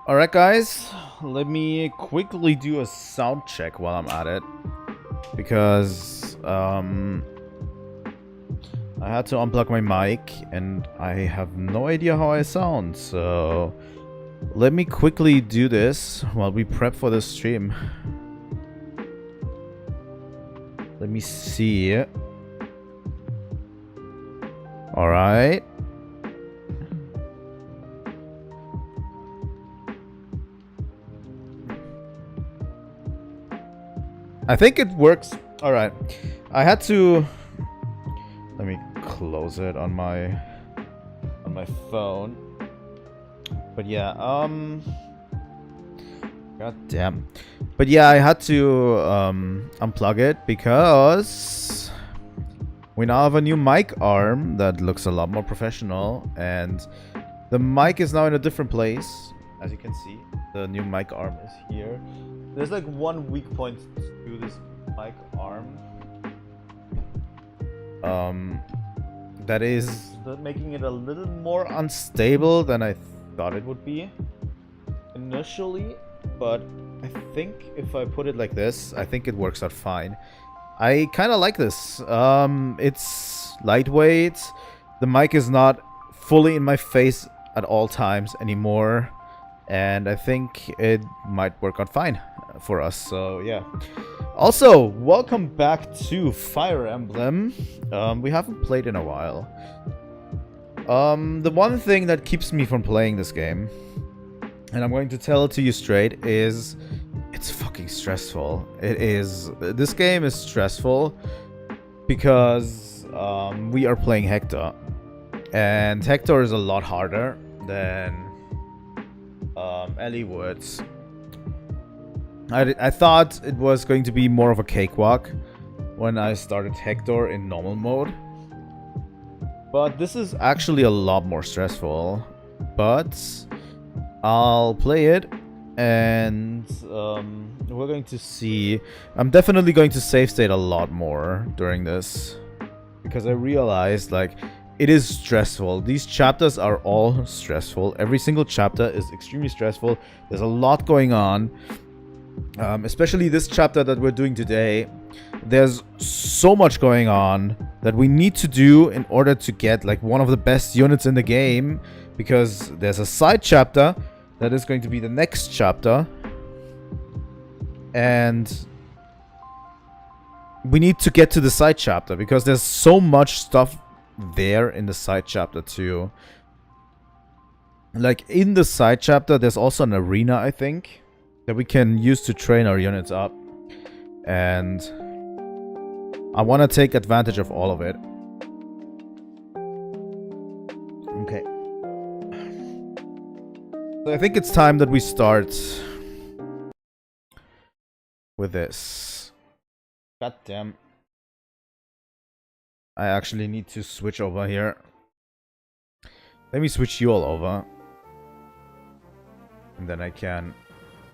Alright guys, let me quickly do a sound check while I'm at it. Because I had to unplug my mic and I have no idea how I sound. So let me quickly do this while we prep for the stream. Let me see. Alright. I think it works. Alright. I had to... Let me close it on my phone. But yeah, God damn. But yeah, I had to unplug it because we now have a new mic arm that looks a lot more professional, and the mic is now in a different place. As you can see, the new mic arm is here. There's like one weak point to this mic arm. That is making it a little more unstable than I thought it would be initially. But I think if I put it like this, I think it works out fine. I kind of like this. It's lightweight. The mic is not fully in my face at all times anymore. And I think it might work out fine for us, so yeah. Also, welcome back to Fire Emblem. We haven't played in a while. The one thing that keeps me from playing this game, and I'm going to tell it to you straight, is it's fucking stressful. It is. This game is stressful because we are playing Hector. And Hector is a lot harder than eliwood. I thought it was going to be more of a cakewalk when I started Hector in normal mode. But this is actually a lot more stressful. But I'll play it and we're going to see. I'm definitely going to save state a lot more during this because I realized like it is stressful. These chapters are all stressful. Every single chapter is extremely stressful. There's a lot going on. Especially this chapter that we're doing today. There's so much going on that we need to do in order to get like one of the best units in the game. Because there's a side chapter that is going to be the next chapter. And we need to get to the side chapter because there's so much stuff there in the side chapter too. Like in the side chapter there's also an arena, I think, that we can use to train our units up, and I want to take advantage of all of it. Okay, so I think it's time that we start with this. God damn, I actually need to switch over here. Let me switch you all over. And then I can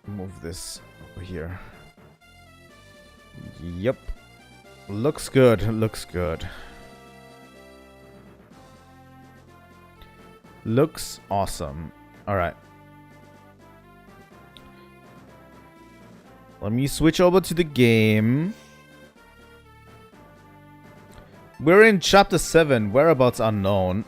move this over here. Yep. Looks good. Looks good. Looks awesome. Alright. Let me switch over to the game. We're in chapter 7, whereabouts unknown.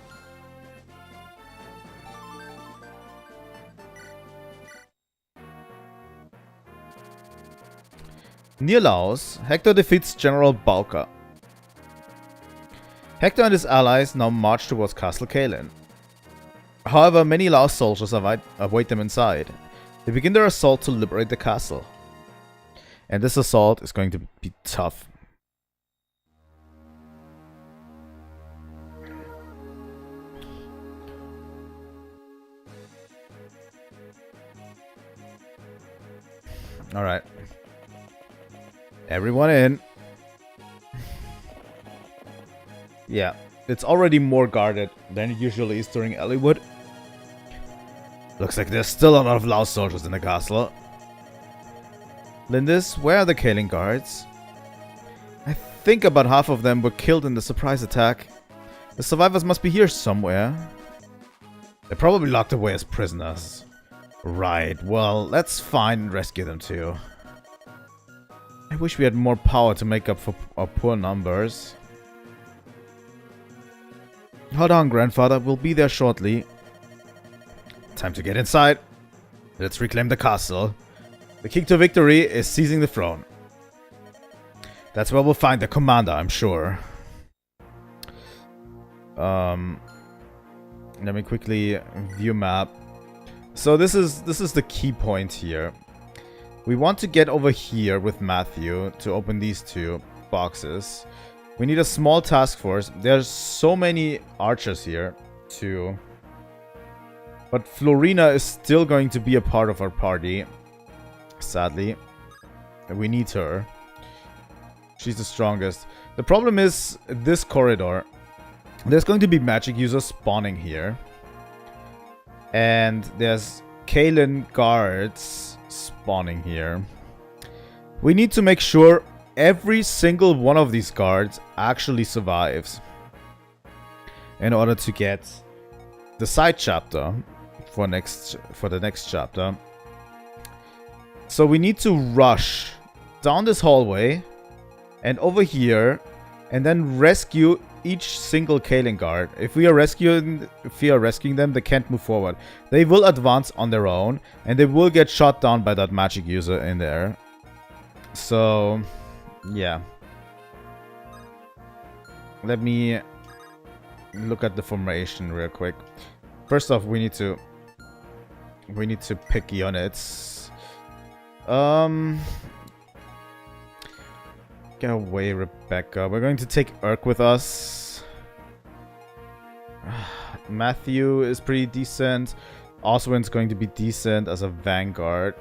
Near Laos, Hector defeats General Balka. Hector and his allies now march towards Castle Kalen. However, many Laos soldiers await them inside. They begin their assault to liberate the castle. And this assault is going to be tough. Alright. Everyone in. Yeah, it's already more guarded than it usually is during Eliwood. Looks like there's still a lot of Laos soldiers in the castle. Lindis, where are the Kalen guards? I think about half of them were killed in the surprise attack. The survivors must be here somewhere. They're probably locked away as prisoners. Right, well, let's find and rescue them too. I wish we had more power to make up for our poor numbers. Hold on, grandfather. We'll be there shortly. Time to get inside. Let's reclaim the castle. The key to victory is seizing the throne. That's where we'll find the commander, I'm sure. Let me quickly view map. So this is the key point here. We want to get over here with Matthew to open these two boxes. We need a small task force. There's so many archers here too. But Florina is still going to be a part of our party. Sadly. And we need her. She's the strongest. The problem is this corridor. There's going to be magic users spawning here. And there's Kalen guards spawning here. We need to make sure every single one of these guards actually survives in order to get the side chapter for the next chapter. So we need to rush down this hallway and over here and then rescue each single Kalen guard. If we are rescuing them, they can't move forward. They will advance on their own, and they will get shot down by that magic user in there. So, yeah. Let me look at the formation real quick. First off, we need to pick units. Get away, Rebecca. We're going to take Urk with us. Matthew is pretty decent. Oswin's going to be decent as a vanguard.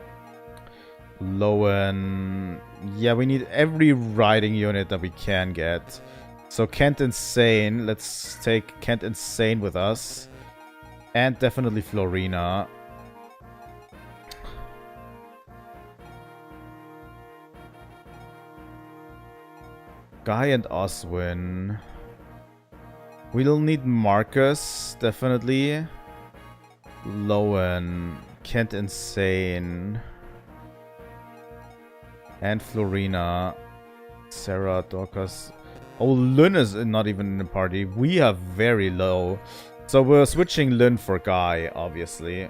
Lowen. Yeah, we need every riding unit that we can get. So Kent Insane. Let's take Kent Insane with us. And definitely Florina. Guy and Oswin. We'll need Marcus, definitely. Lowen. Kent Insane. And Florina. Sarah, Dorcas. Oh, Lynn is not even in the party. We have very low. So we're switching Lynn for Guy, obviously.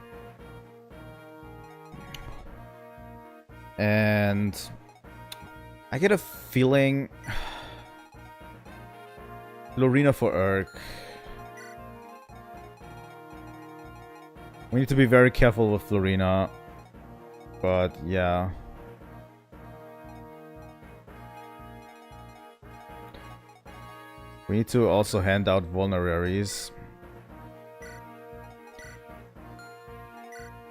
And I get a feeling... Florina for Urk. We need to be very careful with Florina. But, yeah. We need to also hand out vulneraries.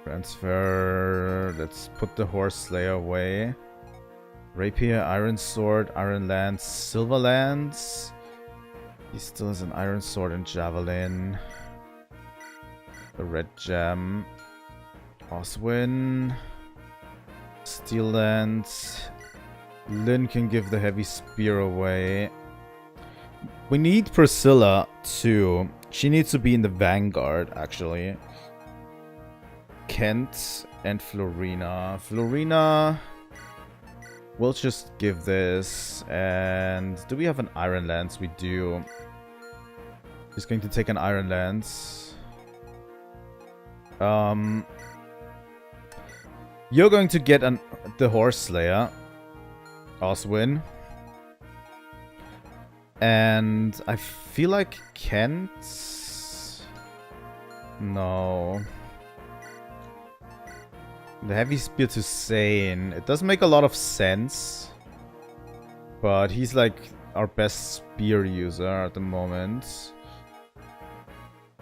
Transfer. Let's put the Horse Slayer away. Rapier, Iron Sword, Iron Lance, Silver Lance. He still has an Iron Sword and Javelin. The Red Gem. Oswin. Steel Lance. Lynn can give the Heavy Spear away. We need Priscilla too. She needs to be in the Vanguard, actually. Kent and Florina. Florina... We'll just give this. And do we have an Iron Lance? We do. He's going to take an Iron Lance. You're going to get the Horse Slayer. Oswin. And I feel like Kent... No. The Heavy Spear to Sane. It doesn't make a lot of sense. But he's like our best spear user at the moment.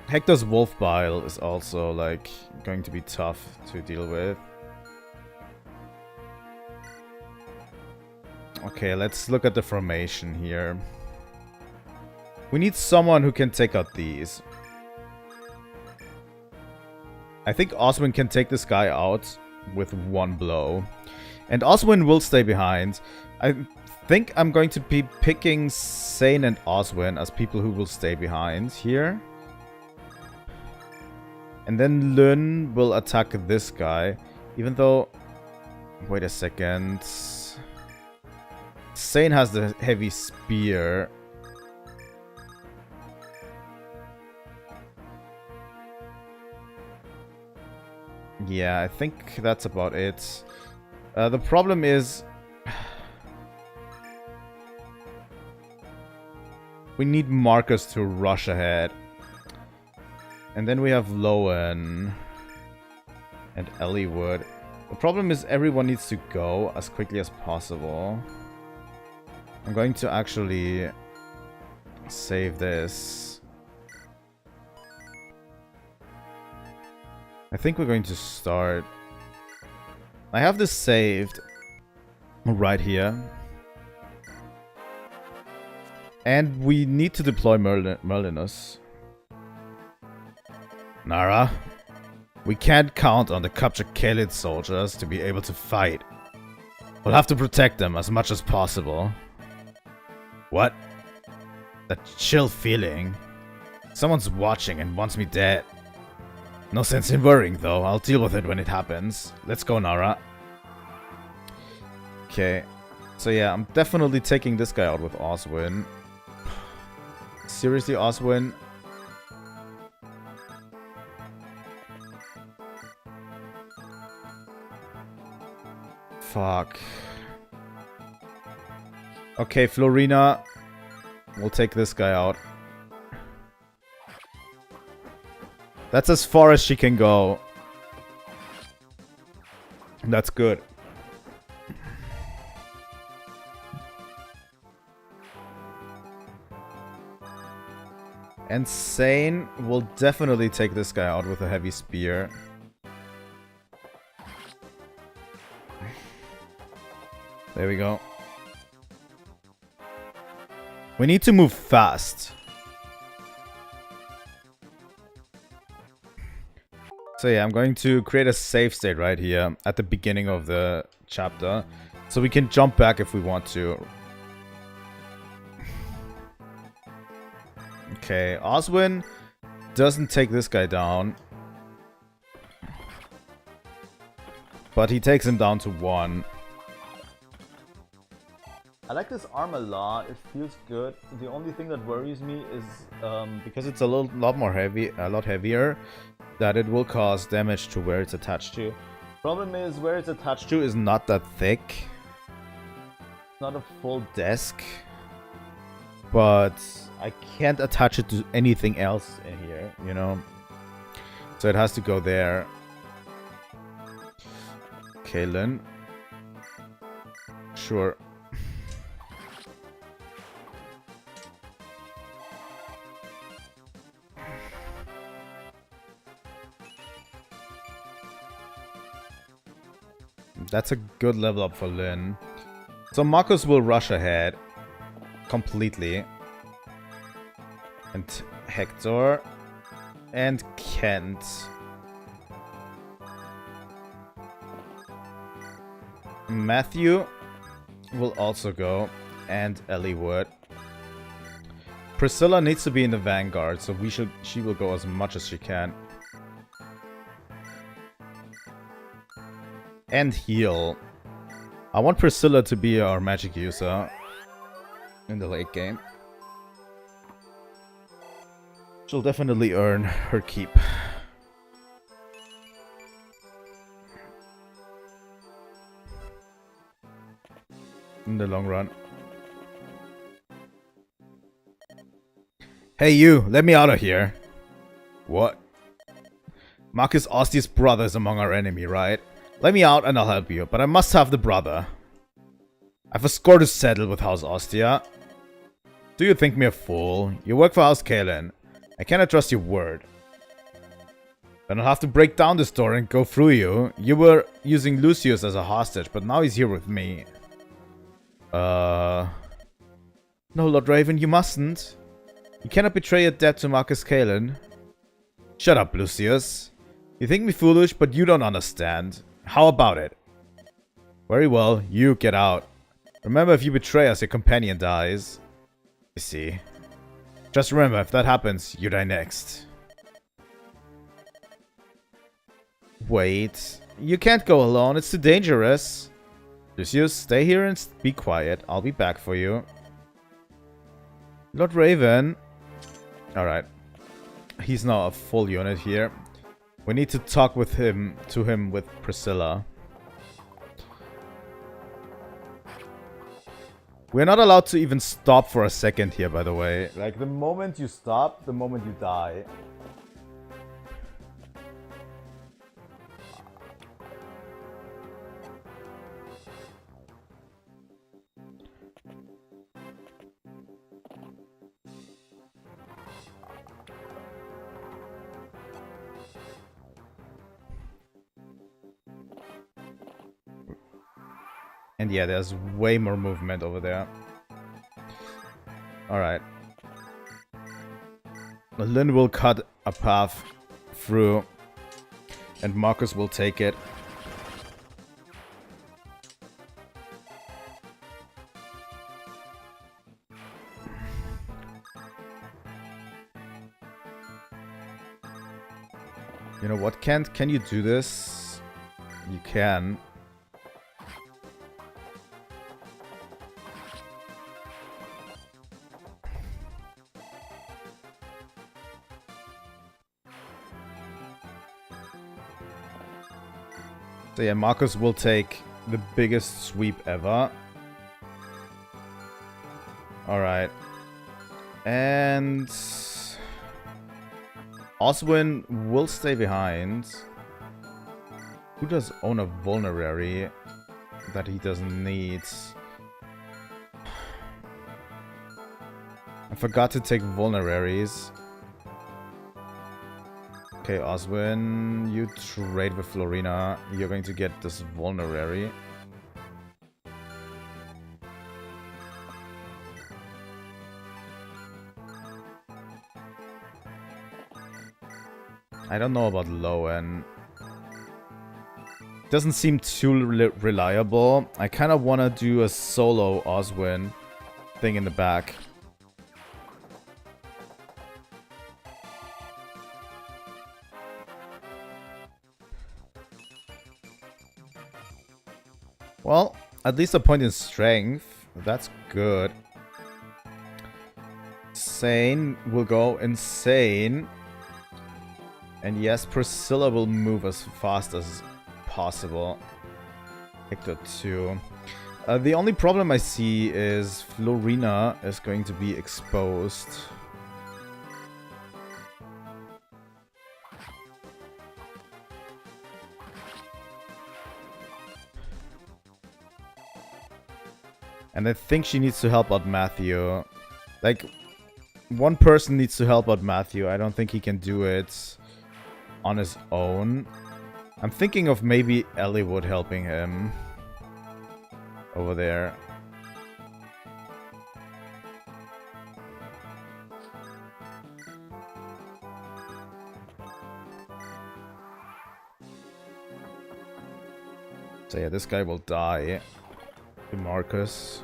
Hector's Wolf Bile is also like going to be tough to deal with. Okay, let's look at the formation here. We need someone who can take out these. I think Oswin can take this guy out with one blow. And Oswin will stay behind. I think I'm going to be picking Sane and Oswin as people who will stay behind here. And then Lun will attack this guy. Even though... Wait a second. Sane has the heavy spear. Yeah, I think that's about it. The problem is... we need Marcus to rush ahead. And then we have Lowen and Eliwood. The problem is everyone needs to go as quickly as possible. I'm going to actually save this. I think we're going to start. I have this saved right here. And we need to deploy Merlinus. Nara, we can't count on the captured Kaled soldiers to be able to fight. We'll have to protect them as much as possible. What? That chill feeling. Someone's watching and wants me dead. No sense in worrying though, I'll deal with it when it happens. Let's go, Nara. Okay. So yeah, I'm definitely taking this guy out with Oswin. Seriously, Oswin? Fuck. Okay, Florina. We'll take this guy out. That's as far as she can go. That's good. And Sane will definitely take this guy out with a heavy spear. There we go. We need to move fast. So yeah, I'm going to create a save state right here at the beginning of the chapter. So we can jump back if we want to. Okay, Oswin doesn't take this guy down. But he takes him down to 1. I like this arm a lot. It feels good. The only thing that worries me is because it's a lot heavier, that it will cause damage to where it's attached to. Problem is where it's attached to is not that thick. It's not a full desk, but I can't attach it to anything else in here, you know. So it has to go there. Kaylin. Sure. That's a good level up for Lynn. So Marcus will rush ahead completely. And Hector and Kent. Matthew will also go, and Eliwood. Priscilla needs to be in the vanguard, so she will go as much as she can. And heal. I want Priscilla to be our magic user in the late game. She'll definitely earn her keep. In the long run. Hey you, let me out of here. What? Marcus Ostia's brother is among our enemy, right? Let me out and I'll help you, but I must have the brother. I've a score to settle with House Ostia. Do you think me a fool? You work for House Kalen. I cannot trust your word. Then I'll have to break down this door and go through you. You were using Lucius as a hostage, but now he's here with me. No, Lord Raven, you mustn't. You cannot betray your debt to Marcus Kalen. Shut up, Lucius. You think me foolish, but you don't understand. How about it? Very well, you get out. Remember, if you betray us, your companion dies. You see. Just remember, if that happens, you die next. Wait. You can't go alone. It's too dangerous. Lucius, stay here and be quiet. I'll be back for you. Lord Raven. Alright. He's now a full unit here. We need to talk with him with Priscilla. We're not allowed to even stop for a second here, by the way. Like, the moment you stop, the moment you die. And yeah, there's way more movement over there. Alright. Lynn will cut a path through. And Marcus will take it. You know what, Kent? Can you do this? You can. So yeah, Marcus will take the biggest sweep ever. Alright. And Oswin will stay behind. Who does own a vulnerary that he doesn't need? I forgot to take vulneraries. Okay, Oswin, you trade with Florina. You're going to get this vulnerary. I don't know about Lowen. Doesn't seem too reliable. I kind of want to do a solo Oswin thing in the back. Well, at least a point in strength. That's good. Sane will go insane. And yes, Priscilla will move as fast as possible. Hector 2. The only problem I see is Florina is going to be exposed. And I think she needs to help out Matthew. Like, one person needs to help out Matthew. I don't think he can do it on his own. I'm thinking of maybe Eliwood helping him over there. So yeah, this guy will die. Marcus.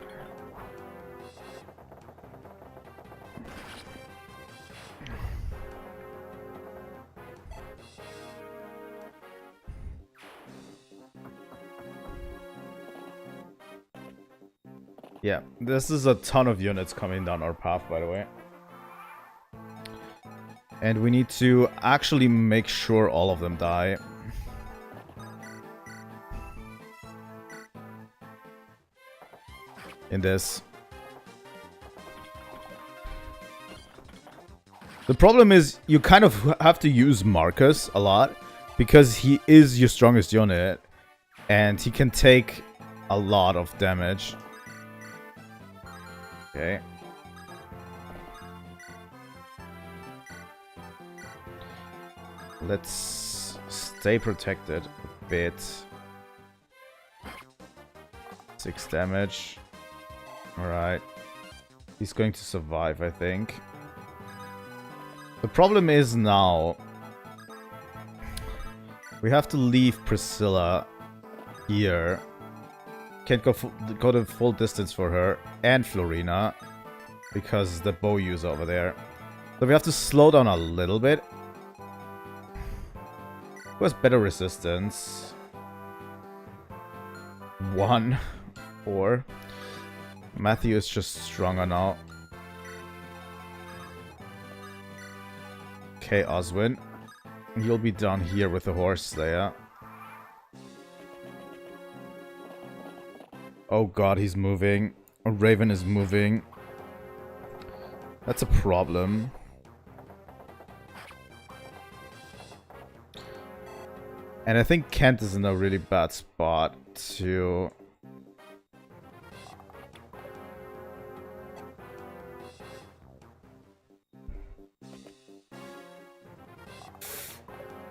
Yeah, this is a ton of units coming down our path, by the way. And we need to actually make sure all of them die. In this. The problem is you kind of have to use Marcus a lot because he is your strongest unit and he can take a lot of damage. Okay. Let's stay protected a bit. 6 damage. Alright. He's going to survive, I think. The problem is now we have to leave Priscilla here. Can't go the full distance for her and Florina because the bow user over there. So we have to slow down a little bit. Who has better resistance? 1 or Matthew is just stronger now. Okay, Oswin. You'll be down here with the horse slayer. Oh god, he's moving. A raven is moving. That's a problem. And I think Kent is in a really bad spot to...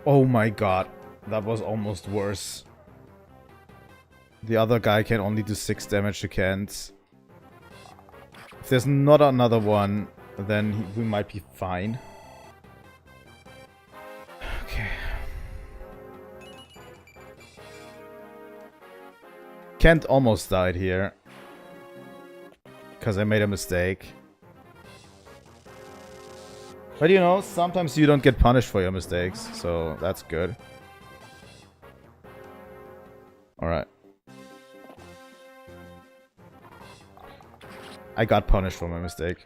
Oh my god, that was almost worse. The other guy can only do 6 damage to Kent. If there's not another one, then we might be fine. Okay. Kent almost died here. Because I made a mistake. But you know, sometimes you don't get punished for your mistakes, so that's good. Alright. I got punished for my mistake.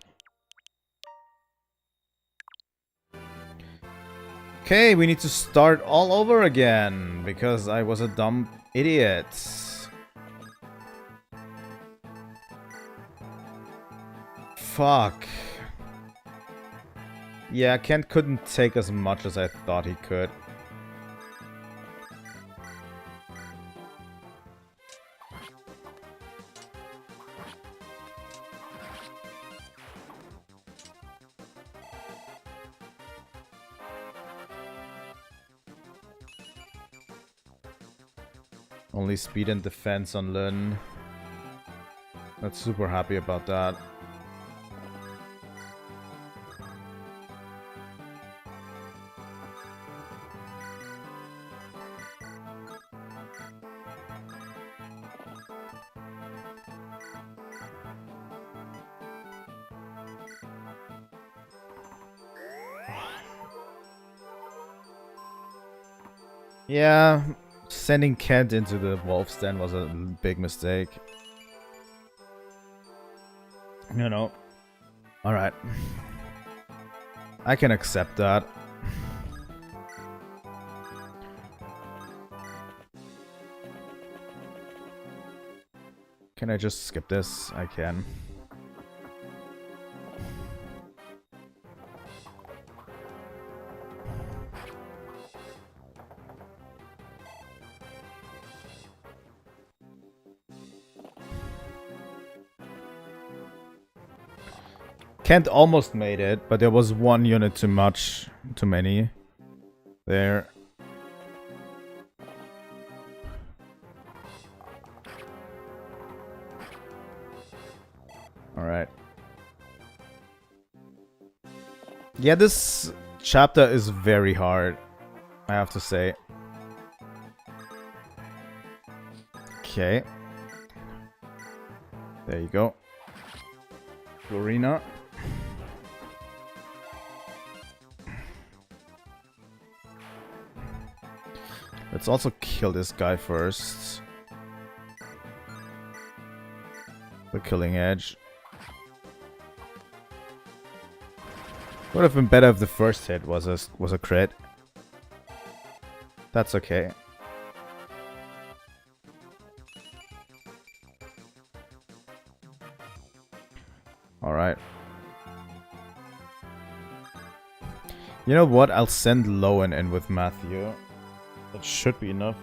Okay, we need to start all over again, because I was a dumb idiot. Fuck. Yeah, Kent couldn't take as much as I thought he could. Only speed and defense on Lyn. Not super happy about that. Yeah, sending Kent into the wolf's den was a big mistake. You know. Alright. I can accept that. Can I just skip this? I can. Kent almost made it, but there was one unit too much, too many there. Alright. Yeah, this chapter is very hard, I have to say. Okay. There you go. Florina. Let's also kill this guy first. The killing edge. Would have been better if the first hit was a crit. That's okay. All right. You know what? I'll send Lowen in with Matthew. That should be enough.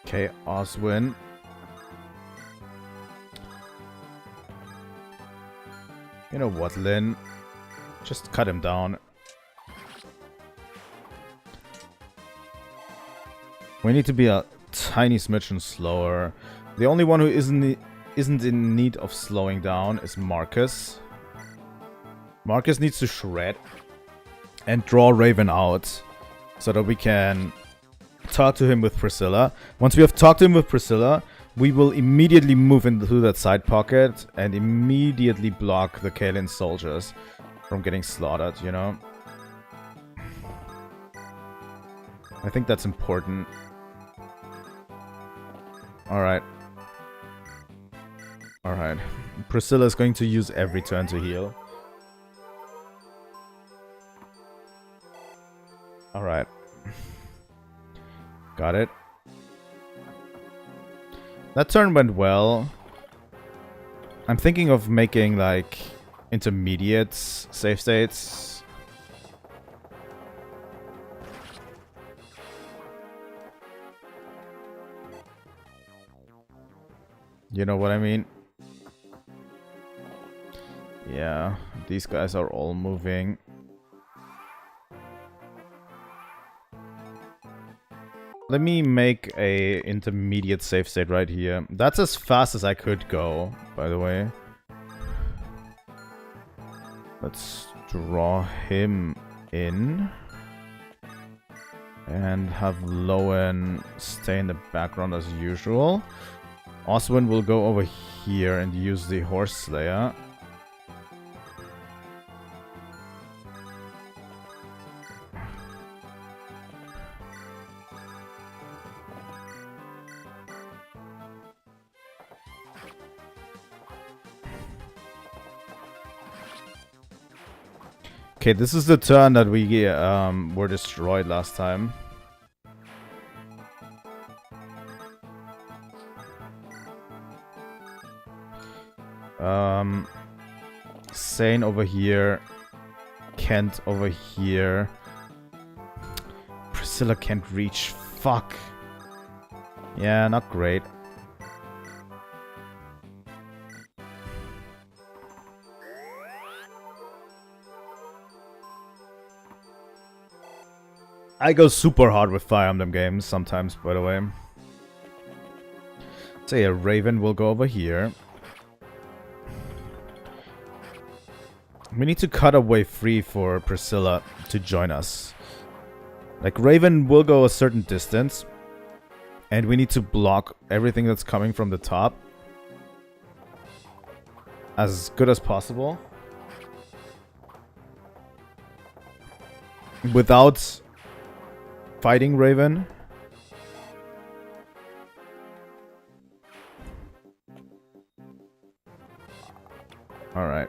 Okay, Oswin. You know what, Lin? Just cut him down. We need to be a tiny smidgen slower. The only one who isn't in need of slowing down is Marcus. Marcus needs to shred and draw Raven out so that we can talk to him with Priscilla. Once we have talked to him with Priscilla, we will immediately move into that side pocket and immediately block the Kaelin soldiers from getting slaughtered, you know? I think that's important. Alright. Alright. Priscilla is going to use every turn to heal. Alright. Got it. That turn went well. I'm thinking of making, like, intermediate save states. You know what I mean? Yeah, these guys are all moving. Let me make a intermediate save state right here. That's as fast as I could go, by the way. Let's draw him in. And have Lowen stay in the background as usual. Oswin will go over here and use the Horse Slayer. Okay, this is the turn that we were destroyed last time. Sane over here. Kent over here. Priscilla can't reach. Fuck. Yeah, not great. I go super hard with Fire Emblem games sometimes, by the way. Say a Raven will go over here. We need to cut a way free for Priscilla to join us. Like, Raven will go a certain distance. And we need to block everything that's coming from the top as good as possible. Without fighting Raven. Alright.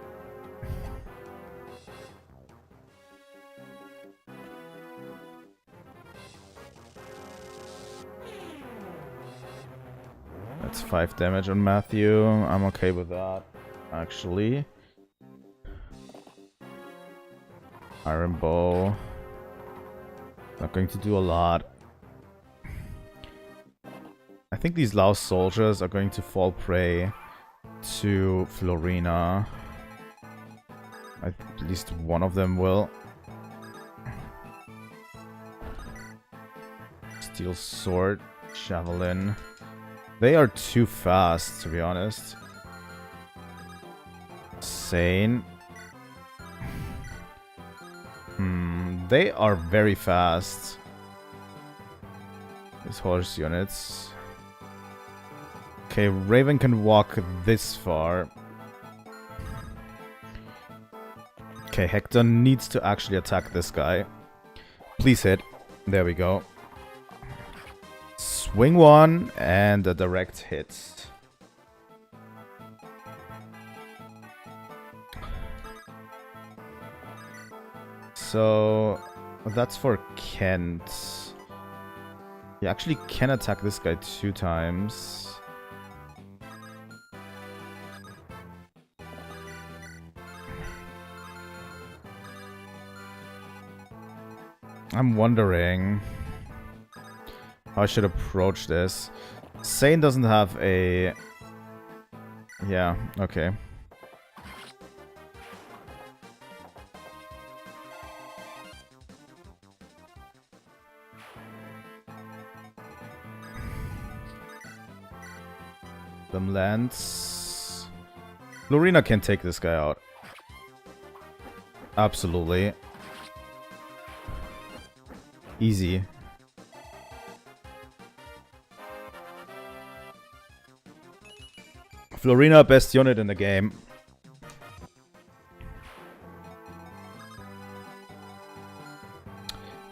That's 5 damage on Matthew. I'm okay with that, actually. Iron Bow. Not going to do a lot. I think these Laos soldiers are going to fall prey to Florina. At least one of them will. Steel Sword, Javelin. They are too fast, to be honest. Sane. They are very fast. These horse units. Okay, Raven can walk this far. Okay, Hector needs to actually attack this guy. Please hit. There we go. Swing one and a direct hit. So that's for Kent. He actually can attack this guy 2 times. I'm wondering how I should approach this. Sane doesn't have a... Yeah, okay. Them lands. Lorena can take this guy out. Absolutely. Easy. Florina, best unit in the game.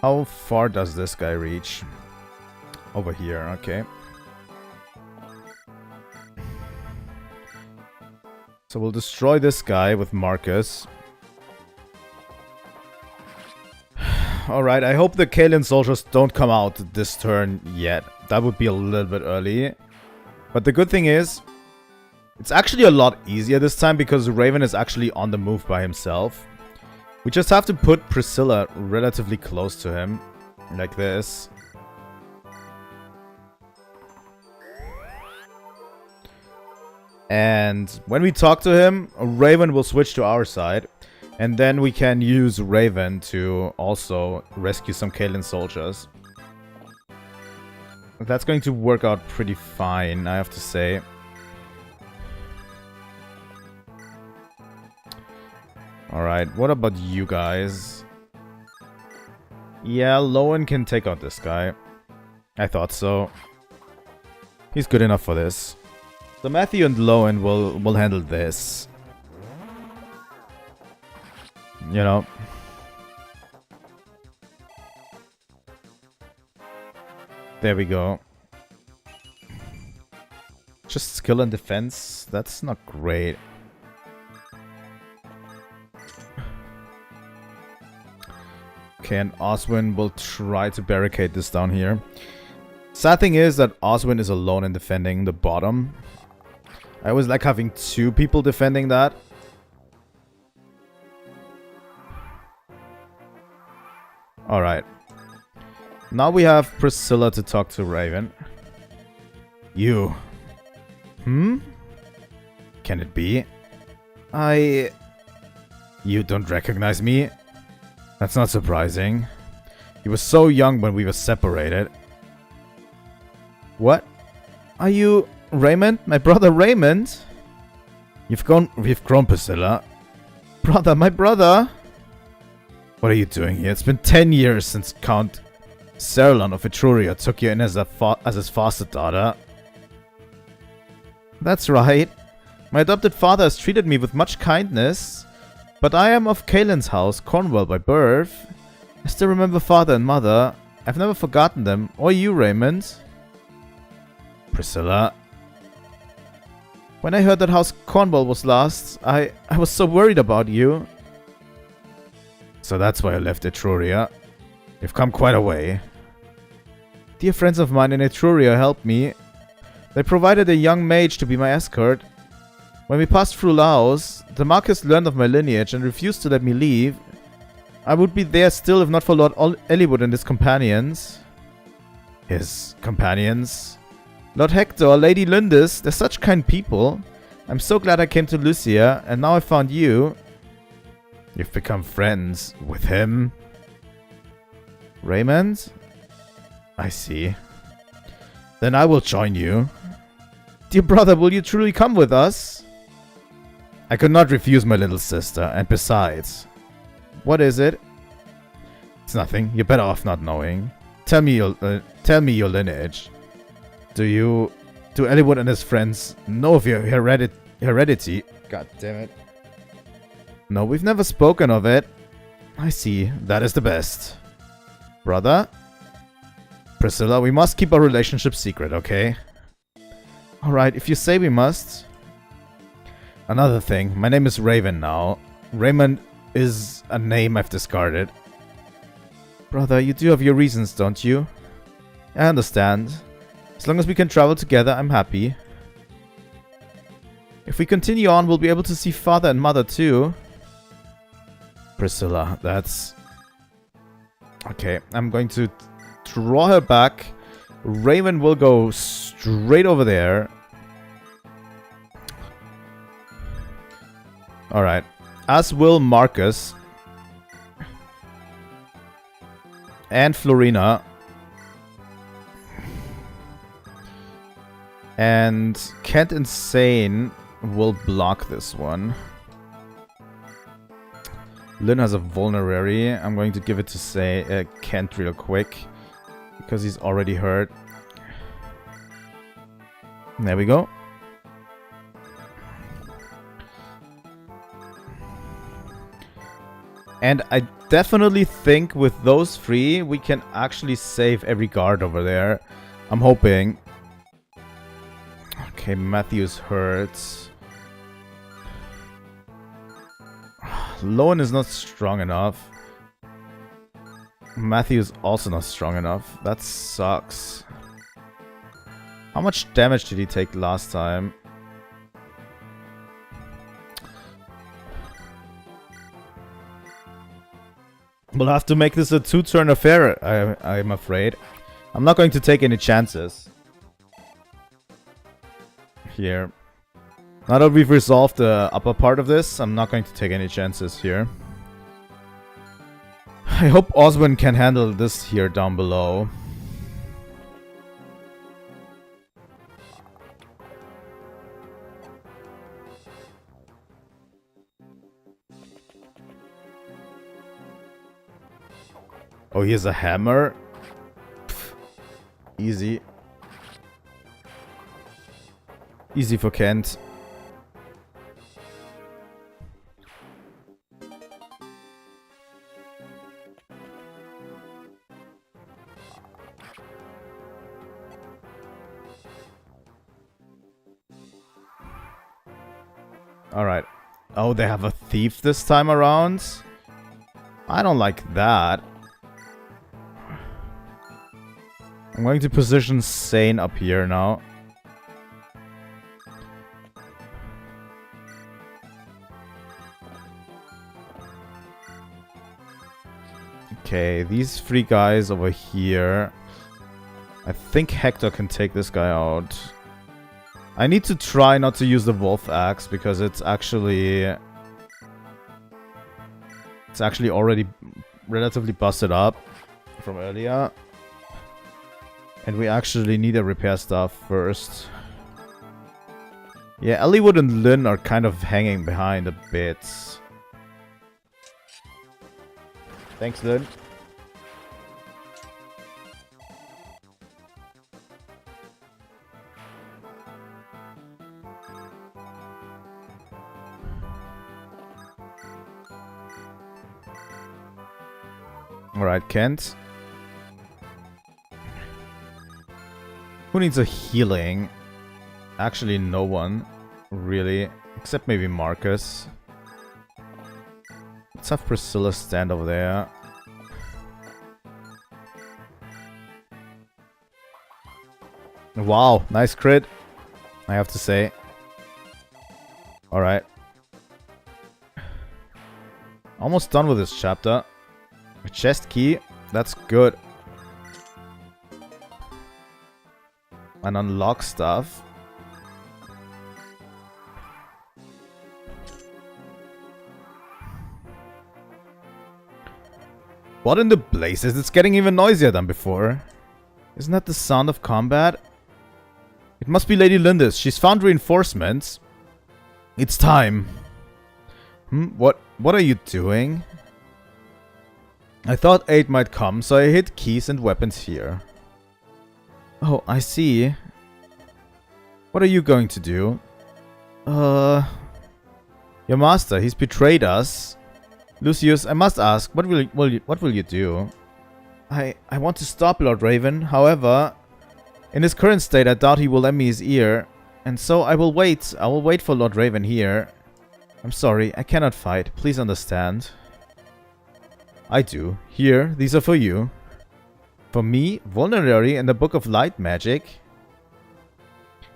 How far does this guy reach? Over here, okay. So we'll destroy this guy with Marcus. Alright, I hope the Kalen soldiers don't come out this turn yet. That would be a little bit early. But the good thing is, it's actually a lot easier this time because Raven is actually on the move by himself. We just have to put Priscilla relatively close to him. Like this. And when we talk to him, Raven will switch to our side. And then we can use Raven to also rescue some Kalen soldiers. That's going to work out pretty fine, I have to say. Alright, what about you guys? Yeah, Lowen can take out this guy. I thought so. He's good enough for this. So Matthew and Lowen will handle this. You know. There we go. Just skill and defense. That's not great. Okay, and Oswin will try to barricade this down here. Sad thing is that Oswin is alone in defending the bottom. I always like having two people defending that. Alright. Now we have Priscilla to talk to Raven. You. Hmm? Can it be? You don't recognize me? That's not surprising. You were so young when we were separated. What? Are you Raymond? My brother Raymond? We've grown, Priscilla. Brother, my brother? What are you doing here? It's been 10 years since Count Serlon of Etruria took you in as his foster daughter. That's right. My adopted father has treated me with much kindness. But I am of Kalen's house, Cornwall, by birth. I still remember father and mother. I've never forgotten them. Or you, Raymond. Priscilla. When I heard that House Cornwall was lost, I was so worried about you. So that's why I left Etruria. You've come quite a way. Dear friends of mine in Etruria helped me. They provided a young mage to be my escort. When we passed through Laos, the Marquis learned of my lineage and refused to let me leave. I would be there still if not for Lord Eliwood and his companions. His companions? Lord Hector, Lady Lindis, they're such kind people. I'm so glad I came to Lucia, and now I found you. You've become friends with him? Raymond? I see. Then I will join you. Dear brother, will you truly come with us? I could not refuse my little sister, and besides... What is it? It's nothing. You're better off not knowing. Tell me your lineage. Do Eliwood and his friends know of your heredity? God damn it. No, we've never spoken of it. I see. That is the best. Brother? Priscilla, we must keep our relationship secret, okay? Alright, if you say we must. Another thing, my name is Raven now. Raymond is a name I've discarded. Brother, you do have your reasons, don't you? I understand. As long as we can travel together, I'm happy. If we continue on, we'll be able to see father and mother too. Priscilla, that's... Okay, I'm going to draw her back Raven will go straight over there. Alright. As will Marcus. And Florina. And Kent Insane will block this one. Lynn has a vulnerary. I'm going to give it to say Kent real quick. Because he's already hurt. There we go. And I definitely think with those three, we can actually save every guard over there. I'm hoping. Okay, Matthew's hurt. Lowen is not strong enough. Matthew's also not strong enough. That sucks. How much damage did he take last time? We'll have to make this a 2-turn affair, I'm afraid. I'm not going to take any chances. Here. Now that we've resolved the upper part of this, I'm not going to take any chances here. I hope Oswin can handle this here down below. Oh, he has a hammer? Pff, easy. Easy for Kent. Alright. Oh, they have a thief this time around? I don't like that. I'm going to position Sane up here now. Okay, these three guys over here. I think Hector can take this guy out. I need to try not to use the Wolf Axe because it's actually already relatively busted up from earlier. And we actually need to repair stuff first. Yeah, Eliwood and Lynn are kind of hanging behind a bit. Thanks, Lynn. Alright, Kent. Who needs a healing? Actually, no one. Really. Except maybe Marcus. Let's have Priscilla stand over there. Wow, nice crit, I have to say. Alright. Almost done with this chapter. A chest key, that's good. And unlock stuff. What in the blazes? It's getting even noisier than before. Isn't that the sound of combat? It must be Lady Lindis. She's found reinforcements. It's time. What are you doing? I thought aid might come, so I hid keys and weapons here. Oh, I see. What are you going to do? Your master, he's betrayed us. Lucius, I must ask, what will you do? I want to stop Lord Raven, however, in his current state I doubt he will lend me his ear, and so I will wait for Lord Raven here. I'm sorry, I cannot fight, please understand. I do. Here, these are for you. For me, vulnerary in the Book of Light magic.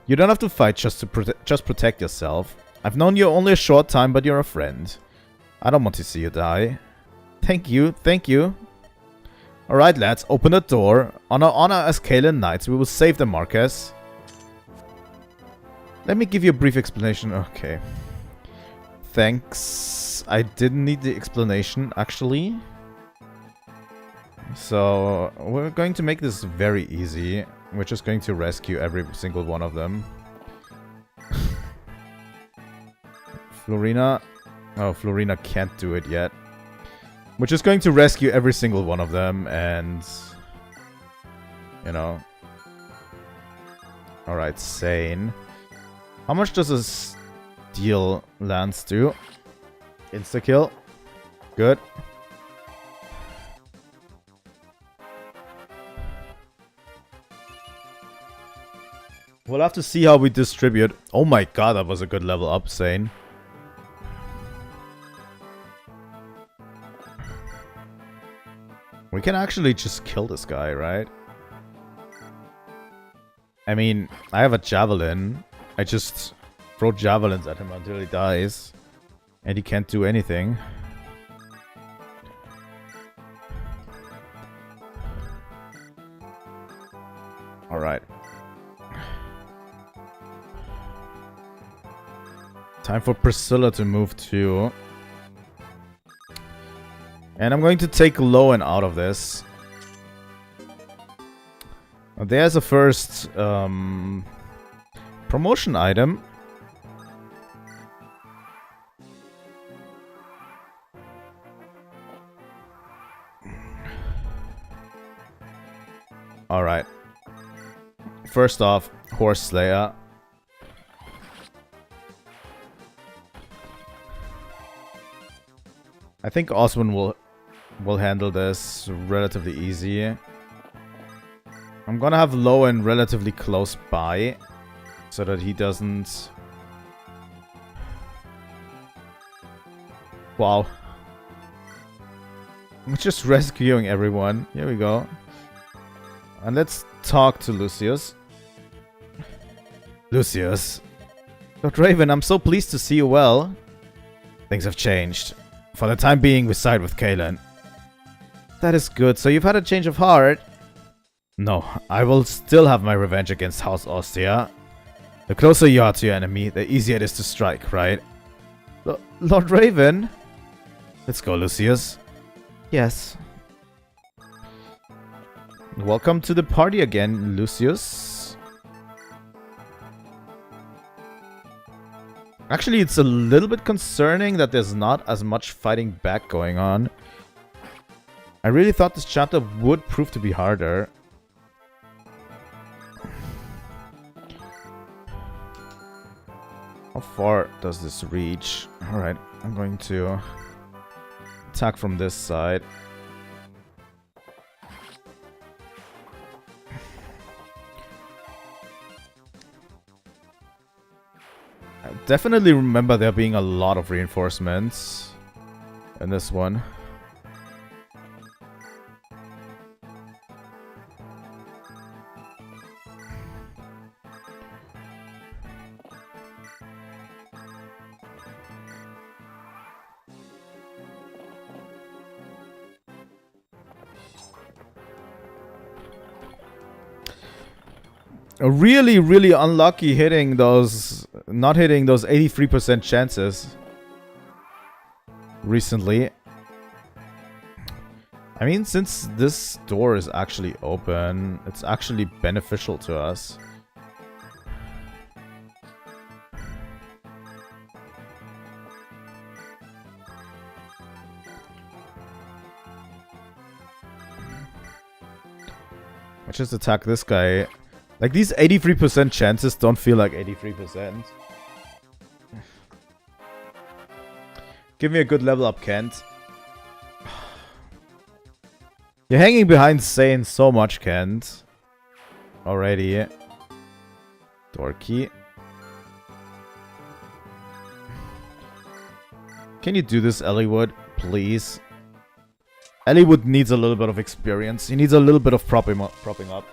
You don't have to fight just protect yourself. I've known you only a short time, but you're a friend. I don't want to see you die. Thank you, thank you. Alright, lads, open the door. On our honor as Kalen Knights, we will save the Marquess. Let me give you a brief explanation. Okay. Thanks. I didn't need the explanation, actually. So, we're going to make this very easy. We're just going to rescue every single one of them. Florina. Oh, Florina can't do it yet. We're just going to rescue every single one of them and... You know. Alright, sane. How much does a steel lance do? Insta-kill. Good. We'll have to see how we distribute. Oh my god, that was a good level up, Sane. We can actually just kill this guy, right? I mean, I have a javelin. I just throw javelins at him until he dies. And he can't do anything. Alright. Time for Priscilla to move too. And I'm going to take Lowen out of this. There's a first promotion item. Alright. First off, Horse Slayer. I think Oswin will handle this relatively easy. I'm gonna have Lowen relatively close by so that he doesn't... Wow. I'm just rescuing everyone. Here we go. And let's talk to Lucius. Lucius. Lord Raven, I'm so pleased to see you well. Things have changed. For the time being, we side with Kalen. That is good. So you've had a change of heart? No, I will still have my revenge against House Ostia. The closer you are to your enemy, the easier it is to strike, right? Lord Raven? Let's go, Lucius. Yes. Welcome to the party again, Lucius. Actually, it's a little bit concerning that there's not as much fighting back going on. I really thought this chapter would prove to be harder. How far does this reach? Alright, I'm going to attack from this side. I definitely remember there being a lot of reinforcements in this one. Really, really unlucky hitting those... Not hitting those 83% chances recently. I mean, since this door is actually open, it's actually beneficial to us. Let's just attack this guy. Like, these 83% chances don't feel like 83%. Give me a good level up, Kent. You're hanging behind Sane so much, Kent. Already. Door key. Can you do this, eliwood, please? Eliwood needs a little bit of experience. He needs a little bit of propping up.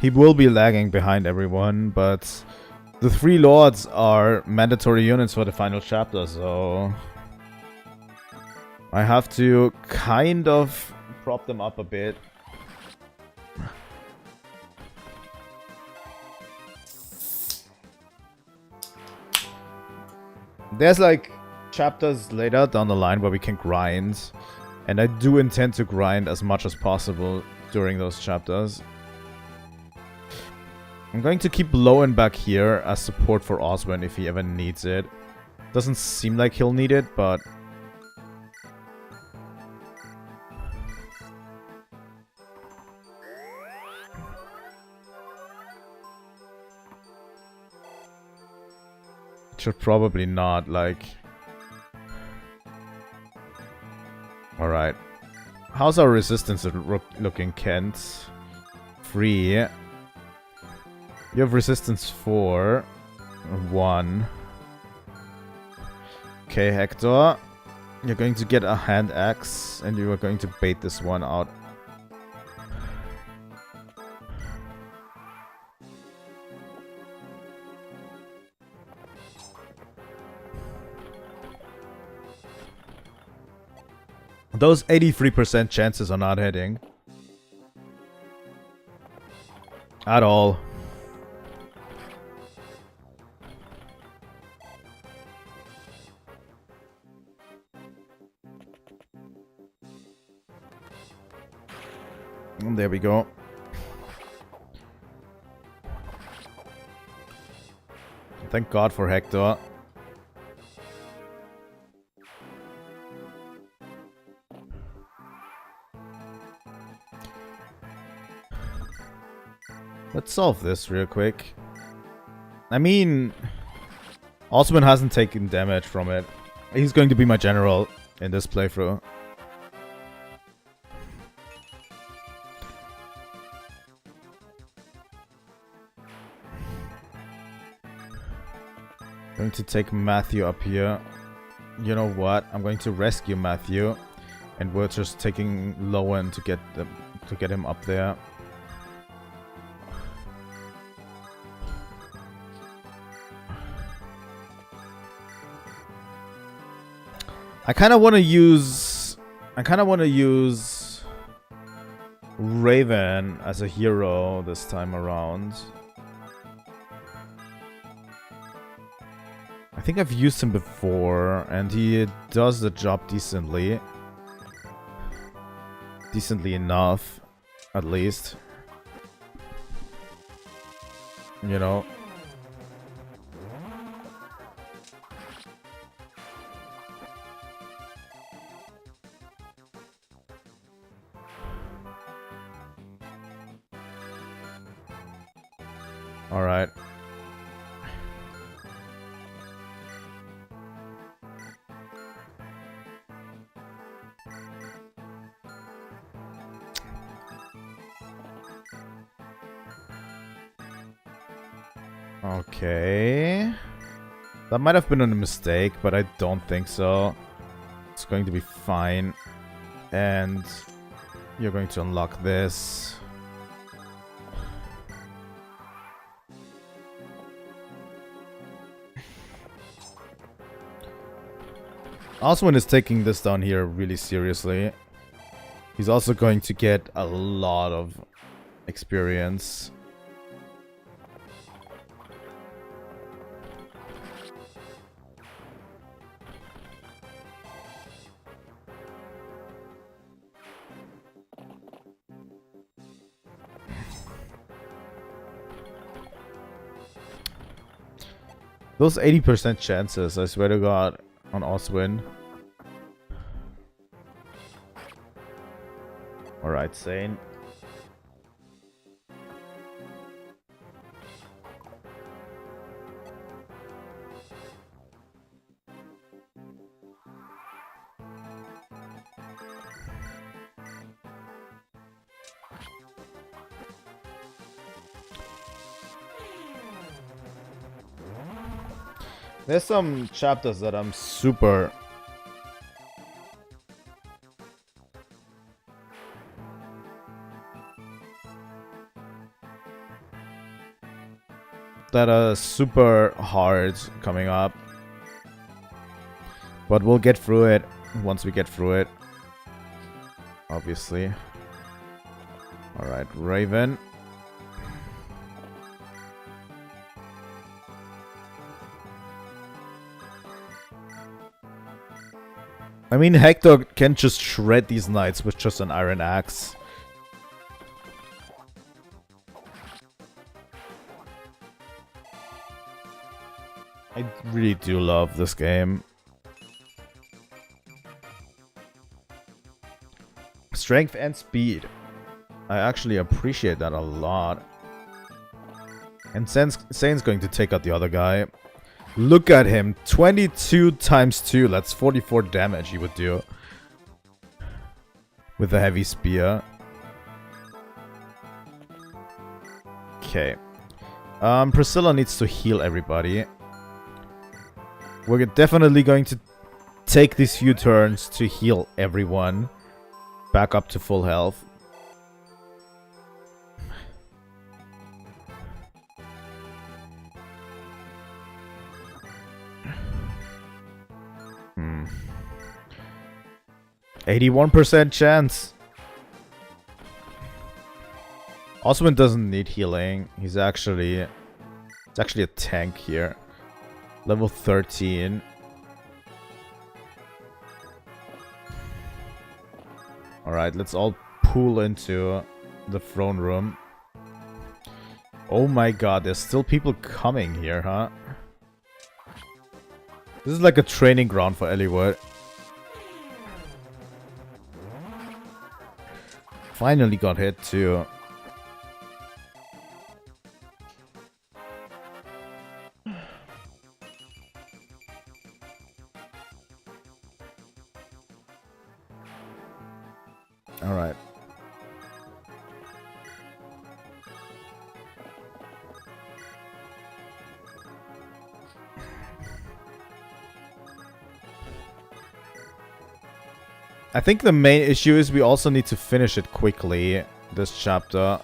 He will be lagging behind everyone, but the 3 lords are mandatory units for the final chapter, so I have to kind of prop them up a bit. There's like chapters later down the line where we can grind, and I do intend to grind as much as possible during those chapters. I'm going to keep Lowen back here as support for Oswin if he ever needs it. Doesn't seem like he'll need it, but should probably not, like... Alright. How's our resistance looking, Kent? 3. You have resistance 4. 1. Okay, Hector. You're going to get a hand axe, and you are going to bait this one out. Those 83% chances are not hitting. At all. And there we go. Thank God for Hector. Let's solve this real quick. I mean, Osman hasn't taken damage from it. He's going to be my general in this playthrough. Going to take Matthew up here. You know what? I'm going to rescue Matthew, and we're just taking Lowen to get him up there. I kind of want to use Raven as a hero this time around. I think I've used him before, and he does the job decently. Decently enough, at least. You know. Alright. Okay. That might have been a mistake, but I don't think so. It's going to be fine. And you're going to unlock this. Oswin is taking this down here really seriously. He's also going to get a lot of experience. Those 80% chances, I swear to God, on Oswin. Alright, Sane. There's some chapters that I'm super... that are super hard coming up. But we'll get through it once we get through it. Obviously. Alright, Raven. I mean, Hector can just shred these knights with just an iron axe. I really do love this game. Strength and speed. I actually appreciate that a lot. And Sane's going to take out the other guy. Look at him. 22 times 2. That's 44 damage he would do. With a heavy spear. Okay. Priscilla needs to heal everybody. We're definitely going to take these few turns to heal everyone back up to full health. Hmm. 81% chance. Oswin doesn't need healing. It's actually a tank here. Level 13. Alright, let's all pool into the throne room. Oh my god, there's still people coming here, huh? This is like a training ground for eliwood. Finally got hit too. Alright. I think the main issue is we also need to finish it quickly, this chapter.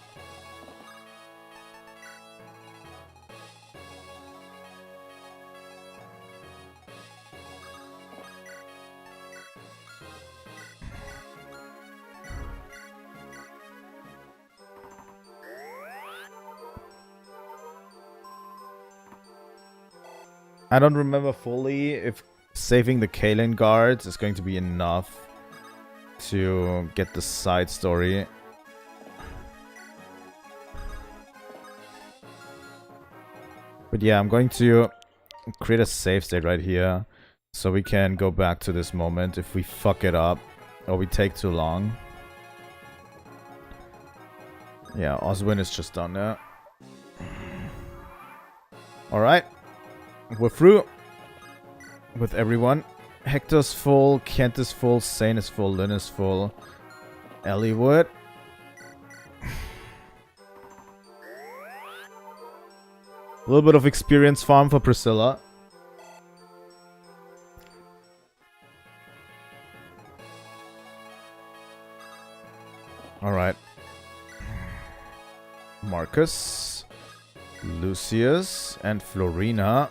I don't remember fully if saving the Kalen guards is going to be enough to get the side story. But yeah, I'm going to create a save state right here so we can go back to this moment if we fuck it up or we take too long. Yeah, Oswin is just down there. Alright. We're through with everyone. Hector's full, Kent is full, Sane is full, Lynn is full, eliwood. A little bit of experience farm for Priscilla. Alright. Marcus, Lucius, and Florina.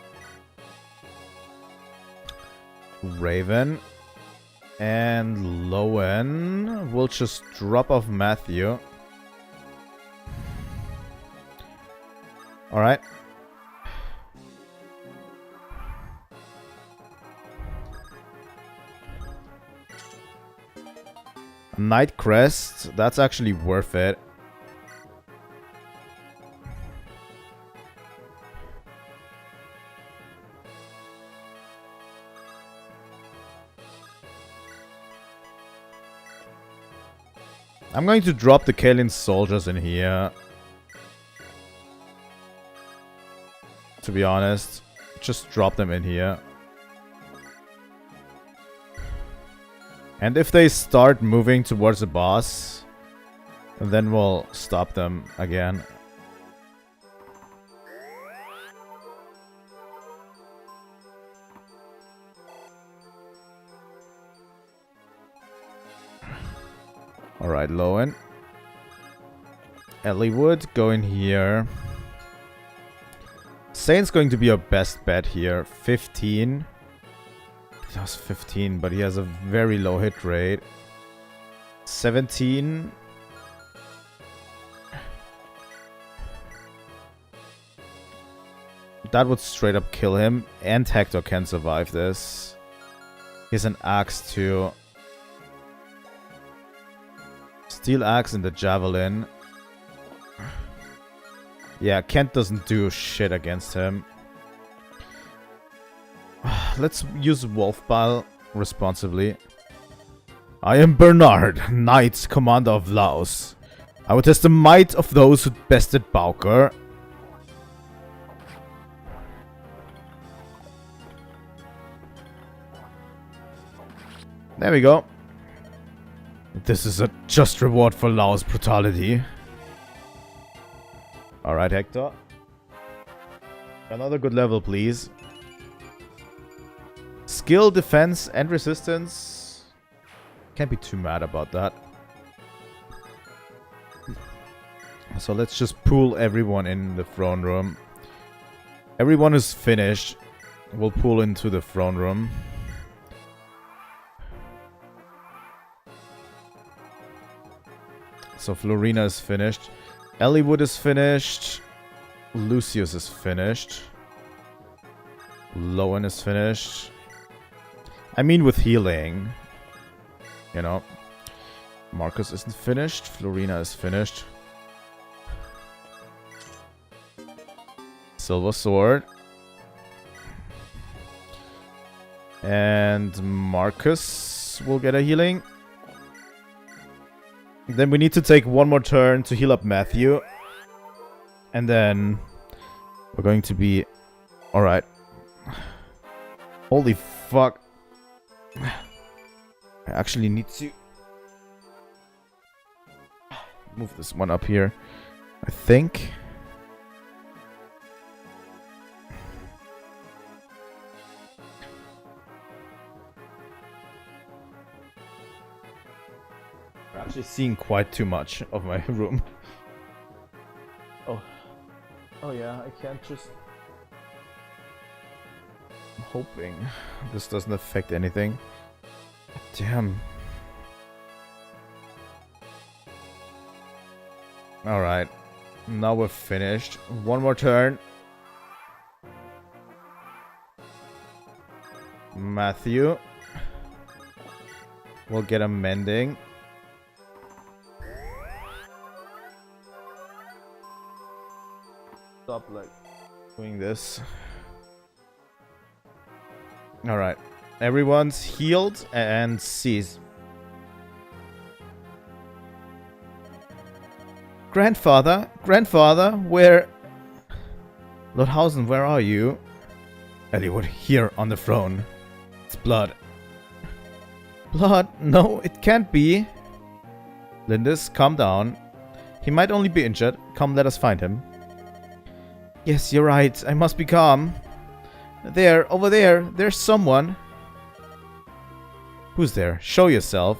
Raven and Lowen will just drop off Matthew. Alright. Night Crest, that's actually worth it. I'm going to drop the Kalen soldiers in here. To be honest. Just drop them in here. And if they start moving towards the boss, then we'll stop them again. Alright, Lowen. eliwood, go in here. Saint's going to be our best bet here. 15. He has 15, but he has a very low hit rate. 17. That would straight up kill him. And Hector can survive this. He has an axe too. Steel axe and the javelin. Yeah, Kent doesn't do shit against him. Let's use Wolfbile responsibly. I am Bernard, Knight, Commander of Laos. I will test the might of those who bested Bowker. There we go. This is a just reward for Laos' brutality. Alright, Hector. Another good level, please. Skill, defense, and resistance. Can't be too mad about that. So let's just pool everyone in the throne room. Everyone is finished. We'll pool into the throne room. So Florina is finished. Eliwood is finished. Lucius is finished. Lowen is finished. I mean with healing. You know. Marcus isn't finished. Florina is finished. Silver Sword. And Marcus will get a healing. Then we need to take one more turn to heal up Matthew. And then we're going to be... Alright. Holy fuck. I actually need to... move this one up here. I think... I'm actually seeing quite too much of my room. Oh yeah, I can't just... I'm hoping this doesn't affect anything. Damn. Alright. Now we're finished. One more turn. Matthew. We'll get a mending. Stop like doing this. Alright. Everyone's healed and sees. Grandfather? Grandfather? Where? Lordhausen, where are you? Eliwood, here on the throne. It's blood. Blood? No, it can't be. Lindis, calm down. He might only be injured. Come, let us find him. Yes, you're right. I must be calm. There, over there. There's someone. Who's there? Show yourself.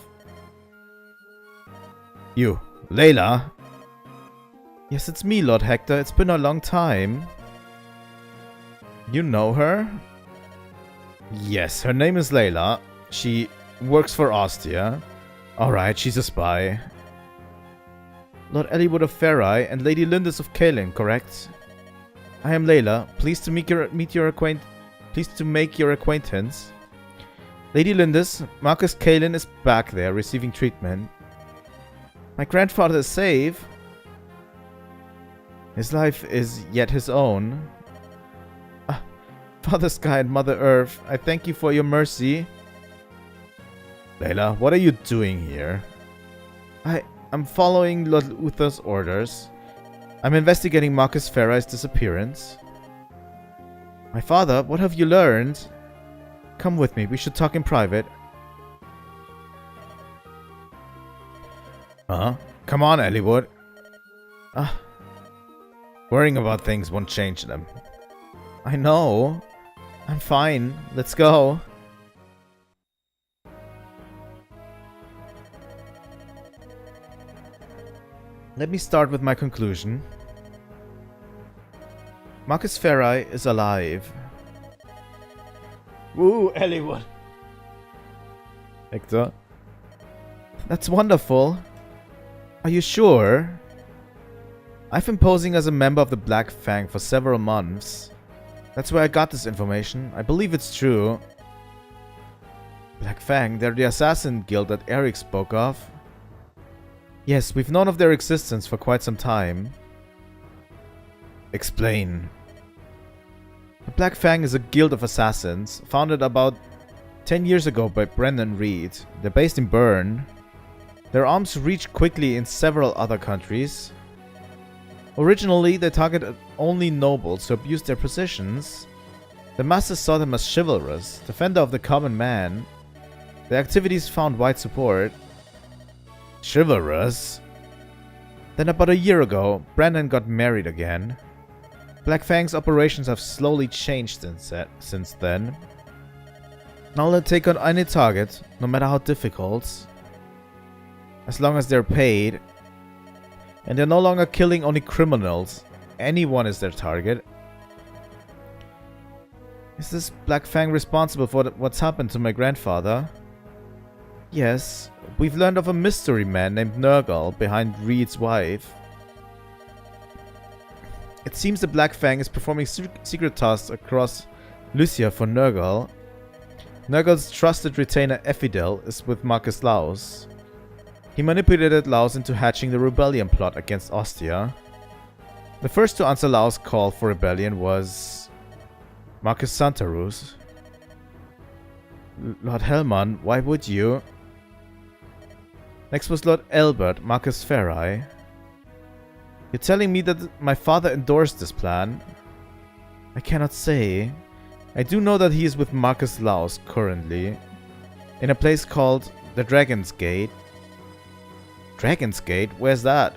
You. Layla. Yes, it's me, Lord Hector. It's been a long time. You know her? Yes, her name is Layla. She works for Ostia. Alright, she's a spy. Lord Eliwood of Ferai and Lady Lindis of Kalin, correct? I am Layla. Pleased to make your acquaintance. Lady Lindis, Marcus Kalin is back there receiving treatment. My grandfather is safe. His life is yet his own. Father Sky and Mother Earth, I thank you for your mercy. Layla, what are you doing here? I'm following Lord Uther's orders. I'm investigating Marcus Ferrai's disappearance. My father, what have you learned? Come with me, we should talk in private. Come on, Eliwood. Worrying about things won't change them. I know. I'm fine. Let's go. Let me start with my conclusion. Marcus Ferri is alive. Woo, eliwood. Hector. That's wonderful. Are you sure? I've been posing as a member of the Black Fang for several months. That's where I got this information. I believe it's true. Black Fang, they're the assassin guild that Eric spoke of. Yes, we've known of their existence for quite some time. Explain. The Black Fang is a guild of assassins, founded about 10 years ago by Brendan Reed. They're based in Bern. Their arms reach quickly in several other countries. Originally, they targeted only nobles who abused their positions. The masses saw them as chivalrous, defender of the common man. Their activities found wide support. Chivalrous? Then about a year ago, Brandon got married again. Black Fang's operations have slowly changed since then. Now they'll take on any target, no matter how difficult. As long as they're paid. And they're no longer killing only criminals. Anyone is their target. Is this Black Fang responsible for what's happened to my grandfather? Yes, we've learned of a mystery man named Nurgle behind Reed's wife. It seems the Black Fang is performing secret tasks across Lucia for Nurgle. Nurgle's trusted retainer Ephidel is with Marcus Laus. He manipulated Laus into hatching the rebellion plot against Ostia. The first to answer Laus' call for rebellion was Marcus Santarus. Lord Hellman, why would you? Next was Lord Elbert, Marcus Ferri. You're telling me that my father endorsed this plan? I cannot say. I do know that he is with Marcus Laus currently, in a place called the Dragon's Gate. Dragon's Gate? Where's that?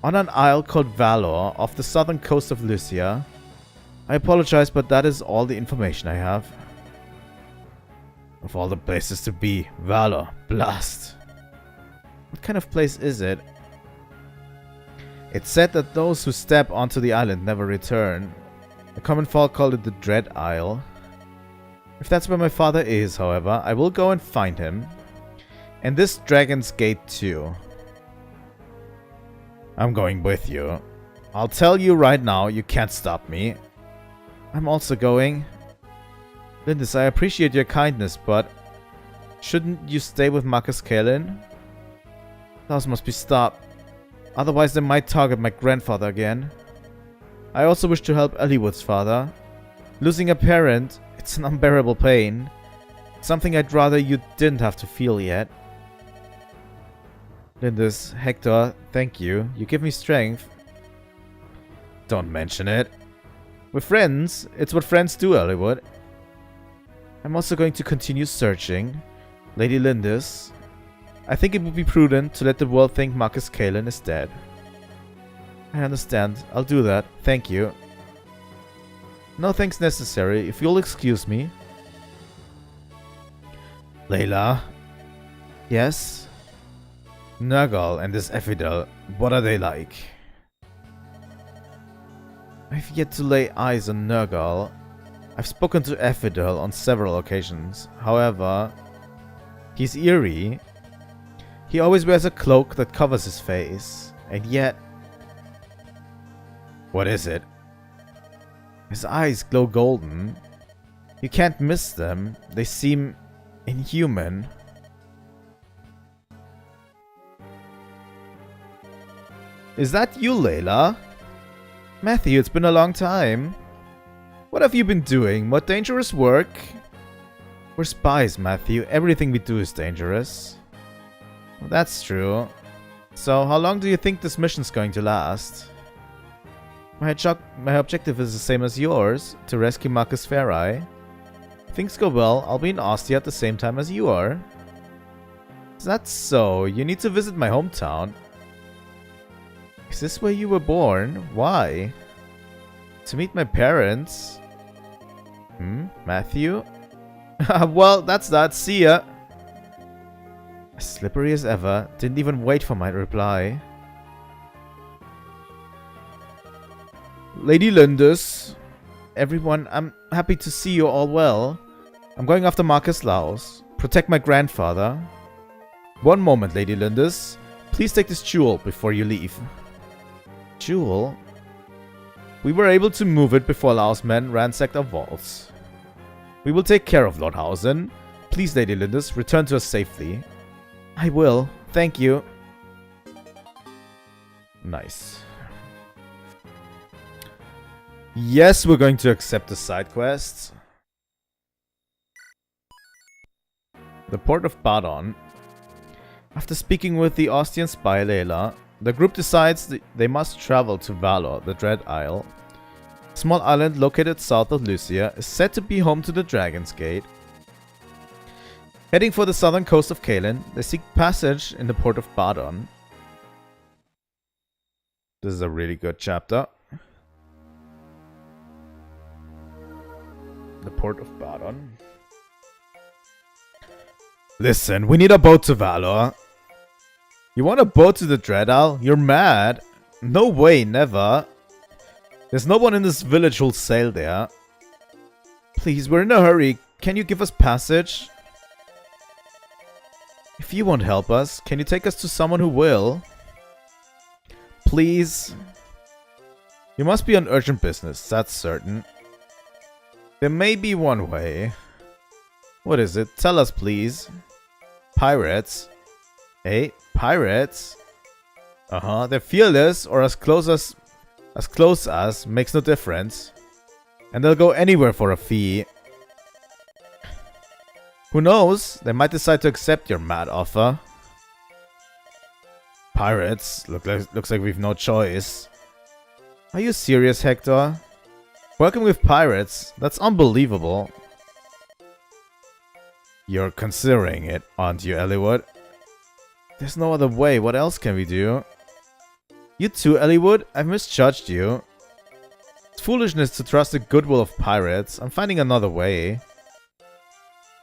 On an isle called Valor, off the southern coast of Lucia. I apologize, but that is all the information I have. Of all the places to be, Valor, blast. What kind of place is it? It's said that those who step onto the island never return. The common folk called it the Dread Isle. If that's where my father is, however, I will go and find him. And this Dragon's Gate too. I'm going with you. I'll tell you right now, you can't stop me. I'm also going. Lindis, I appreciate your kindness, but shouldn't you stay with Marcus Kalin? Those must be stopped. Otherwise they might target my grandfather again. I also wish to help Eliwood's father. Losing a parent, it's an unbearable pain. Something I'd rather you didn't have to feel yet. Lindis, Hector, thank you. You give me strength. Don't mention it. We're friends. It's what friends do, Eliwood. I'm also going to continue searching. Lady Lindis, I think it would be prudent to let the world think Marcus Kalin is dead. I understand. I'll do that. Thank you. No thanks necessary, if you'll excuse me. Layla? Yes? Nurgle and this Ephidel, what are they like? I've yet to lay eyes on Nurgle. I've spoken to Ephidel on several occasions. However, he's eerie. He always wears a cloak that covers his face. And yet... What is it? His eyes glow golden. You can't miss them. They seem inhuman. Is that you, Layla? Matthew, it's been a long time. What have you been doing? More dangerous work? We're spies, Matthew. Everything we do is dangerous. Well, that's true. So, how long do you think this mission's going to last? My objective is the same as yours, to rescue Marcus Ferri. If things go well, I'll be in Ostia at the same time as you are. Is that so? You need to visit my hometown. Is this where you were born? Why? To meet my parents? Matthew? Well, that's that. See ya. As slippery as ever. Didn't even wait for my reply. Lady Lindus, everyone, I'm happy to see you all well. I'm going after Marcus Laus. Protect my grandfather. One moment, Lady Lindus. Please take this jewel before you leave. Jewel? We were able to move it before Laos men ransacked our vaults. We will take care of Lord Hausen. Please, Lady Lindus, return to us safely. I will. Thank you. Nice. Yes, we're going to accept the side quest. The port of Badon. After speaking with the Ostian spy Layla, the group decides they must travel to Valor, the Dread Isle. A small island located south of Lucia is said to be home to the Dragon's Gate. Heading for the southern coast of Kalen, they seek passage in the port of Badon. This is a really good chapter. The port of Badon. Listen, we need a boat to Valor. You want a boat to the Dread Isle? You're mad. No way, never. There's no one in this village who'll sail there. Please, we're in a hurry. Can you give us passage? If you won't help us, can you take us to someone who will? Please. You must be on urgent business, that's certain. There may be one way. What is it? Tell us, please. Pirates? Eh? Pirates? Uh-huh. They're fearless or as close as makes no difference. And they'll go anywhere for a fee. Who knows? They might decide to accept your mad offer. Pirates? Looks like we've no choice. Are you serious, Hector? Working with pirates? That's unbelievable. You're considering it, aren't you, Eliwood? There's no other way. What else can we do? You too, Eliwood? I've misjudged you. It's foolishness to trust the goodwill of pirates. I'm finding another way.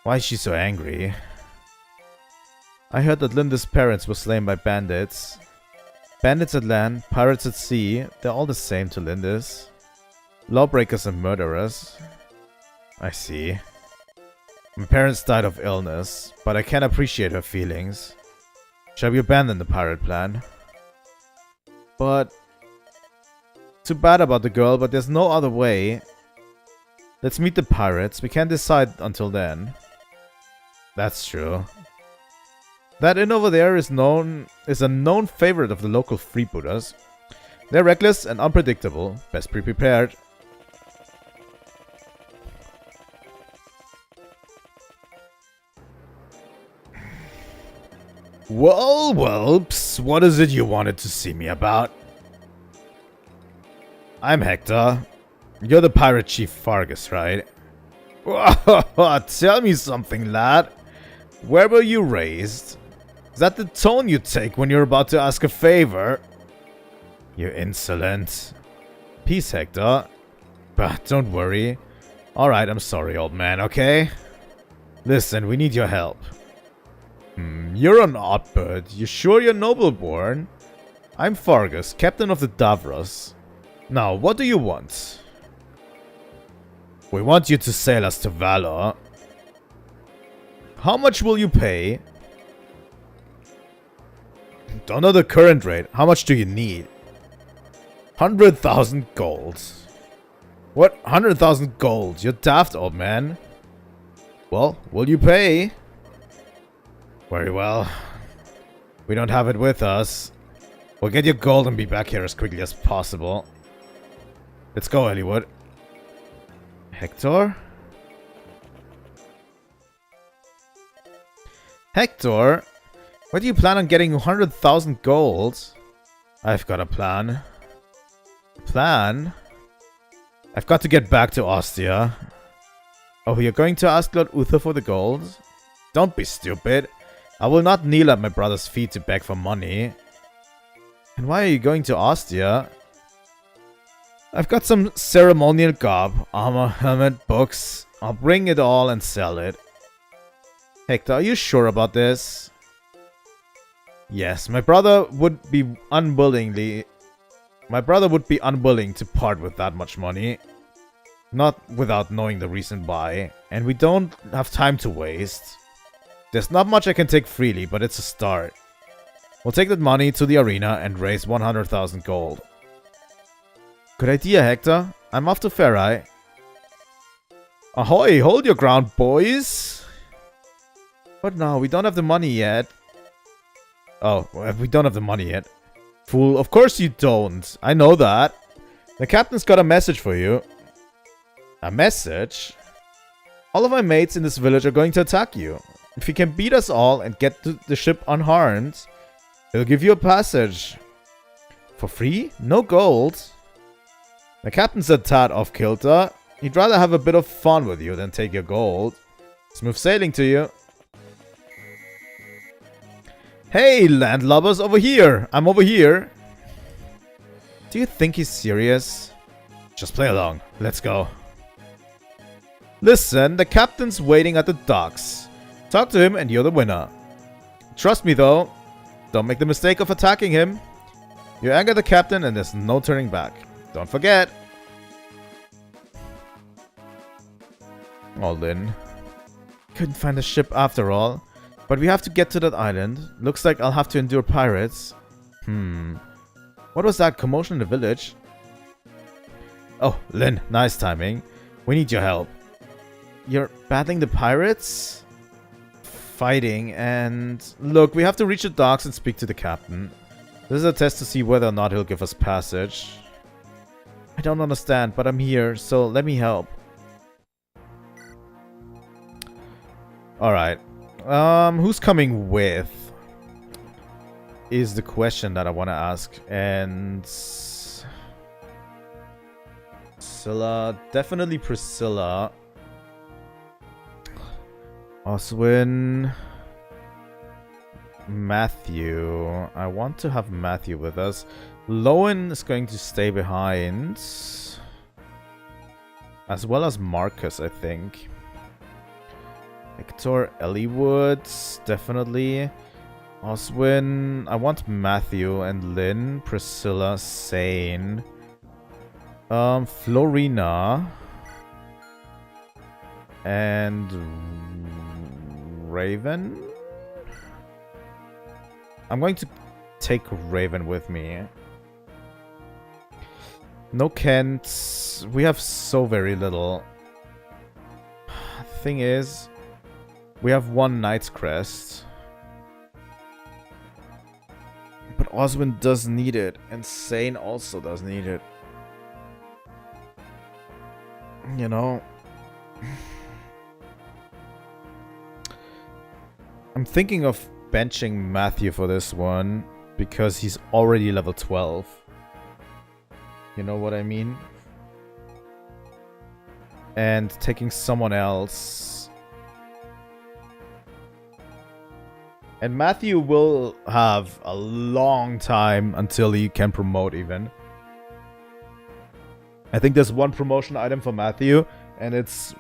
Why is she so angry? I heard that Linda's parents were slain by bandits. Bandits at land, pirates at sea, they're all the same to Lindis. Lawbreakers and murderers. I see. My parents died of illness, but I can appreciate her feelings. Shall we abandon the pirate plan? But... Too bad about the girl, but there's no other way. Let's meet the pirates. We can't decide until then. That's true. That inn over there is a known favorite of the local freebooters. They're reckless and unpredictable. Best be prepared. Well, whelps, what is it you wanted to see me about? I'm Hector. You're the pirate chief Fargus, right? Tell me something, lad. Where were you raised? Is that the tone you take when you're about to ask a favor? You insolent. Peace, Hector. But don't worry. Alright, I'm sorry, old man, okay? Listen, we need your help. You're an odd bird. You sure you're noble born? I'm Fargus, captain of the Davros. Now, what do you want? We want you to sail us to Valor. How much will you pay? Don't know the current rate. How much do you need? 100,000 gold. What? 100,000 gold? You're daft, old man. Well, will you pay? Very well. We don't have it with us. We'll get your gold and be back here as quickly as possible. Let's go, Eliwood. Hector? Hector? Where do you plan on getting 100,000 gold? I've got a plan. Plan? I've got to get back to Ostia. Oh, you're going to ask Lord Uther for the gold? Don't be stupid. I will not kneel at my brother's feet to beg for money. And why are you going to Ostia? I've got some ceremonial garb, armor, helmet, books. I'll bring it all and sell it. Hector, are you sure about this? Yes, my brother would be unwillingly My brother would be unwilling to part with that much money. Not without knowing the reason why. And we don't have time to waste. There's not much I can take freely, but it's a start. We'll take that money to the arena and raise 100,000 gold. Good idea, Hector. I'm off to Farai. Ahoy, hold your ground, boys. But no, we don't have the money yet. Oh, we don't have the money yet. Fool, of course you don't. I know that. The captain's got a message for you. A message? All of my mates in this village are going to attack you. If you can beat us all and get to the ship unharmed, he'll give you a passage. For free? No gold. The captain's a tad off kilter. He'd rather have a bit of fun with you than take your gold. Smooth sailing to you. Hey, landlubbers, over here! I'm over here! Do you think he's serious? Just play along. Let's go. Listen, the captain's waiting at the docks. Talk to him and you're the winner. Trust me though, don't make the mistake of attacking him. You anger the captain and there's no turning back. Don't forget. Oh, Lynn. Couldn't find a ship after all. But we have to get to that island. Looks like I'll have to endure pirates. What was that commotion in the village? Oh, Lynn, nice timing. We need your help. You're battling the pirates? Fighting and... Look, we have to reach the docks and speak to the captain. This is a test to see whether or not he'll give us passage. I don't understand, but I'm here, so let me help. Alright. Who's coming with? Is the question that I want to ask. And... Priscilla. Definitely Priscilla. Oswin. Matthew. I want to have Matthew with us. Lowen is going to stay behind. As well as Marcus, I think. Hector, eliwood, definitely. Oswin. I want Matthew and Lynn. Priscilla, Sane. Florina. And Raven? I'm going to take Raven with me. No Kent. We have so very little. Thing is, we have one Knight's Crest. But Oswin does need it. And Sane also does need it. You know... I'm thinking of benching Matthew for this one. Because he's already level 12. You know what I mean? And taking someone else... And Matthew will have a long time until he can promote even. I think there's one promotion item for Matthew. And it's,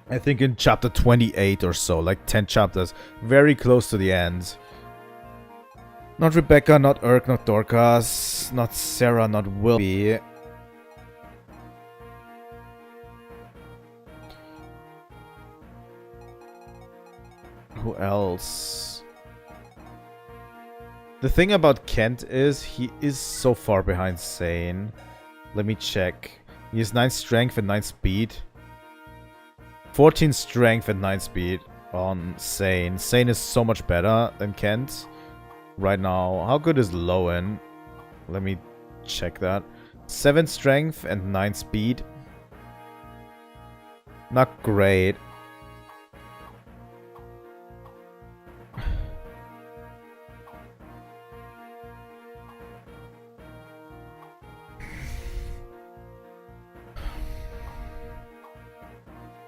I think, in chapter 28 or so. Like 10 chapters. Very close to the end. Not Rebecca, not Urk, not Dorcas. Not Sarah, not Wilby. Who else? The thing about Kent is he is so far behind Sane. Let me check. He has 9 strength and 9 speed. 14 strength and 9 speed on Sane. Sane is so much better than Kent right now. How good is Lowen? Let me check that. 7 strength and 9 speed. Not great.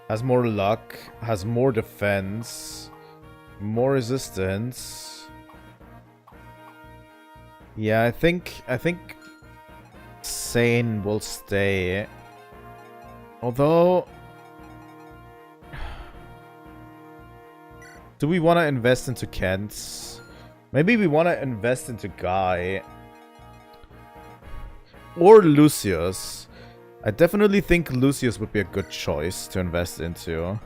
Has more luck, has more defense, more resistance. Yeah, I think Sane will stay. Although, do we want to invest into Kent? Maybe we want to invest into Guy. or Lucius. I definitely think Lucius would be a good choice to invest into.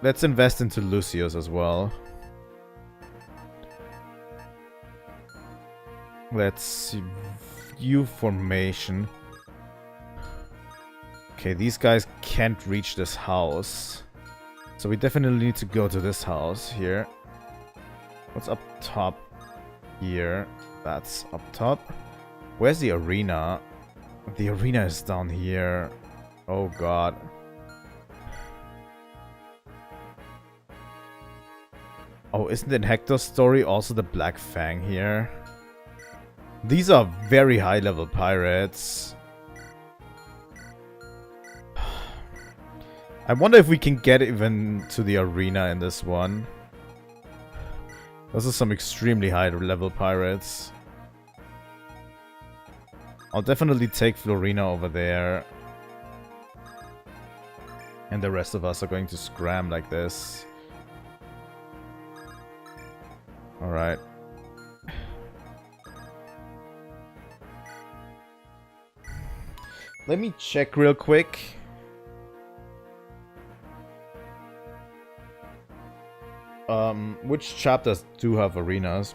Let's invest into Lucius as well. Let's view formation. Okay, these guys can't reach this house. So we definitely need to go to this house here. What's up top here? That's up top. Where's the arena? The arena is down here. Oh god. Oh, isn't in Hector's story also the Black Fang here? These are very high level pirates. I wonder if we can get even to the arena in this one. Those are some extremely high level pirates. I'll definitely take Florina over there. And the rest of us are going to scram like this. Alright. Let me check real quick. Which chapters do have arenas?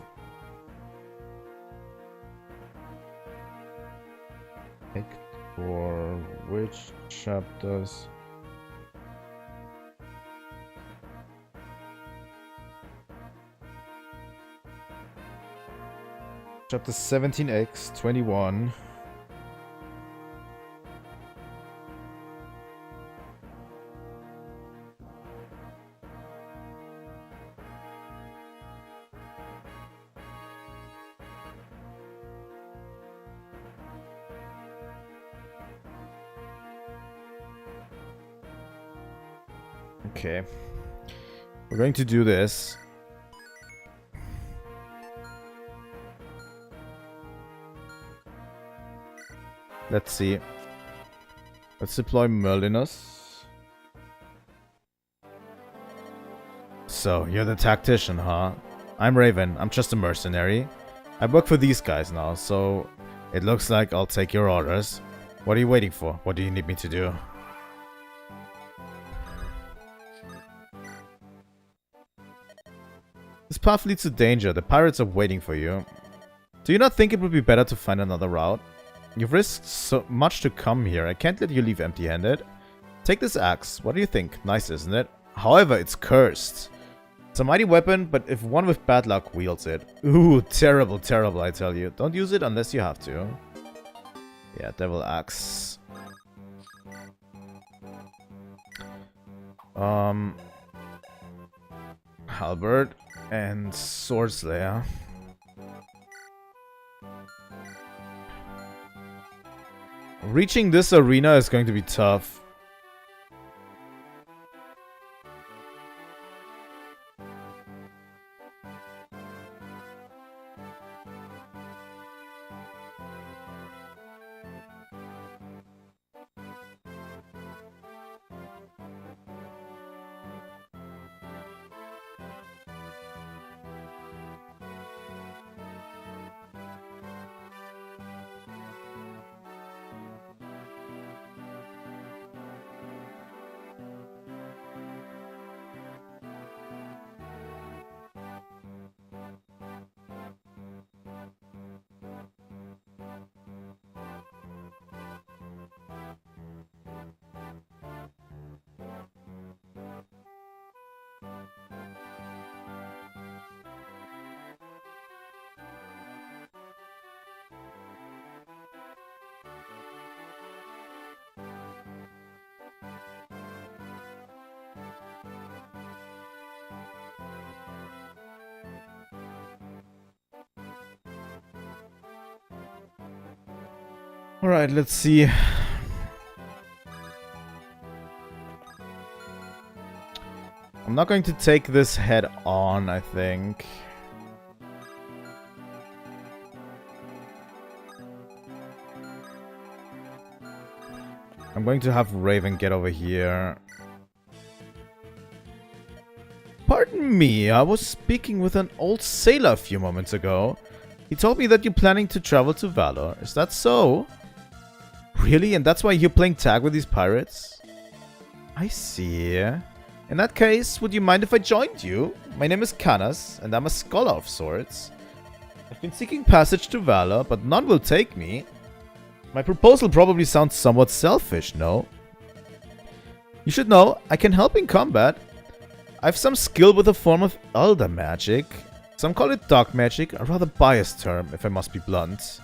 Hector, which chapters? Chapter 17x, 21. Okay. We're going to do this. Let's see. Let's deploy Merlinus. So, you're the tactician, huh? I'm Raven. I'm just a mercenary. I work for these guys now, so it looks like I'll take your orders. What are you waiting for? What do you need me to do? This path leads to danger. The pirates are waiting for you. Do you not think it would be better to find another route? You've risked so much to come here. I can't let you leave empty-handed. Take this axe. What do you think? Nice, isn't it? However, it's cursed. It's a mighty weapon, but if one with bad luck wields it... Ooh, terrible, terrible, I tell you. Don't use it unless you have to. Yeah, devil axe. Halberd and Swordslayer. Reaching this arena is going to be tough. Alright, let's see. I'm not going to take this head on, I think. I'm going to have Raven get over here. Pardon me, I was speaking with an old sailor a few moments ago. He told me that you're planning to travel to Valor. Is that so? Really? And that's why you're playing tag with these pirates? I see. In that case, would you mind if I joined you? My name is Canas, and I'm a scholar of sorts. I've been seeking passage to Valor, but none will take me. My proposal probably sounds somewhat selfish, no? You should know, I can help in combat. I've some skill with a form of elder magic. Some call it dark magic, a rather biased term, if I must be blunt.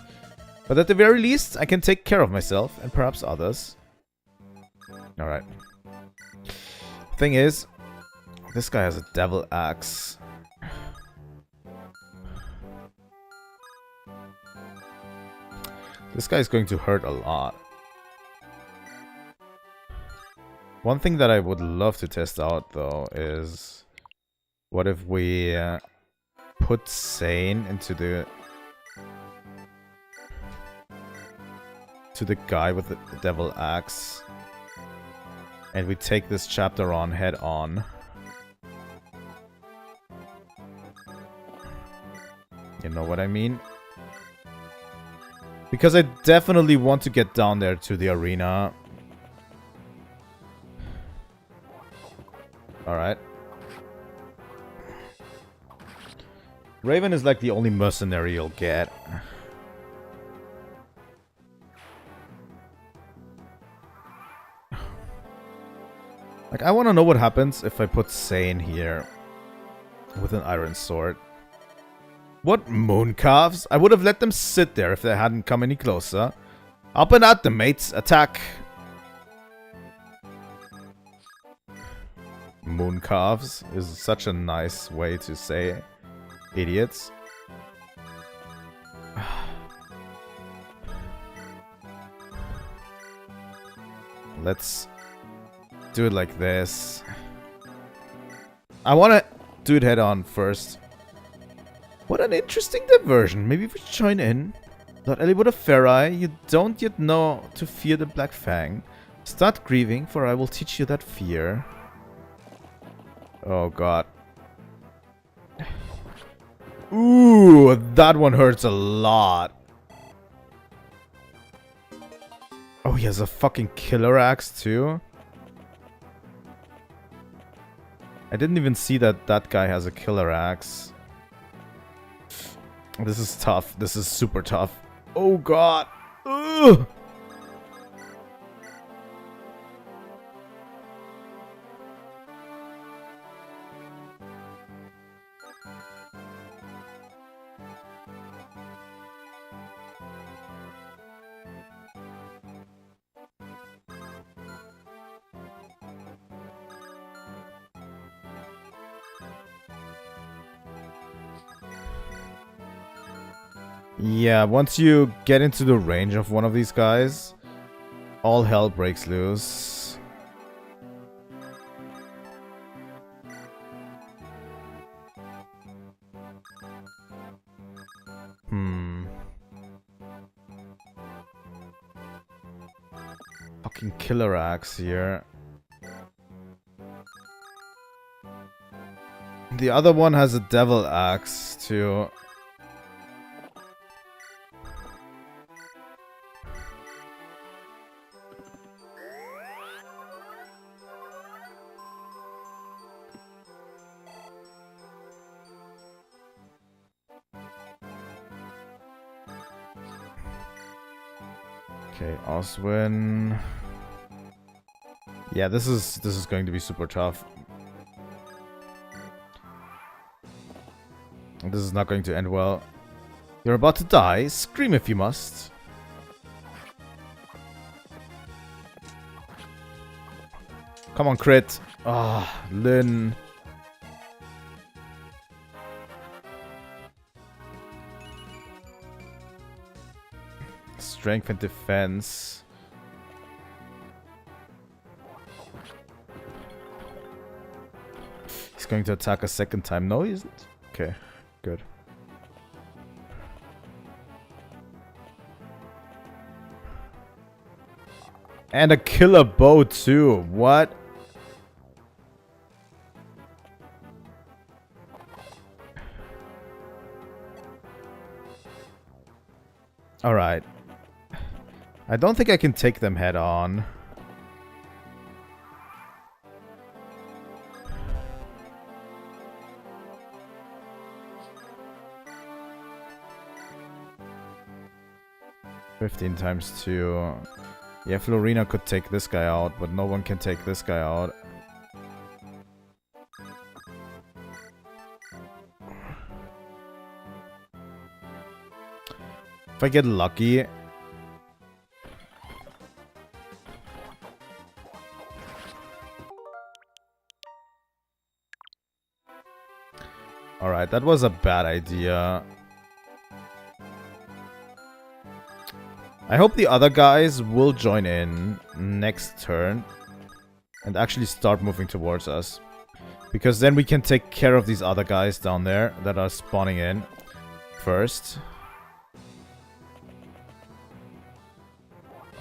But at the very least, I can take care of myself, and perhaps others. Alright. Thing is, this guy has a devil axe. This guy is going to hurt a lot. One thing that I would love to test out, though, is... what if we put Sane into the... to the guy with the devil axe. And we take this chapter on head on. You know what I mean? Because I definitely want to get down there to the arena. Alright. Raven is like the only mercenary you'll get. Like, I want to know what happens if I put Sane here with an iron sword. What moon calves? I would have let them sit there if they hadn't come any closer. Up and at them, mates. Attack. Moon calves is such a nice way to say idiots. Let's do it like this. I want to do it head on first. What an interesting diversion. Maybe we should join in. Lord Eliwood of Farai, you don't yet know to fear the Black Fang. Start grieving, for I will teach you that fear. Oh god. Ooh, that one hurts a lot. Oh, he has a fucking killer axe too? I didn't even see that that guy has a killer axe. This is tough. This is super tough. Oh god. Ugh. Yeah, once you get into the range of one of these guys, all hell breaks loose. Fucking killer axe here. The other one has a devil axe too. Okay, Oswin. Yeah, this is going to be super tough. This is not going to end well. You're about to die. Scream if you must. Come on, crit. Ah, Lynn. Strength and defense. He's going to attack a second time. No, he isn't. Okay, good. And a killer bow too. What? Alright. I don't think I can take them head on. $15 times 2. Yeah, Florina could take this guy out, but no one can take this guy out. If I get lucky... Alright, that was a bad idea. I hope the other guys will join in next turn and actually start moving towards us. Because then we can take care of these other guys down there that are spawning in first.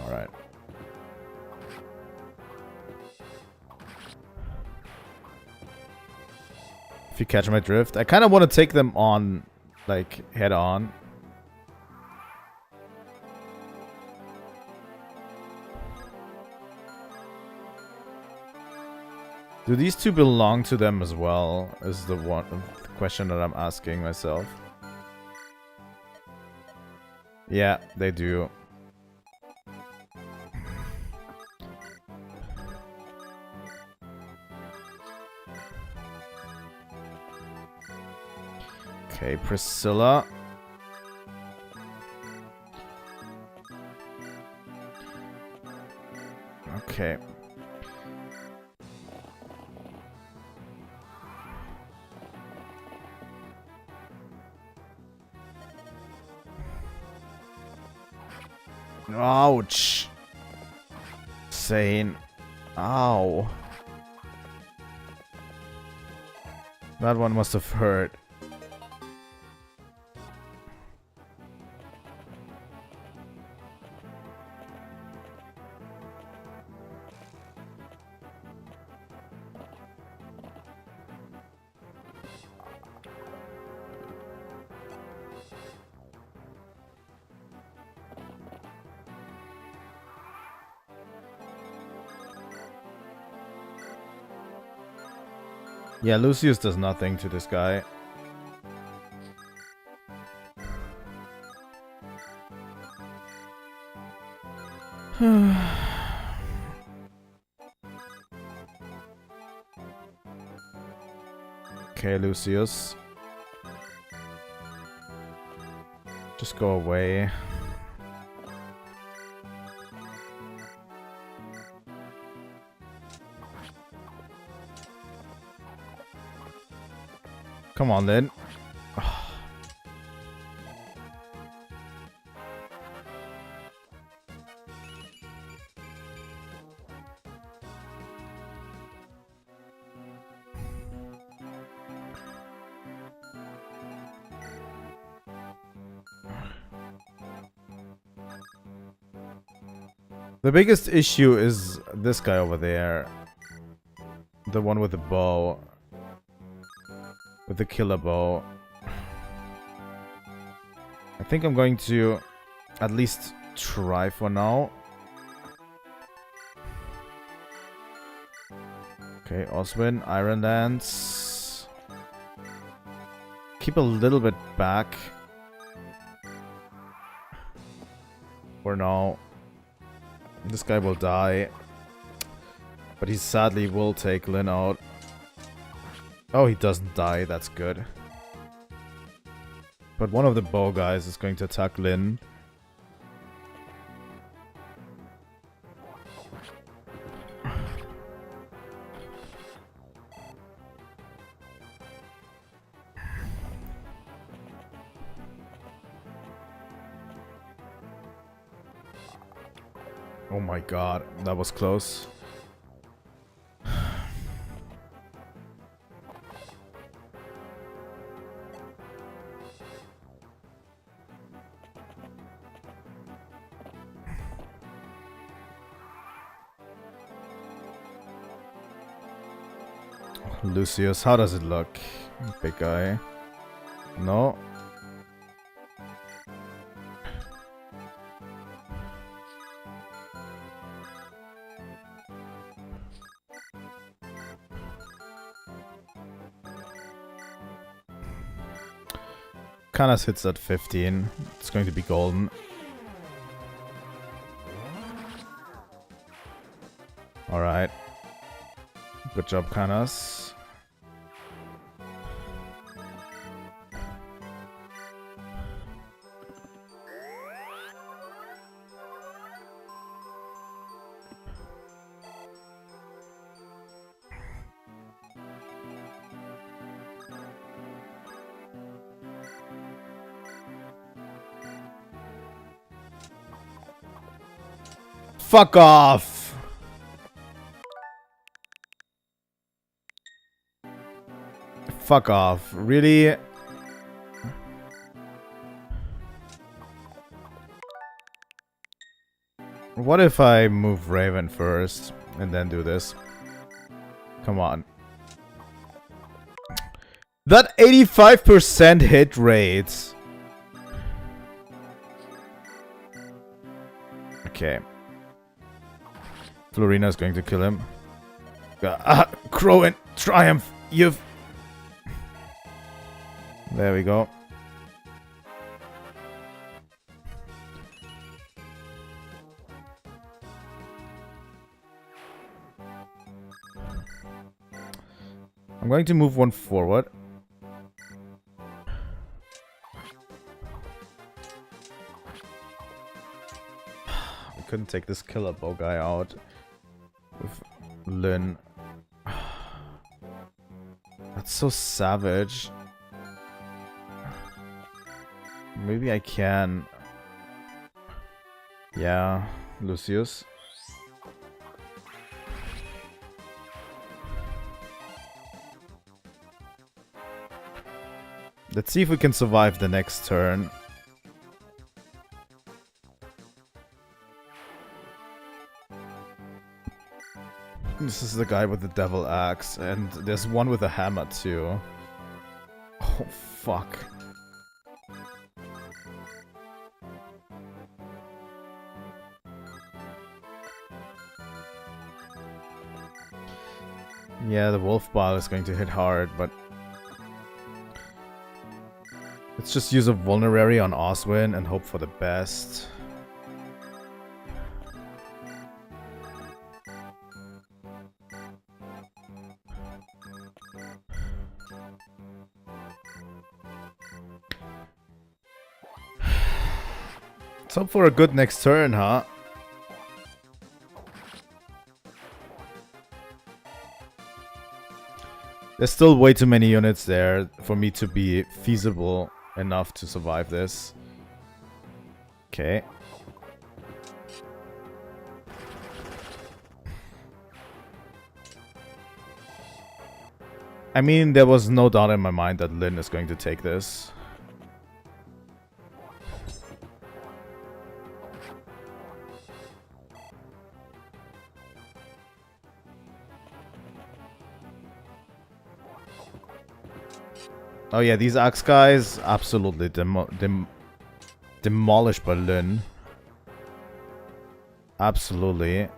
Alright. If you catch my drift. I kind of want to take them on, like, head on. Do these two belong to them as well? Is the question that I'm asking myself. Yeah, they do. Okay, Priscilla. Okay. Ouch. Insane. Ow. That one must have hurt. Yeah, Lucius does nothing to this guy. Okay, Lucius. Just go away. Come on, then. The biggest issue is this guy over there. The one with the bow. With the killer bow. I think I'm going to at least try for now. Okay, Oswin, Iron Lance. Keep a little bit back. For now. This guy will die. But he sadly will take Lynn out. Oh, he doesn't die. That's good. But one of the bow guys is going to attack Lynn. Oh my god, that was close. Lucius, how does it look? Big guy. No. Canas hits at 15. It's going to be golden. Alright. Good job, Canas. Fuck off! Fuck off. Really? What if I move Raven first and then do this? Come on. That 85% hit rate. Okay. Florina is going to kill him. Crow and Triumph. You've... There we go. I'm going to move one forward. We couldn't take this killer bow guy out with Lyn. That's so savage. Maybe I can. Yeah, Lucius. Let's see if we can survive the next turn. This is the guy with the devil axe, and there's one with a hammer too. Oh, fuck. Yeah, the wolf bile is going to hit hard, but let's just use a vulnerary on Oswin and hope for the best. Let's hope for a good next turn, huh? There's still way too many units there for me to be feasible enough to survive this. Okay. I mean, there was no doubt in my mind that Lyn is going to take this. Oh yeah, these axe guys, absolutely demolished by Lyn. Absolutely.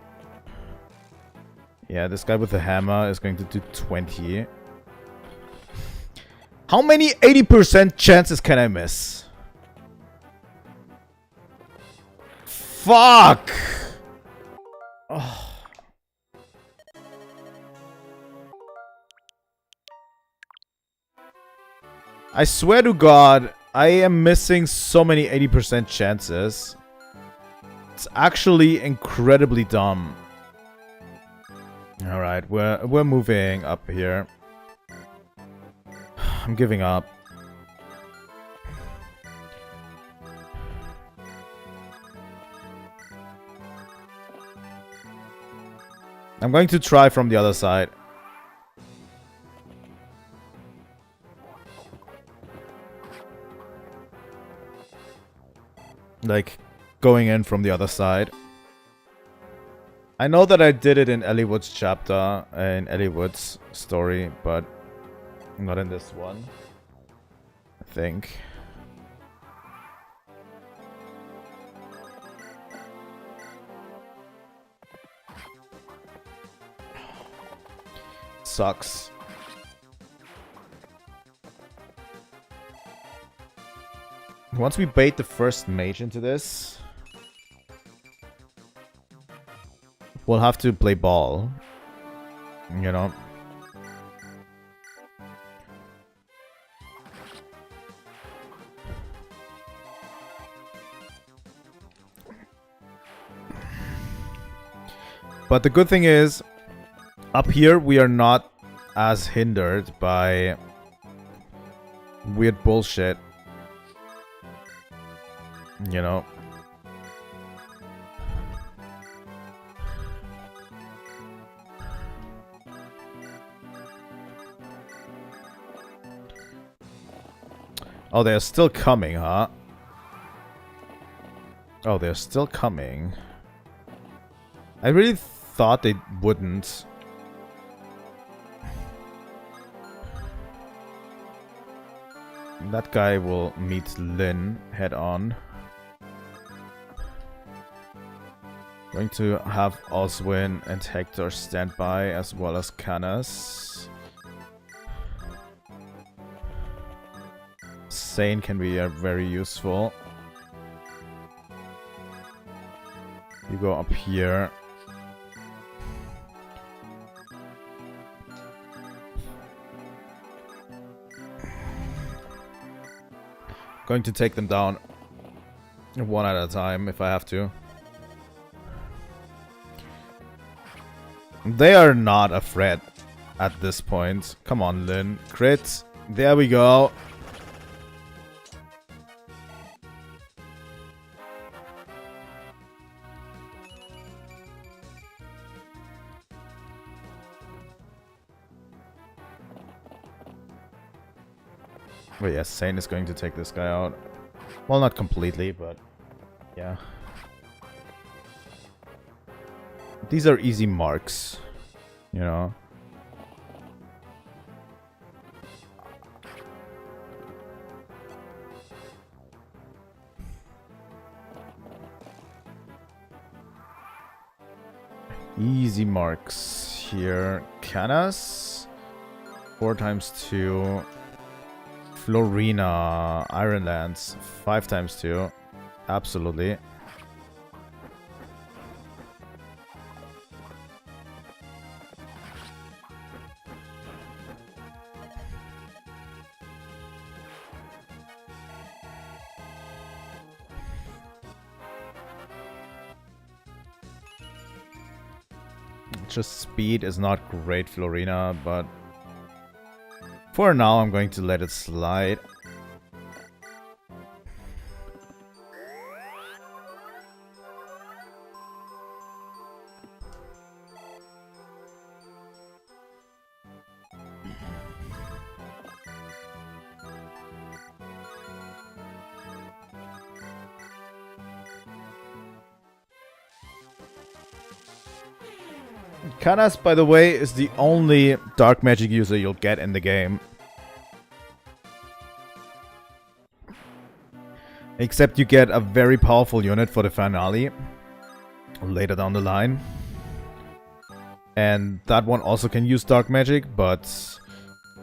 Yeah, this guy with the hammer is going to do 20. How many 80% chances can I miss? Fuck! Oh. I swear to God, I am missing so many 80% chances. It's actually incredibly dumb. Alright, we're moving up here. I'm giving up. I'm going to try from the other side. Like, going in from the other side. I know that I did it in Eliwood's chapter, in Eliwood's story, but not in this one. I think. Sucks. Once we bait the first mage into this, we'll have to play ball. You know? But the good thing is, up here we are not as hindered by weird bullshit. You know? Oh, they're still coming, huh? Oh, they're still coming. I really thought they wouldn't. That guy will meet Lynn head on. Going to have Oswin and Hector stand by, as well as Canas. Sane can be very useful. You go up here. Going to take them down one at a time if I have to. They are not a threat at this point. Come on, Lynn. Crit. There we go. But yes, Sane is going to take this guy out. Well, not completely, but yeah. These are easy marks, you know. Easy marks here. Canas. 4 times 2. Florina, Ironlands, 5 times 2. Absolutely. Just speed is not great, Florina, but for now, I'm going to let it slide. Canas, by the way, is the only dark magic user you'll get in the game. Except you get a very powerful unit for the finale later down the line. And that one also can use dark magic, but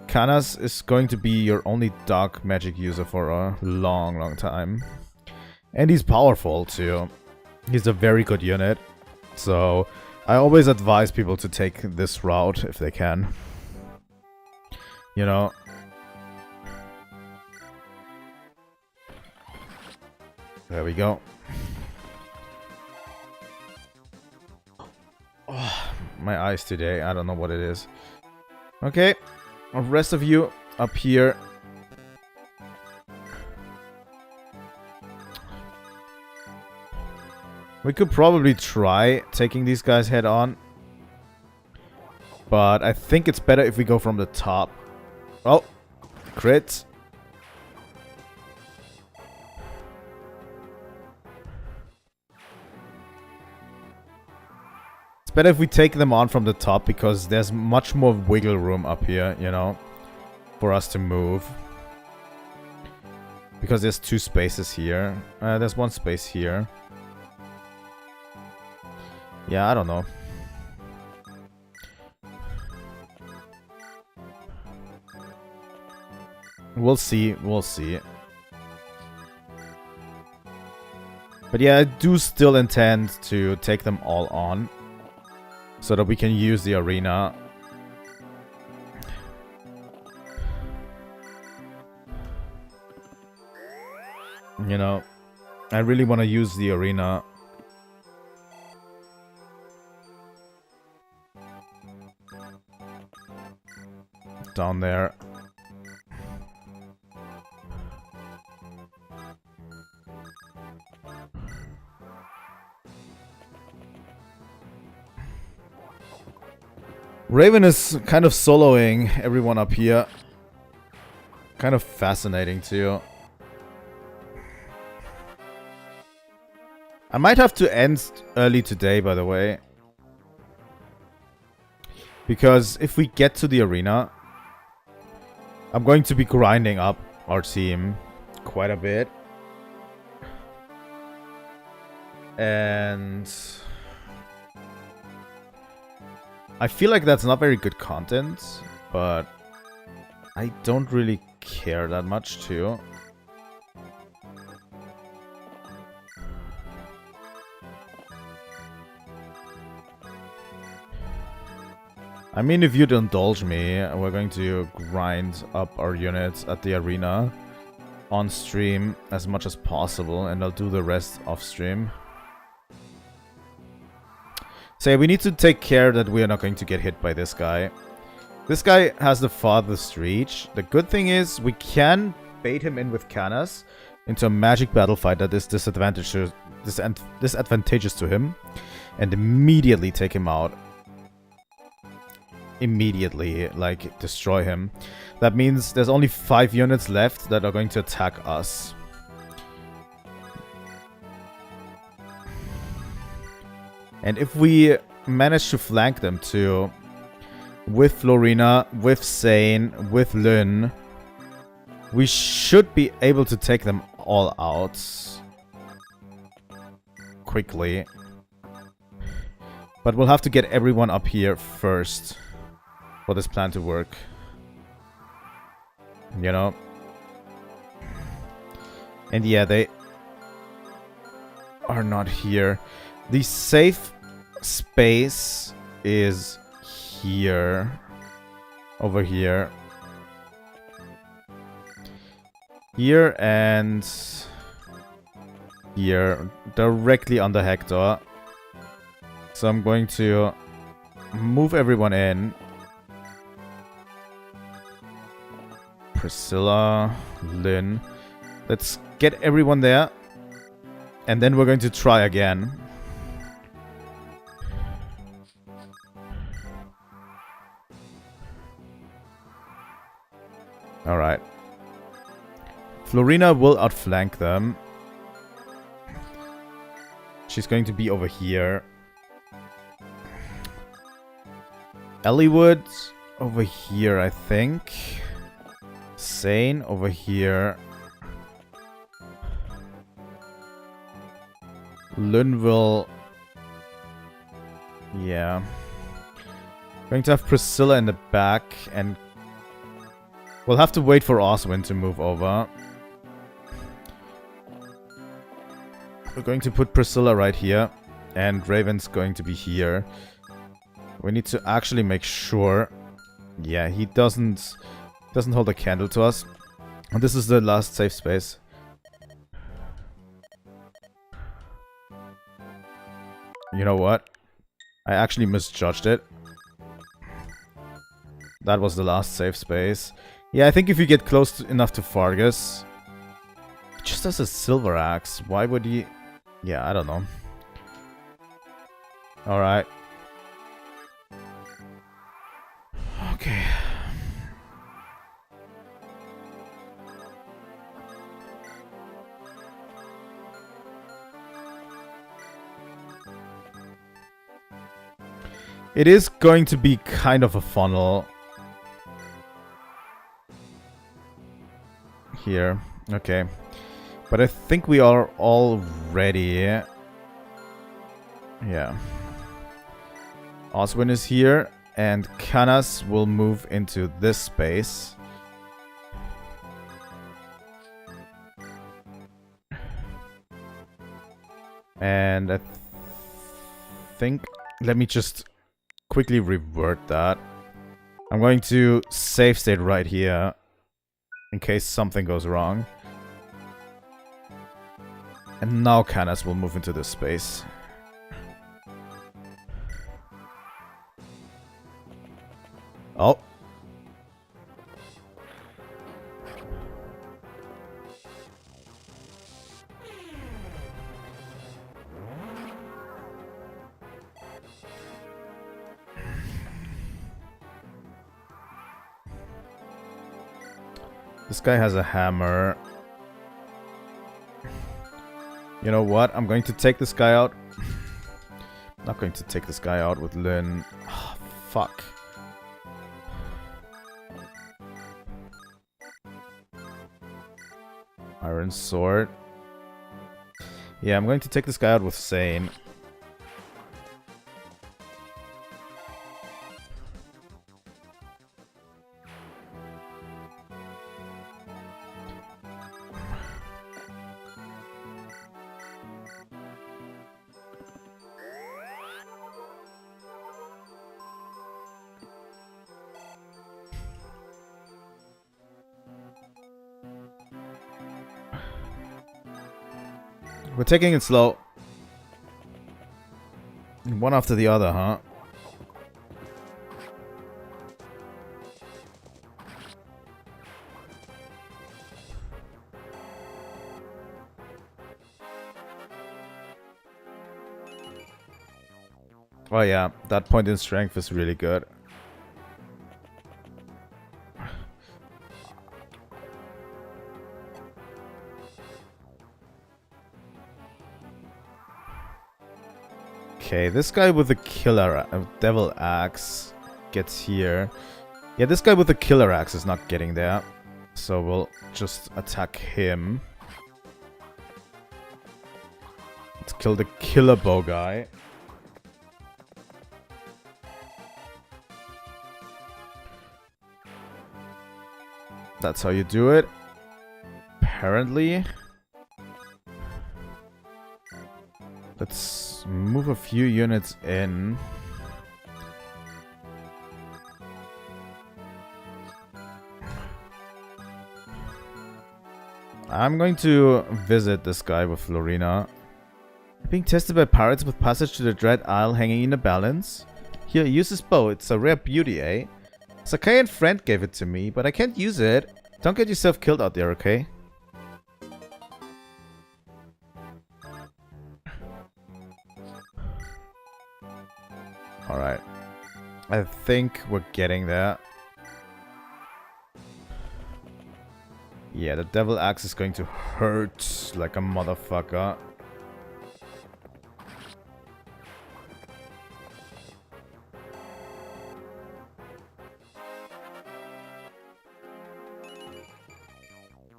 Canas is going to be your only dark magic user for a long, long time. And he's powerful too. He's a very good unit. So I always advise people to take this route if they can. You know. There we go. Oh, my eyes today. I don't know what it is. Okay. The rest of you up here. We could probably try taking these guys head on. But I think it's better if we go from the top. Oh. Crit. It's better if we take them on from the top, because there's much more wiggle room up here, you know, for us to move. Because there's 2 spaces here. There's 1 space here. Yeah, I don't know. We'll see. We'll see. But yeah, I do still intend to take them all on, so that we can use the arena. You know, I really want to use the arena. Down there. Raven is kind of soloing everyone up here. Kind of fascinating too. I might have to end early today, by the way. Because if we get to the arena, I'm going to be grinding up our team quite a bit. And I feel like that's not very good content, but I don't really care that much too. I mean, if you'd indulge me, we're going to grind up our units at the arena on stream as much as possible, and I'll do the rest off stream. So yeah, we need to take care that we are not going to get hit by this guy. This guy has the farthest reach. The good thing is we can bait him in with Canas into a magic battle fight that is disadvantageous to him, and immediately take him out. Immediately, like, destroy him. That means there's only 5 units left that are going to attack us. And if we manage to flank them too, with Florina, with Sane, with Lyn, we should be able to take them all out quickly. But we'll have to get everyone up here first for this plan to work. You know? And yeah, they are not here. The safe space is here. Over here. Here and here. Directly under Hector. So I'm going to move everyone in. Priscilla, Lyn. Let's get everyone there. And then we're going to try again. Alright. Florina will outflank them. She's going to be over here. Eliwood over here, I think. Sane over here. Lyn will... yeah. Going to have Priscilla in the back, and we'll have to wait for Oswin to move over. We're going to put Priscilla right here, and Raven's going to be here. We need to actually make sure... yeah, he doesn't hold a candle to us. And this is the last safe space. You know what? I actually misjudged it. That was the last safe space. Yeah, I think if you get close enough to Fargus... he just has a silver axe. Why would he... yeah, I don't know. Alright. Okay. It is going to be kind of a funnel. Here. Okay. But I think we are all ready. Yeah. Oswin is here. And Canas will move into this space. And I think... Let me just quickly revert that. I'm going to save state right here. In case something goes wrong. And now Canas will move into this space. Oh. This guy has a hammer. You know what? I'm going to take this guy out. Not going to take this guy out with Lynn. Oh, fuck. Iron sword. Yeah, I'm going to take this guy out with Sane. We're taking it slow. One after the other, huh? Oh yeah, that point in strength is really good. Okay, this guy with the killer devil axe gets here. Yeah, this guy with the killer axe is not getting there. So we'll just attack him. Let's kill the killer bow guy. That's how you do it. Apparently. Let's move a few units in. I'm going to visit this guy with Florina. Being tested by pirates with passage to the Dread Isle hanging in a balance. Here, use this bow. It's a rare beauty, eh? Sakayan friend gave it to me, but I can't use it. Don't get yourself killed out there, okay? Alright. I think we're getting there. Yeah, the devil axe is going to hurt like a motherfucker.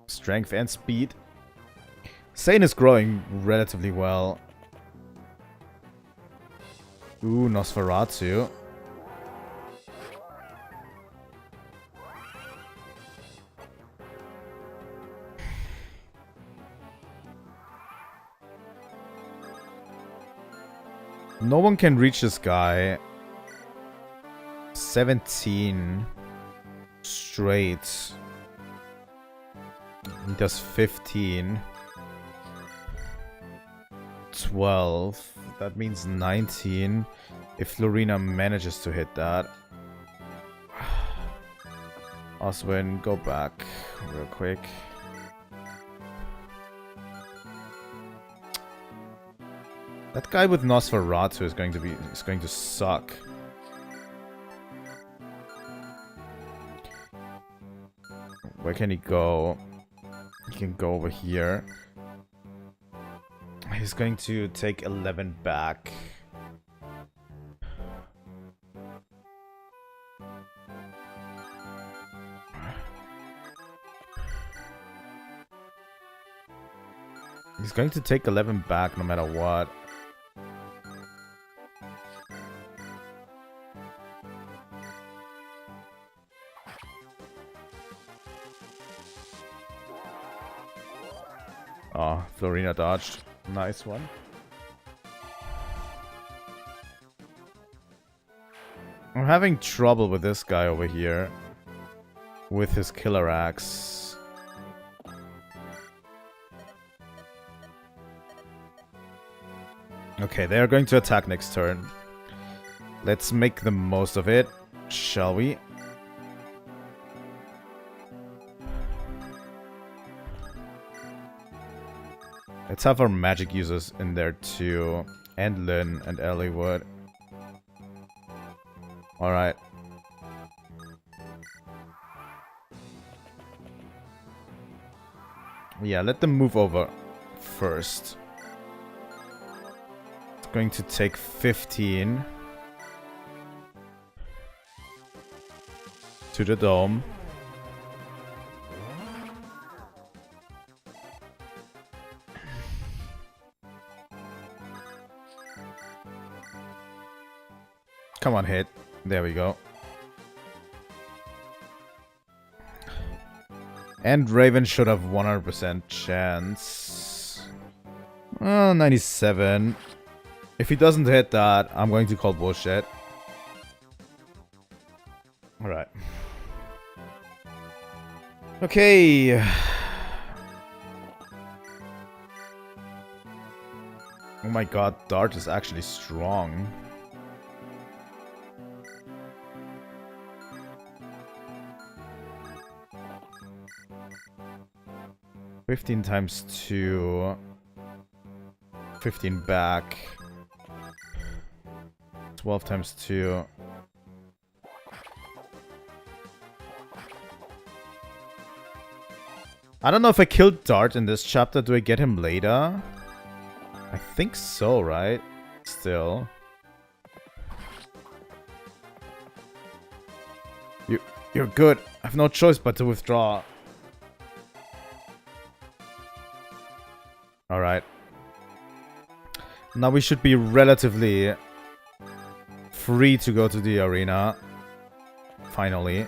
Strength and speed. Sane is growing relatively well. Ooh, Nosferatu. No one can reach this guy. 17 straight. He does 15. 12. That means 19. If Florina manages to hit that. Oswin, go back real quick. That guy with Nosferatu is going to suck. Where can he go? He can go over here. He's going to take 11 back. He's going to take 11 back no matter what. Oh, Florina dodged. Nice one. I'm having trouble with this guy over here. With his killer axe. Okay, they are going to attack next turn. Let's make the most of it, shall we? Let's have our magic users in there too. Emblem and eliwood. Alright. Yeah, let them move over first. It's going to take 15 to the dome. Come on, hit. There we go. And Raven should have 100% chance. 97. If he doesn't hit that, I'm going to call bullshit. Alright. Okay. Oh my god, Dart is actually strong. $15 times 2. 15 back. 12 times 2. I don't know if I killed Dart in this chapter. Do I get him later? I think so, right? Still. You're good. I have no choice but to withdraw. Alright. Now we should be relatively free to go to the arena. Finally.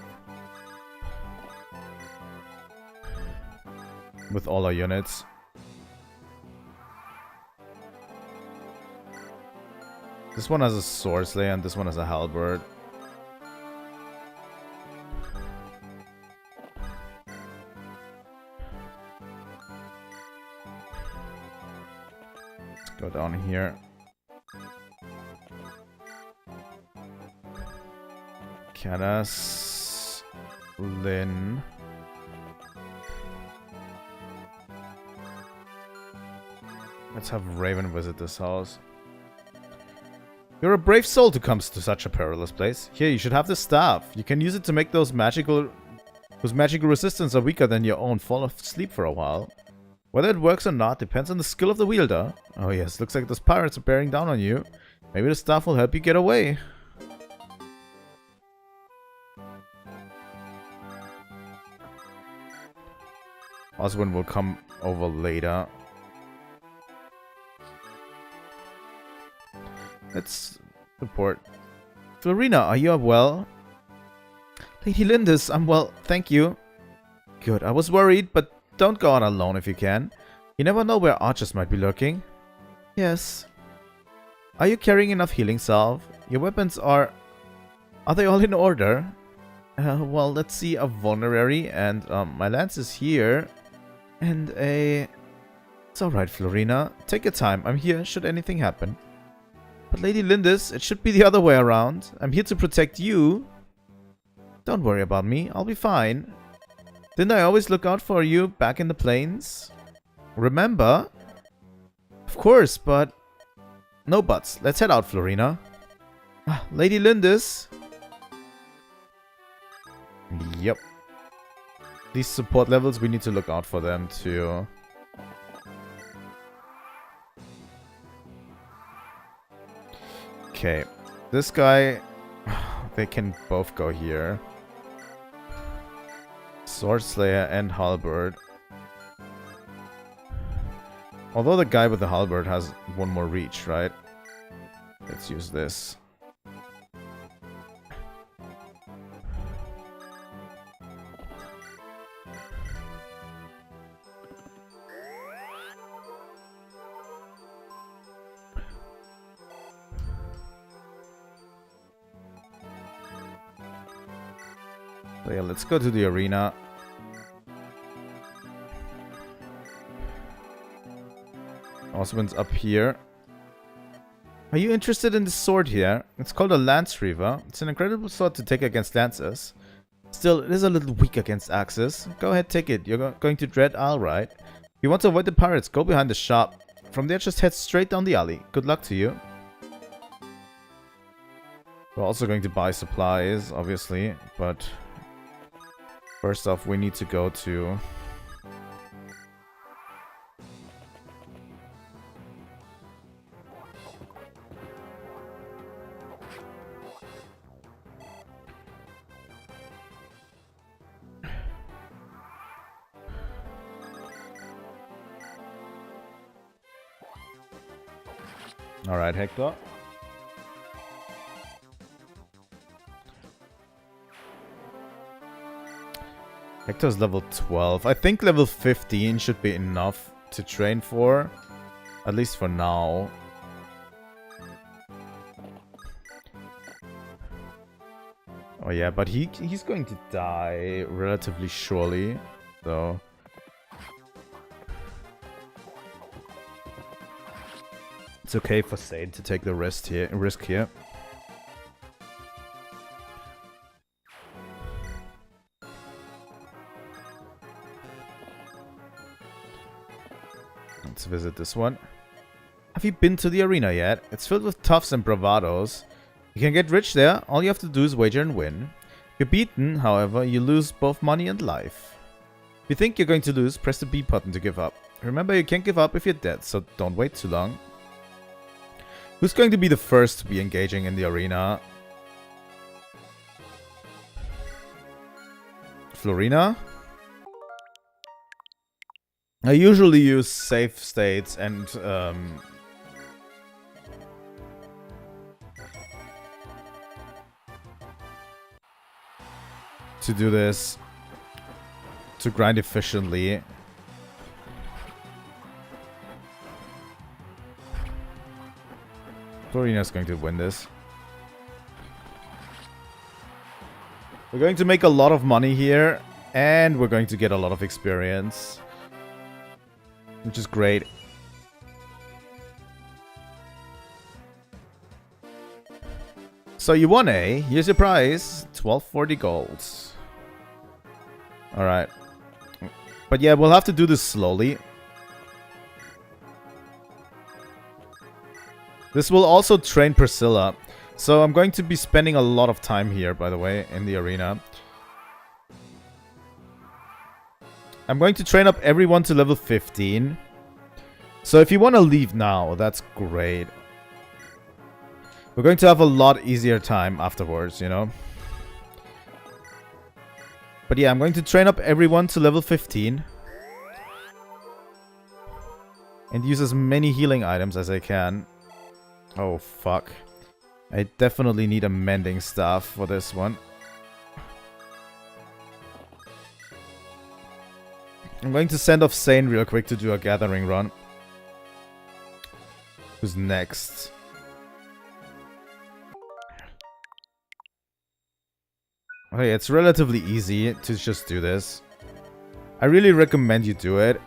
With all our units. This one has a sword slayer and this one has a halberd. Let's go down here. Cadas. Lynn. Let's have Raven visit this house. You're a brave soul to come to such a perilous place. Here, you should have this staff. You can use it to make those magical resistance are weaker than your own. Fall asleep for a while. Whether it works or not depends on the skill of the wielder. Oh yes, looks like those pirates are bearing down on you. Maybe the staff will help you get away. Oswin will come over later. Let's report. Florina, are you well? Lady Lindis, I'm well, thank you. Good, I was worried, but don't go out alone if you can. You never know where archers might be lurking. Yes. Are you carrying enough healing salve? Your weapons are they all in order? Well, let's see, a vulnerary, and my lance is here. And a... It's alright, Florina. Take your time, I'm here should anything happen. But Lady Lindis, it should be the other way around. I'm here to protect you. Don't worry about me, I'll be fine. Didn't I always look out for you back in the plains? Remember? Of course, but... No buts. Let's head out, Florina. Lady Lindis. Yep. These support levels, we need to look out for them too. Okay, this guy, they can both go here. Sword Slayer and Halberd. Although the guy with the Halberd has one more reach, right? Let's use this. So yeah, let's go to the arena. Osmond's up here. Are you interested in this sword here? It's called a Lance Reaver. It's an incredible sword to take against lances. Still, it is a little weak against axes. Go ahead, take it. You're going to Dread Isle, right? If you want to avoid the pirates, go behind the shop. From there, just head straight down the alley. Good luck to you. We're also going to buy supplies, obviously, but first off, we need to go to... Alright, Hector. Hector's level 12. I think level 15 should be enough to train for. At least for now. Oh yeah, but he's going to die relatively surely. So... it's okay for Sade to take the risk here. Let's visit this one. Have you been to the arena yet? It's filled with toughs and bravados. You can get rich there. All you have to do is wager and win. If you're beaten, however, you lose both money and life. If you think you're going to lose, press the B button to give up. Remember, you can't give up if you're dead, so don't wait too long. Who's going to be the first to be engaging in the arena? Florina? I usually use save states and to do this, to grind efficiently. Florina's going to win this. We're going to make a lot of money here, and we're going to get a lot of experience, which is great. So you won, eh? Here's your prize, 1240 gold. Alright. But yeah, we'll have to do this slowly. This will also train Priscilla. So I'm going to be spending a lot of time here, by the way, in the arena. I'm going to train up everyone to level 15. So if you want to leave now, that's great. We're going to have a lot easier time afterwards, you know. But yeah, I'm going to train up everyone to level 15. And use as many healing items as I can. Oh, fuck. I definitely need a mending staff for this one. I'm going to send off Sane real quick to do a gathering run. Who's next? Okay, it's relatively easy to just do this. I really recommend you do it.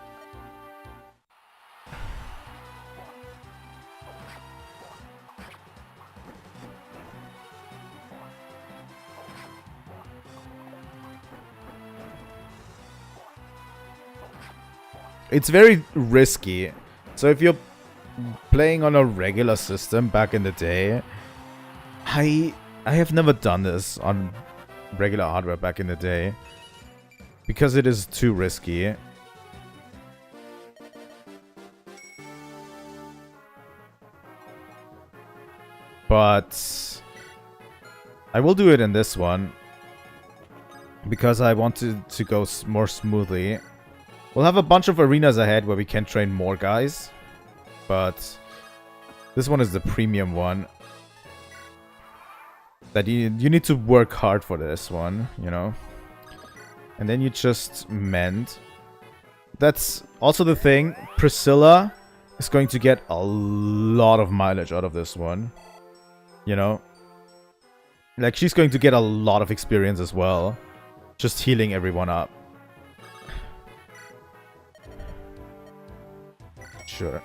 It's very risky. So if you're playing on a regular system back in the day, I have never done this on regular hardware back in the day because it is too risky. But I will do it in this one because I want to go more smoothly. We'll have a bunch of arenas ahead where we can train more guys, but this one is the premium one. That you need to work hard for this one, you know. And then you just mend. That's also the thing. Priscilla is going to get a lot of mileage out of this one, you know. Like, she's going to get a lot of experience as well. Just healing everyone up. Sure.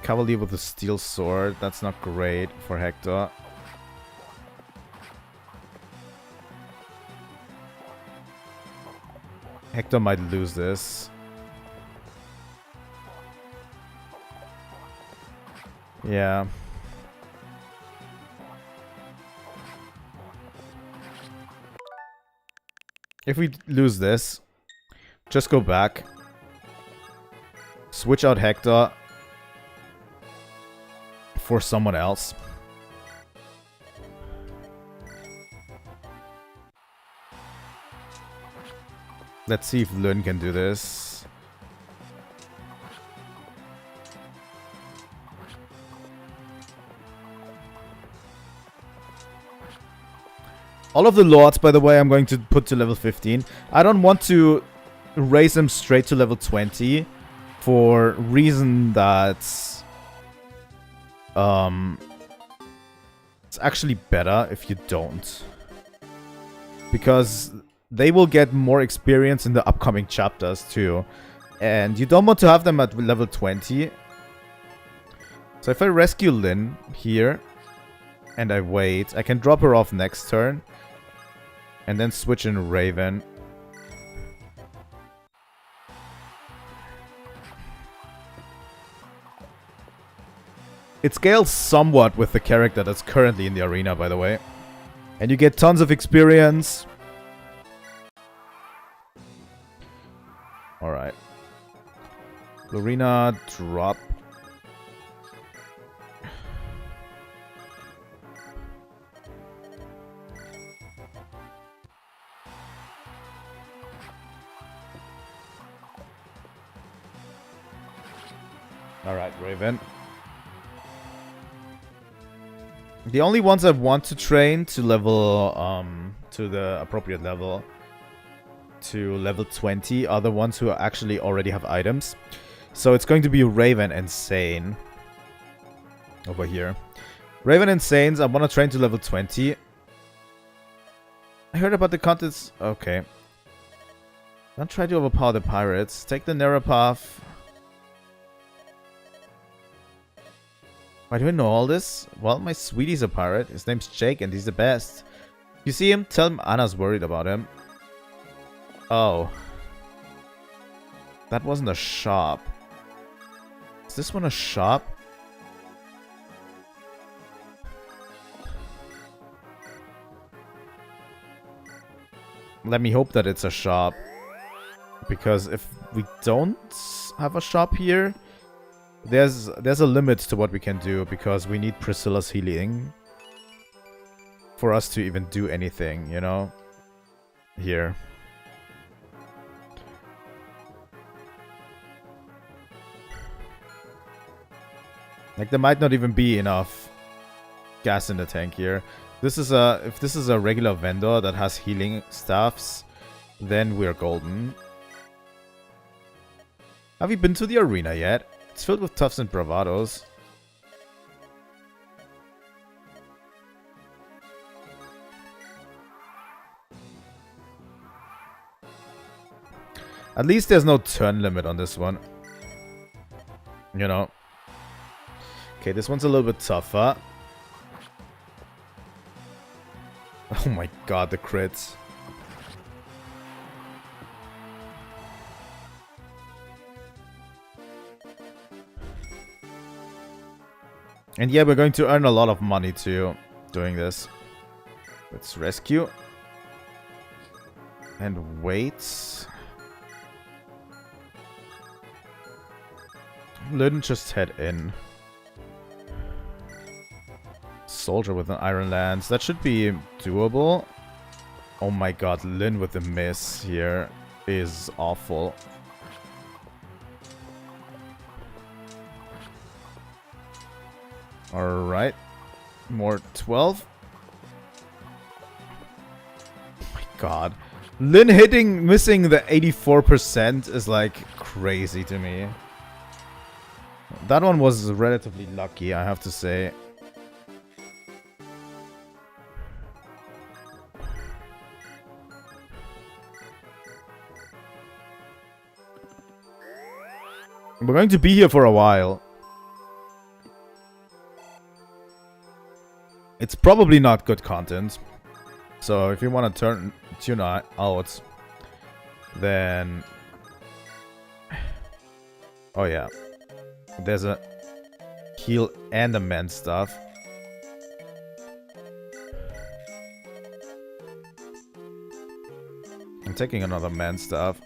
Cavalier with a steel sword. That's not great for Hector. Hector might lose this. Yeah. If we lose this, just go back. Switch out Hector for someone else. Let's see if Lyn can do this. All of the lords, by the way, I'm going to put to level 15. I don't want to raise them straight to level 20 for reason that it's actually better if you don't. Because they will get more experience in the upcoming chapters too. And you don't want to have them at level 20. So if I rescue Lyn here and I wait, I can drop her off next turn. And then switch in Raven. It scales somewhat with the character that's currently in the arena, by the way. And you get tons of experience. Alright. Lorena, drop. Alright, Raven. The only ones I want to train to level, to the appropriate level, to level 20, are the ones who actually already have items. So it's going to be Raven and Sane. Over here. Raven and Sanes, I want to train to level 20. I heard about the contents. Okay. Don't try to overpower the pirates. Take the narrow path. Why do I know all this? Well, my sweetie's a pirate. His name's Jake and he's the best. You see him? Tell him Anna's worried about him. Oh. That wasn't a shop. Is this one a shop? Let me hope that it's a shop. Because if we don't have a shop here, there's a limit to what we can do, because we need Priscilla's healing for us to even do anything, you know? Here. Like, there might not even be enough gas in the tank here. This is if this is a regular vendor that has healing staffs, then we're golden. Have you been to the arena yet? It's filled with toughs and bravados. At least there's no turn limit on this one. You know. Okay, this one's a little bit tougher. Oh my god, the crits. And yeah, we're going to earn a lot of money too, doing this. Let's rescue. And wait. Lyn, just head in. Soldier with an iron lance. That should be doable. Oh my god, Lyn with the miss here is awful. Alright. More 12. Oh my god. Lyn missing the 84% is like crazy to me. That one was relatively lucky, I have to say. We're going to be here for a while. It's probably not good content. So if you want to tune out, then... Oh yeah. There's a heal and a mend stuff. I'm taking another mend stuff.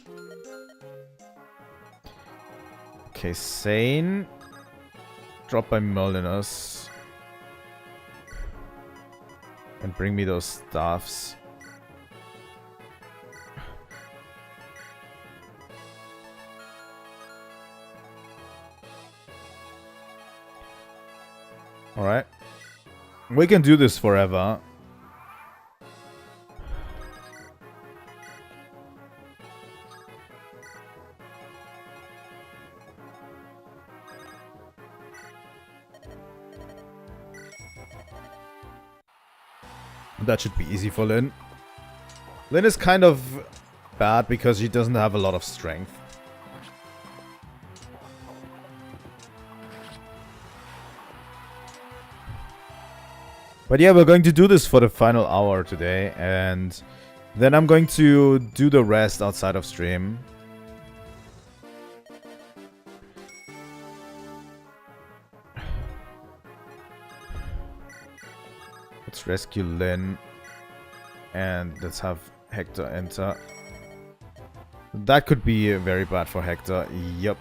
Okay, Sane. Drop by Molinus. And bring me those stuffs. Alright. We can do this forever. That should be easy for Lyn. Lyn is kind of bad because she doesn't have a lot of strength. But yeah, we're going to do this for the final hour today, and then I'm going to do the rest outside of stream. Let's rescue Lyn, and let's have Hector enter. That could be very bad for Hector. Yup.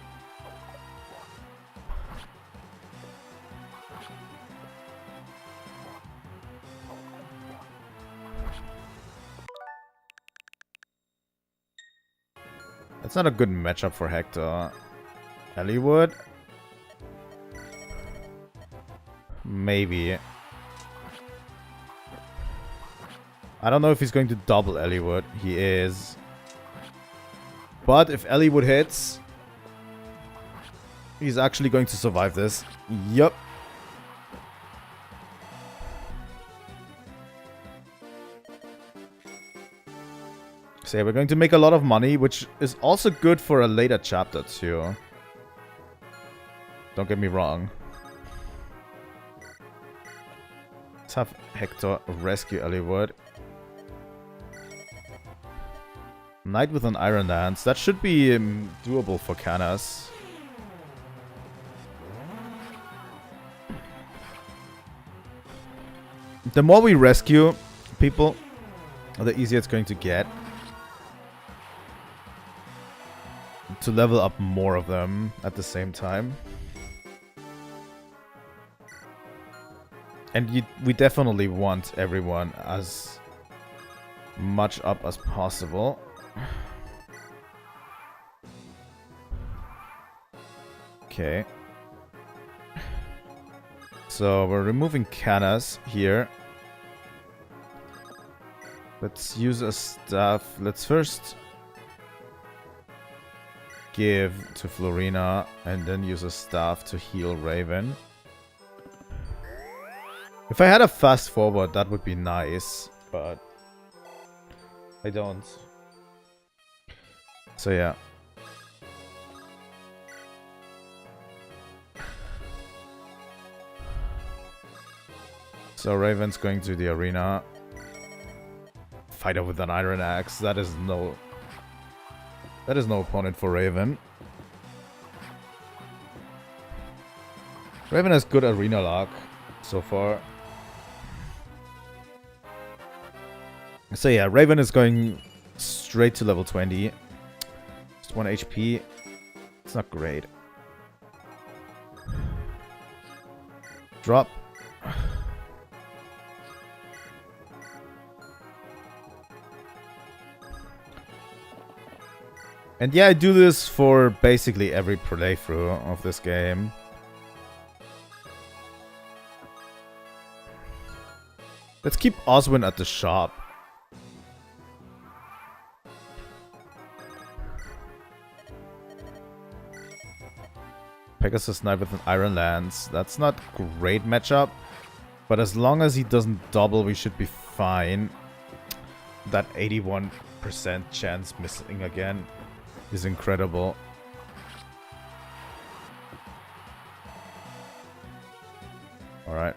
That's not a good matchup for Hector. Eliwood? Maybe. I don't know if he's going to double Eliwood. He is. But if Eliwood hits, he's actually going to survive this. Yup. So yeah, we're going to make a lot of money, which is also good for a later chapter too. Don't get me wrong. Let's have Hector rescue Eliwood. Knight with an Iron Lance. That should be doable for Canas. The more we rescue people, the easier it's going to get to level up more of them at the same time. And we definitely want everyone as much up as possible. Okay. So we're removing Canas here. Let's use a staff. Let's first give to Florina and then use a staff to heal Raven. If I had a fast forward, that would be nice, but I don't. So yeah. So Raven's going to the arena. Fight her with an iron axe. That is no opponent for Raven. Raven has good arena luck so far. So yeah, Raven is going straight to level 20. Just 1 HP. It's not great. Drop. And yeah, I do this for basically every playthrough of this game. Let's keep Oswin at the shop. Pegasus Knight with an Iron Lance. That's not great matchup. But as long as he doesn't double, we should be fine. That 81% chance missing again is incredible. Alright.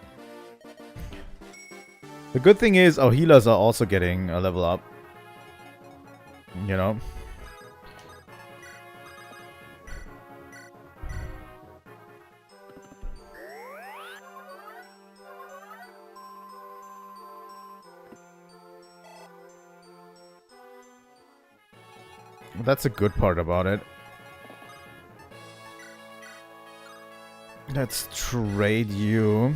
The good thing is our healers are also getting a level up. You know? That's a good part about it. Let's trade you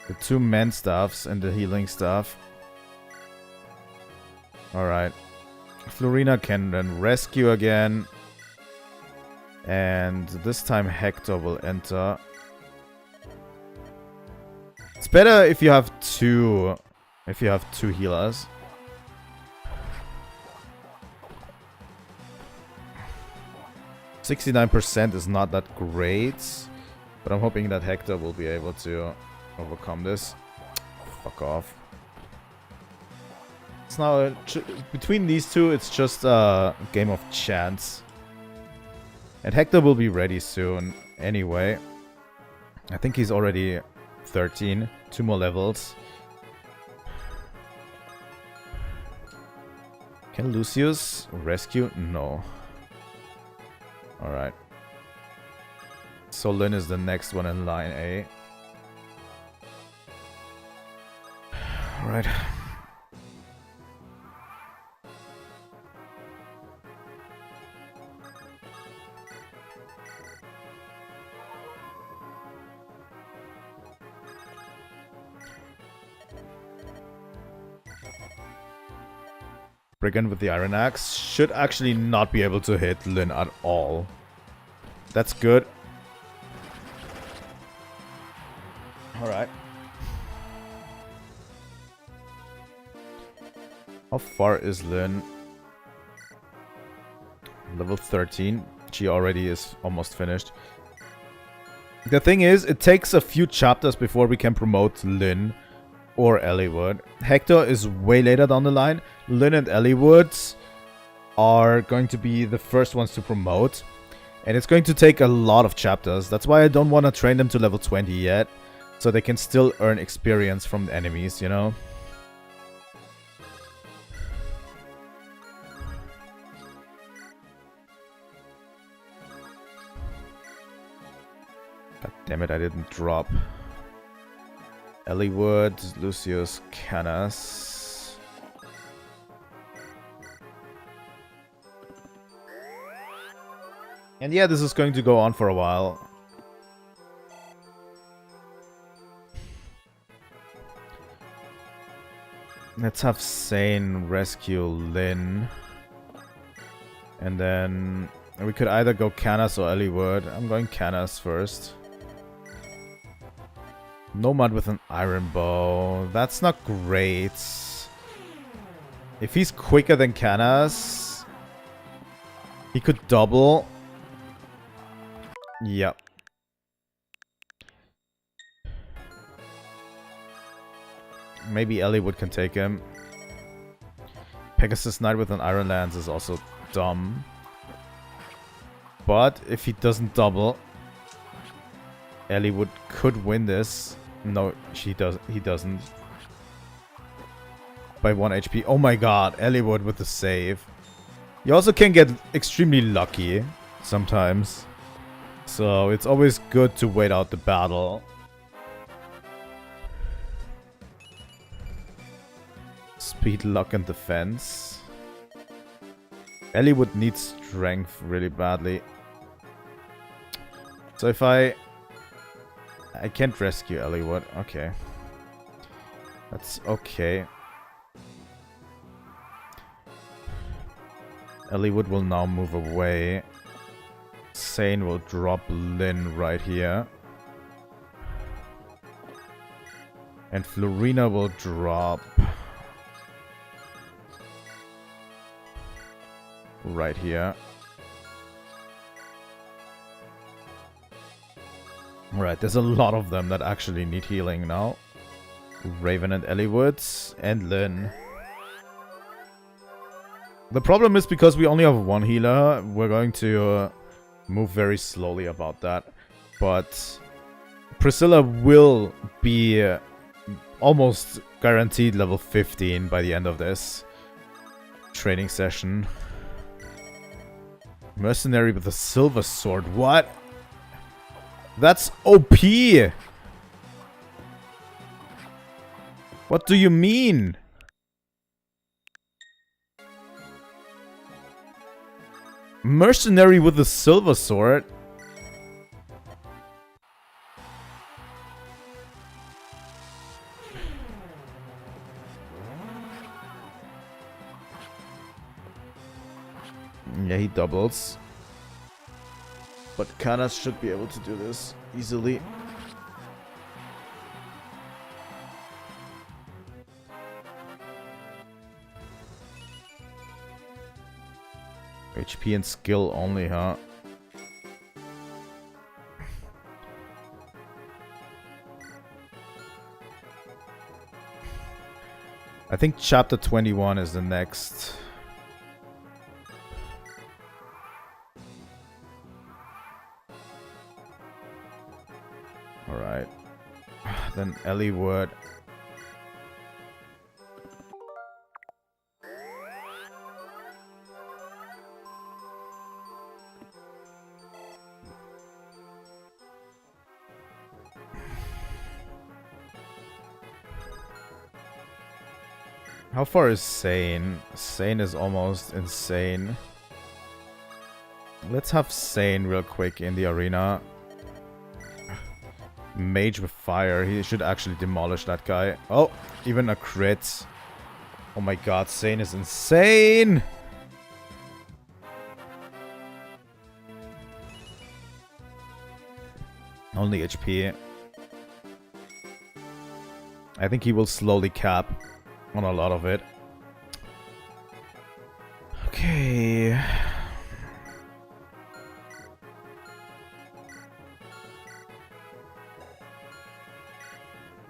the 2 men stuffs and the healing stuff. Alright. Florina can then rescue again. And this time Hector will enter. It's better if you have two healers. %69% is not that great, but I'm hoping that Hector will be able to overcome this. Fuck off. It's now between these two, it's just a game of chance. And Hector will be ready soon anyway. I think he's already 13, 2 more levels. Can Lucius rescue? No. Alright. So Lyn is the next one in line A. Alright. Brigand with the Iron Axe should actually not be able to hit Lyn at all. That's good. Alright. How far is Lyn? Level 13. She already is almost finished. The thing is, it takes a few chapters before we can promote Lyn or eliwood. Hector is way later down the line. Lyn and eliwood are going to be the first ones to promote. And it's going to take a lot of chapters. That's why I don't want to train them to level 20 yet. So they can still earn experience from the enemies, you know? God damn it, I didn't drop. Eliwood, Lucius, Canas. And yeah, this is going to go on for a while. Let's have Sane rescue Lyn. And then we could either go Canas or Eliwood. I'm going Canas first. Nomad with an iron bow. That's not great. If he's quicker than Canas, he could double. Yep. Maybe Eliwood can take him. Pegasus Knight with an iron lance is also dumb. But if he doesn't double, Eliwood could win this. No, he doesn't. By 1 HP. Oh my god, Eliwood with the save. You also can get extremely lucky sometimes. So it's always good to wait out the battle. Speed, luck, and defense. Eliwood needs strength really badly. So if I can't rescue Eliwood. Okay. That's okay. Eliwood will now move away. Sane will drop Lyn right here. And Florina will drop right here. Right, there's a lot of them that actually need healing now. Raven and Eliwood and Lyn. The problem is because we only have one healer, we're going to move very slowly about that. But Priscilla will be almost guaranteed level 15 by the end of this training session. Mercenary with a silver sword. What? That's OP! What do you mean? Mercenary with a silver sword? Yeah, he doubles. But Kanas should be able to do this easily. HP and skill only, huh? I think chapter 21 is the next. Alright. Then eliwood. How far is Sane? Sane is almost insane. Let's have Sane real quick in the arena. Mage with fire. He should actually demolish that guy. Oh, even a crit. Oh my god, Sane is insane! Only HP. I think he will slowly cap on a lot of it. Okay.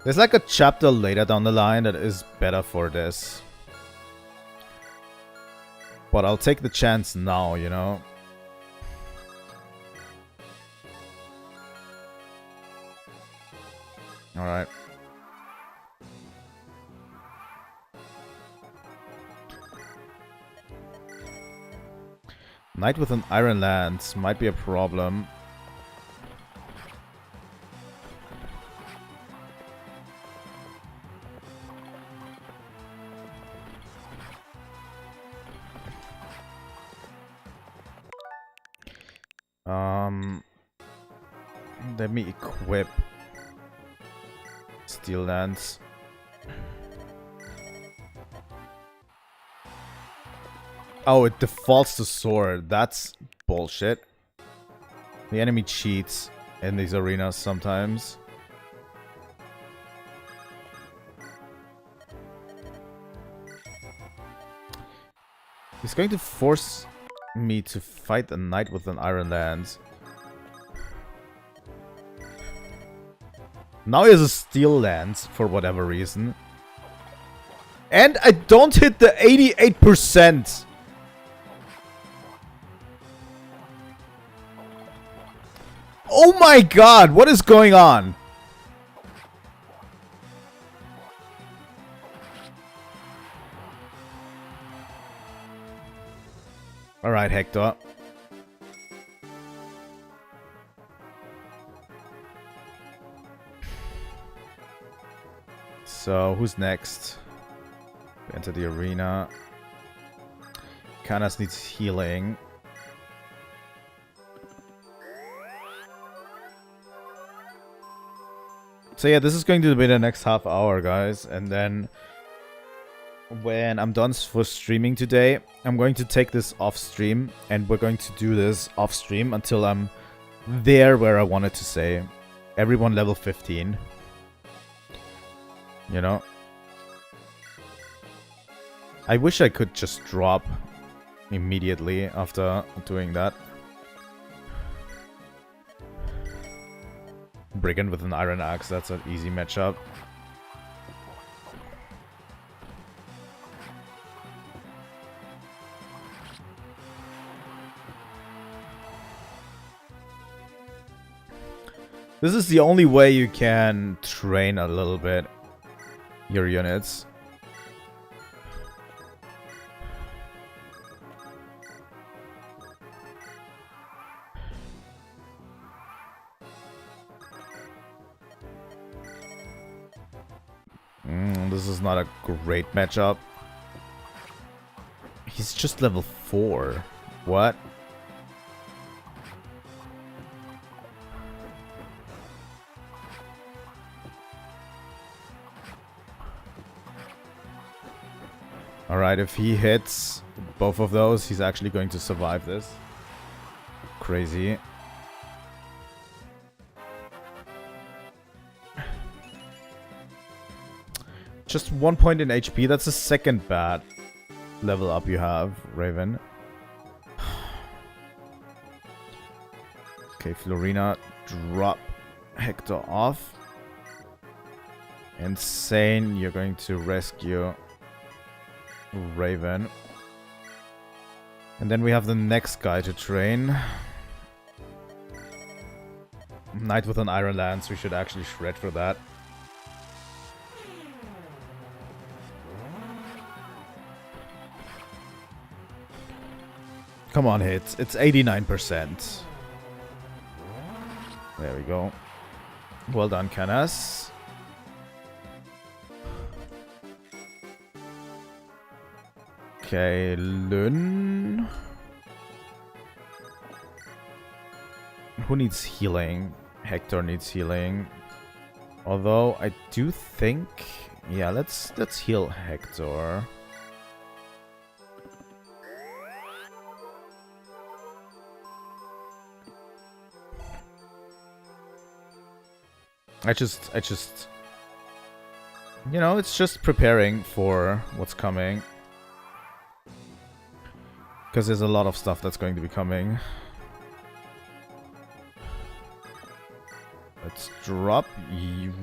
There's like a chapter later down the line that is better for this. But I'll take the chance now, you know? Alright. Knight with an iron lance might be a problem. Let me equip steel lance. Oh, it defaults to sword. That's bullshit. The enemy cheats in these arenas sometimes. He's going to force me to fight a knight with an iron lance. Now he has a steel lance for whatever reason. And I don't hit the 88%. Oh my god, what is going on? Alright, Hector. So, who's next? Enter the arena. Kanas needs healing. So yeah, this is going to be the next half hour, guys. And then when I'm done for streaming today, I'm going to take this off stream. And we're going to do this off stream until I'm there where I wanted to say. Everyone level 15. You know? I wish I could just drop immediately after doing that. Brigand with an iron axe, that's an easy matchup. This is the only way you can train a little bit your units. This is not a great matchup. He's just level 4. What? Alright, if he hits both of those, he's actually going to survive this. Crazy. Just 1 point in HP. That's the second bad level up you have, Raven. Okay, Florina, drop Hector off. Insane, you're going to rescue Raven. And then we have the next guy to train. Knight with an Iron Lance, we should actually shred for that. Come on, hits. It's 89%. There we go. Well done, Canas. Okay, Lun. Who needs healing? Hector needs healing. Although I do think, yeah, let's heal Hector. I just, you know, it's just preparing for what's coming. Because there's a lot of stuff that's going to be coming. Let's drop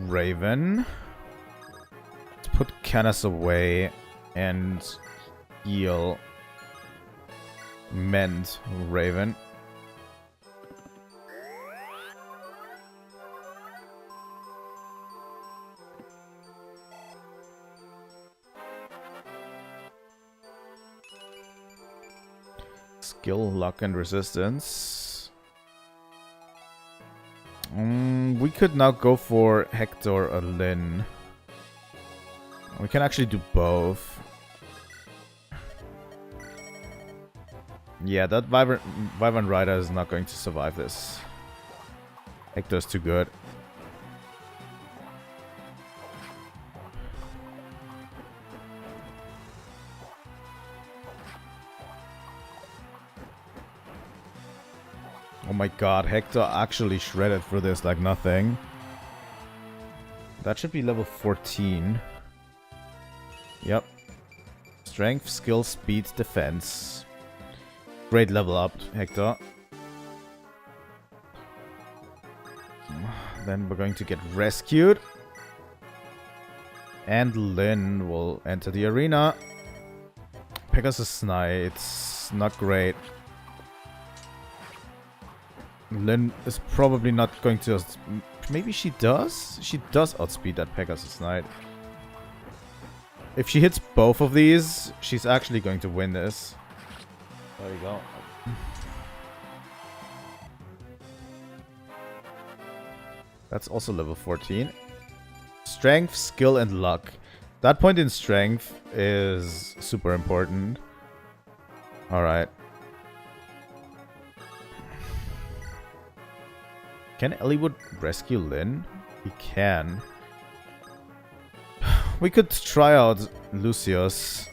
Raven. Let's put Canis away and heal Mend Raven. Skill, luck, and resistance. We could now go for Hector or Lyn. We can actually do both. Yeah, that Wyvern Rider is not going to survive this. Hector's too good. Oh my god, Hector actually shredded for this like nothing. That should be level 14. Yep. Strength, skill, speed, defense. Great level up, Hector. Then we're going to get rescued. And Lyn will enter the arena. Pegasus Knight, it's not great. Lyn is probably not going to... Maybe she does? She does outspeed that Pegasus Knight. If she hits both of these, she's actually going to win this. There we go. That's also level 14. Strength, skill, and luck. That point in strength is super important. Alright. Can Eliwood rescue Lyn? He can. We could try out Lucius.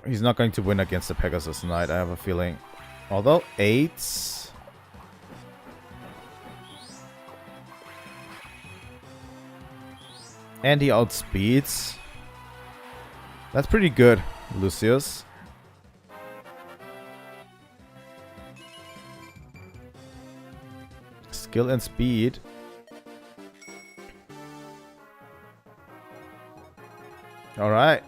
He's not going to win against the Pegasus Knight, I have a feeling. Although 8... And he outspeeds. That's pretty good, Lucius. Skill and speed. Alright.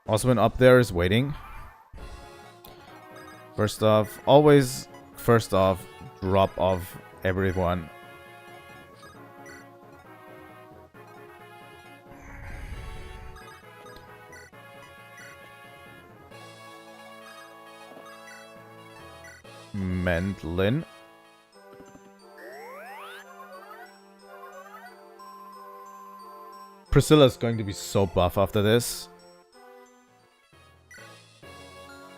Osman up there is waiting. First off, drop off everyone. Mentlin. Priscilla's going to be so buff after this.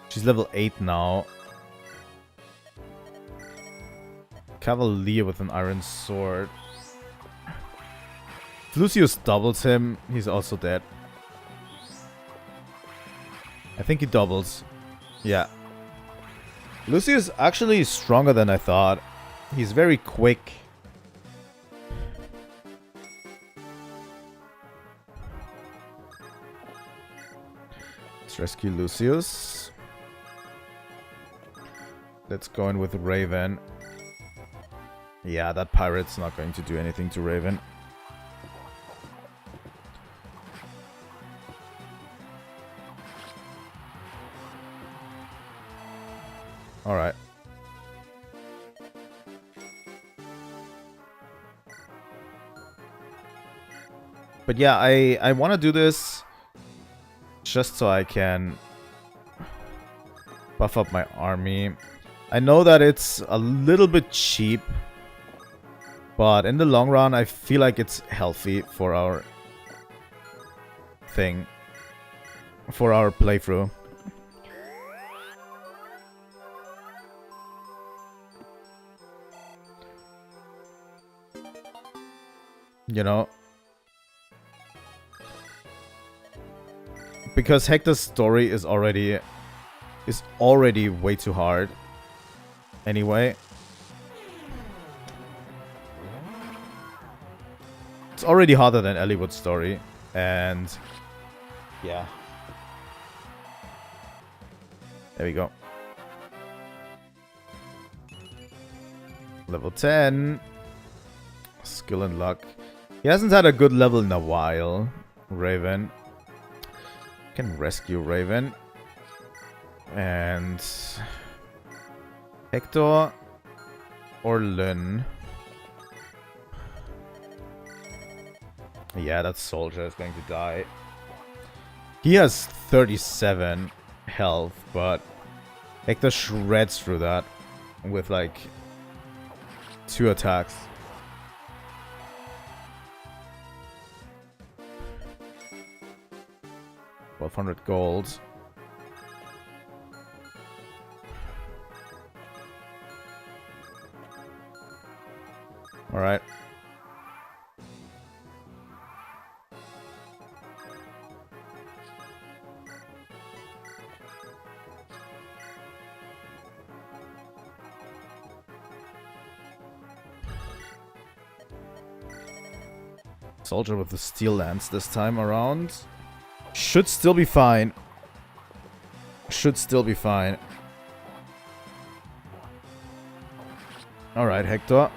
She's level 8 now. Cavalier with an iron sword. If Lucius doubles him, he's also dead. I think he doubles. Yeah. Lucius actually is stronger than I thought. He's very quick. Let's rescue Lucius. Let's go in with Raven. Yeah, that pirate's not going to do anything to Raven. Alright. But yeah, I want to do this just so I can buff up my army. I know that it's a little bit cheap, but in the long run, I feel like it's healthy for our thing, for our playthrough. You know? Because Hector's story is already way too hard. Anyway. It's already harder than eliwood's story. And yeah. There we go. Level 10. Skill and luck. He hasn't had a good level in a while. Raven. Can rescue Raven. And Hector or Lynn. Yeah, that soldier is going to die. He has 37 health, but Hector shreds through that with like 2 attacks. $1,200 gold. Alright. Soldier with the steel lance this time around. Should still be fine. Should still be fine. Alright, Hector.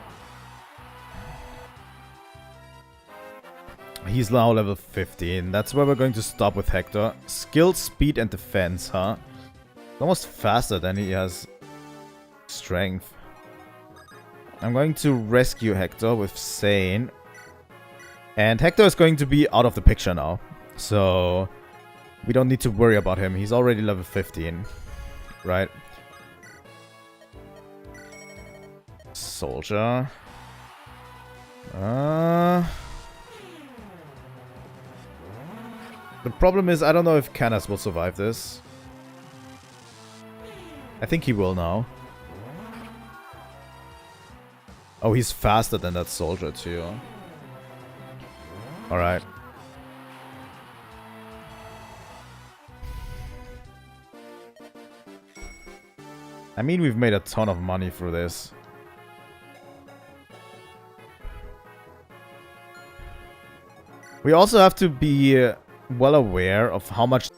He's now level 15. That's where we're going to stop with Hector. Skill, speed, and defense, huh? Almost faster than he has strength. I'm going to rescue Hector with Sane. And Hector is going to be out of the picture now. So we don't need to worry about him. He's already level 15. Right? Soldier. The problem is I don't know if Canas will survive this. I think he will now. Oh, he's faster than that soldier too. Alright. I mean, we've made a ton of money through this. We also have to be well aware of how much...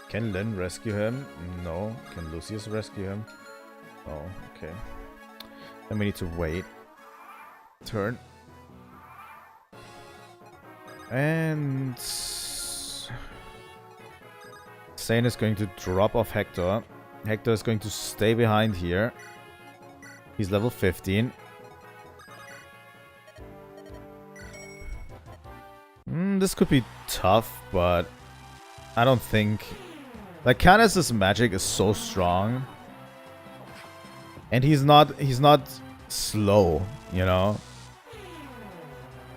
Can Lynn rescue him? No. Can Lucius rescue him? Oh, okay. Then we need to wait. Turn. And... Sane Sane is going to drop off Hector. Hector is going to stay behind here. He's level 15. This could be tough, but I don't think... Like, Canis' magic is so strong. And he's not slow, you know?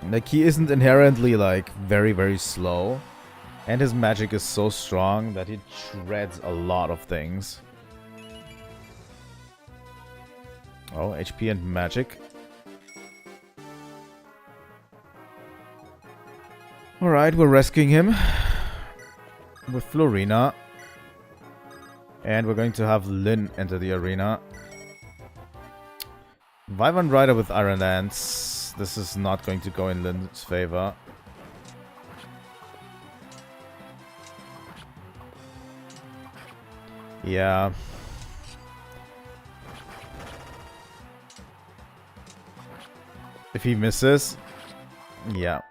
Like, he isn't inherently, like, very, very slow. And his magic is so strong that he shreds a lot of things. Oh, HP and magic. Alright, we're rescuing him. With Florina. And we're going to have Lyn enter the arena. Wyvern Rider with Iron Lance. This is not going to go in Lyn's favor. Yeah. If he misses, yeah.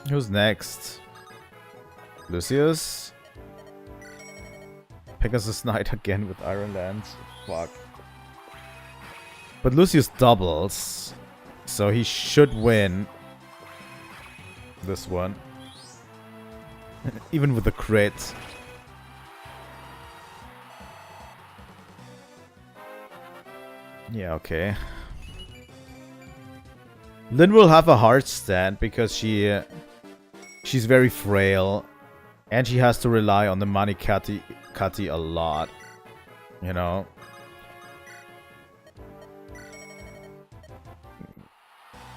Who's next? Lucius? Pegasus Knight again with Iron Lance. Fuck. But Lucius doubles, so he should win this one. Even with the crit. Yeah, okay. Lyn will have a hard stand because she's very frail, and she has to rely on the Mani Kati a lot, you know.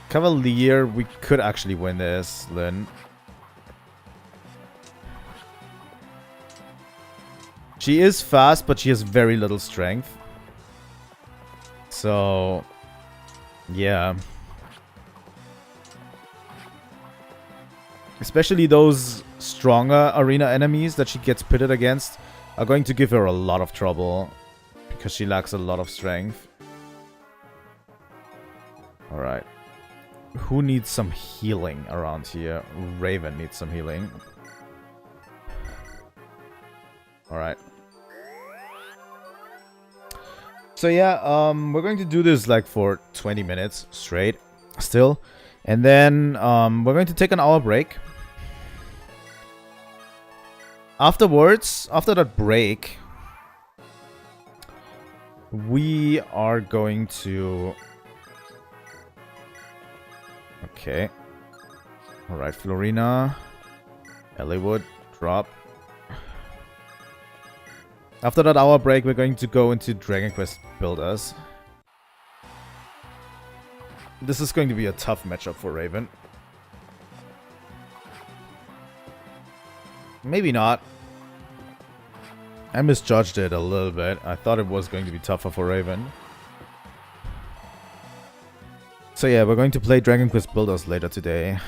Cavalier, we could actually win this, Lyn. She is fast, but she has very little strength. So, yeah. Especially those stronger arena enemies that she gets pitted against are going to give her a lot of trouble because she lacks a lot of strength. Alright. Who needs some healing around here? Raven needs some healing. Alright. So yeah, we're going to do this like for 20 minutes straight still. And then we're going to take an hour break. Afterwards, after that break, we are going to... Okay. Alright, Florina. Eliwood, drop. After that hour break, we're going to go into Dragon Quest Builders. This is going to be a tough matchup for Raven. Maybe not. I misjudged it a little bit. I thought it was going to be tougher for Raven. So yeah, we're going to play Dragon Quest Builders later today.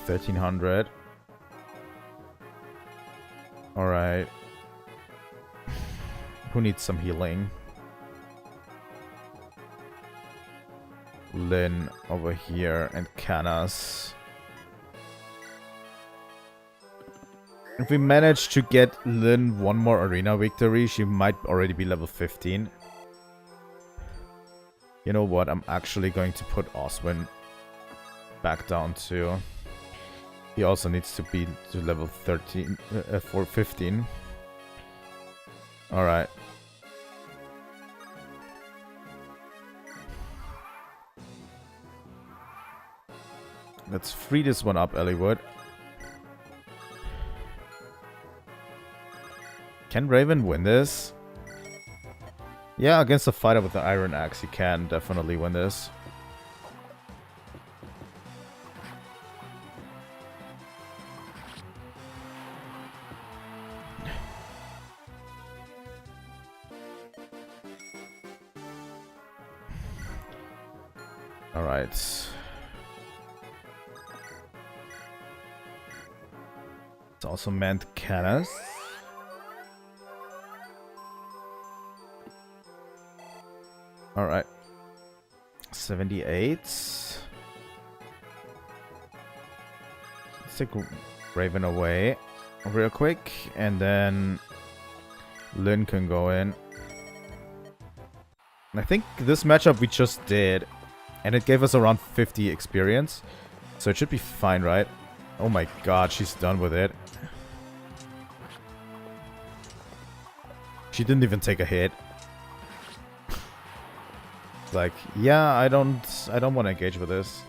1300. Alright. Who needs some healing? Lyn over here and Canas. If we manage to get Lyn one more arena victory, she might already be level 15. You know what? I'm actually going to put Oswin back down too. He also needs to be to level 13 for 15. Alright. Let's free this one up, Eliwood. Can Raven win this? Yeah, against a fighter with the Iron Axe, he can definitely win this. Alright. It's also meant Canas. Alright. 78. Let's take Raven away real quick, and then Lyn can go in. I think this matchup we just did, and it gave us around 50 experience, so it should be fine, right? Oh my god, she's done with it. She didn't even take a hit. Like, yeah, I don't want to engage with this.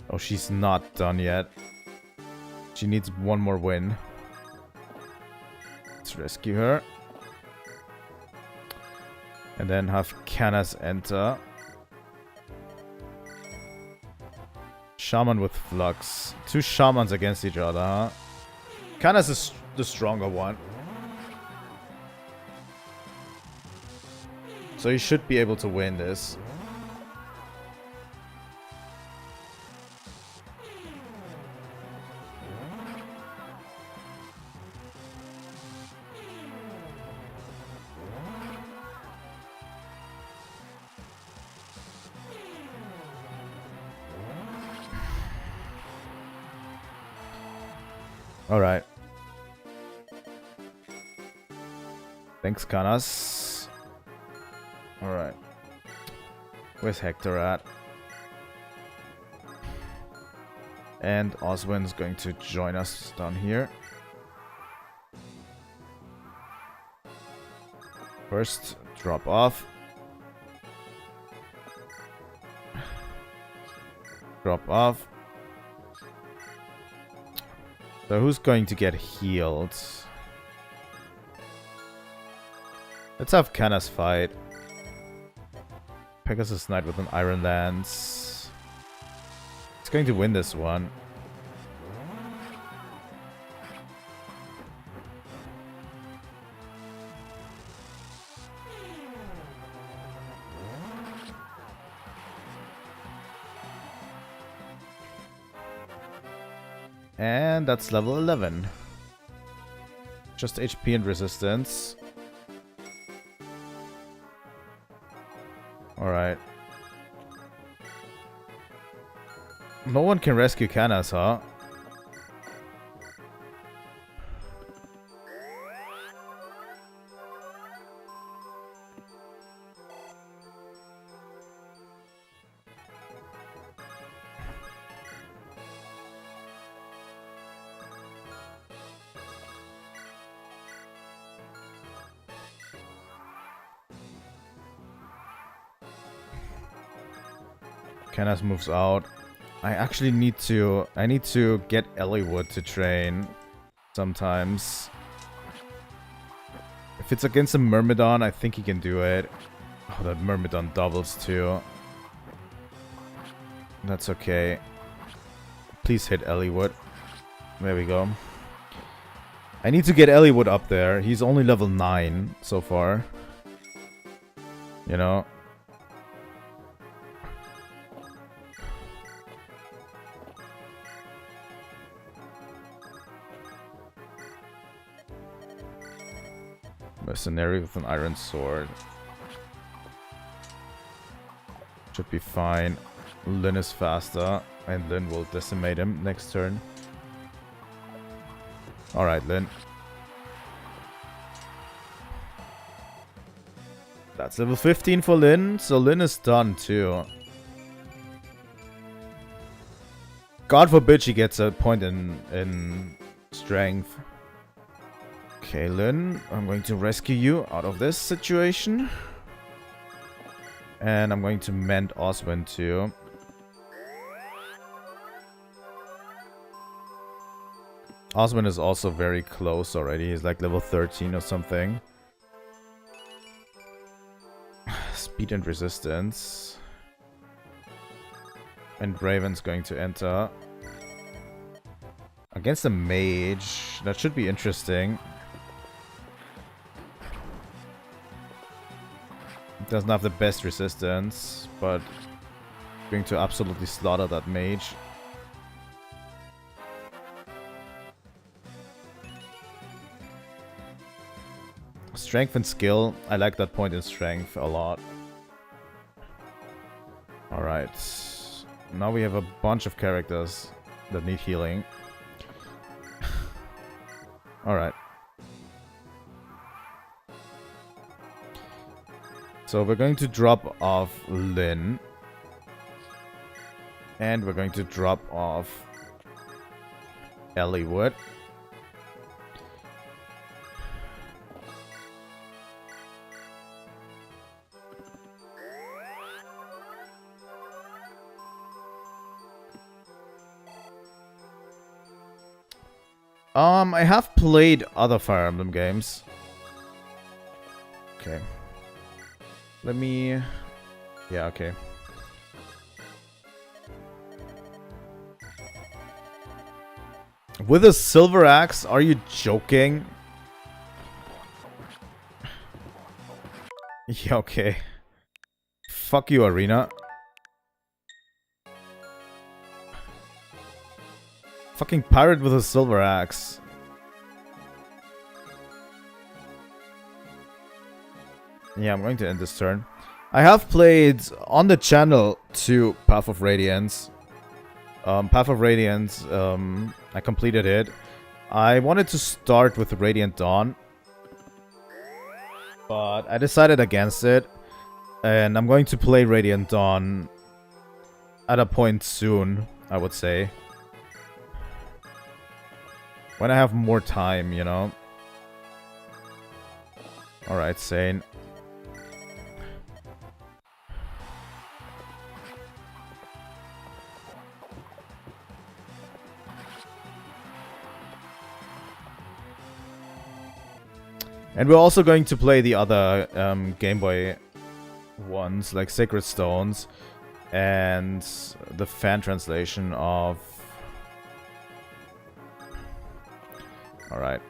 Oh, she's not done yet. She needs one more win. Let's rescue her. And then have Canas enter. Shaman with Flux. Two Shamans against each other, huh? Canas is the stronger one. So you should be able to win this. Alright. Thanks, Canas. Alright. Where's Hector at? And Oswin's going to join us down here. First, drop off. Drop off. So who's going to get healed? Let's have Canas fight. Pegasus Knight with an Iron Lance. It's going to win this one. And that's level 11. Just HP and resistance. Alright. No one can rescue Canas, huh? Canas moves out. I actually need to get Eliwood to train sometimes. If it's against a Myrmidon, I think he can do it. Oh, that Myrmidon doubles too. That's okay. Please hit Eliwood. There we go. I need to get Eliwood up there. He's only level 9 so far. You know? Mercenary with an iron sword. Should be fine. Lyn is faster, and Lyn will decimate him next turn. Alright, Lyn. That's level 15 for Lyn, so Lyn is done too. God forbid she gets a point in strength. Okay, Lyn, I'm going to rescue you out of this situation. And I'm going to mend Oswin too. Oswin is also very close already. He's like level 13 or something. Speed and resistance. And Raven's going to enter. Against a mage. That should be interesting. Doesn't have the best resistance, but going to absolutely slaughter that mage. Strength and skill. I like that point in strength a lot. Alright. now we have a bunch of characters that need healing. Alright. So we're going to drop off Lynn. And we're going to drop off Eliwood. I have played other Fire Emblem games. Okay. Let me... Yeah, okay. With a silver axe? Are you joking? Yeah, okay. Fuck you, Arena. Fucking pirate with a silver axe. Yeah, I'm going to end this turn. I have played on the channel to Path of Radiance. Path of Radiance, I completed it. I wanted to start with Radiant Dawn, but I decided against it. And I'm going to play Radiant Dawn at a point soon, I would say. When I have more time, you know. Alright, Sane. And we're also going to play the other Game Boy ones, like Sacred Stones, and the fan translation of... Alright.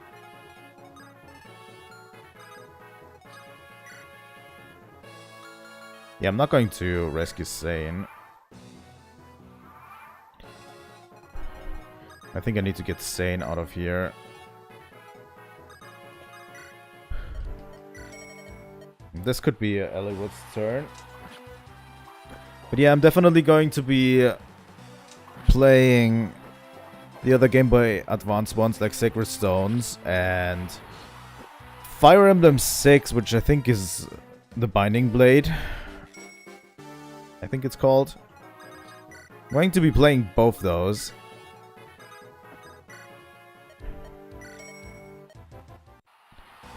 Yeah, I'm not going to rescue Sane. I think I need to get Sane out of here. This could be Eliwood's turn. But yeah, I'm definitely going to be playing the other Game Boy Advance ones like Sacred Stones and Fire Emblem 6, which I think is the Binding Blade. I think it's called. I'm going to be playing both those.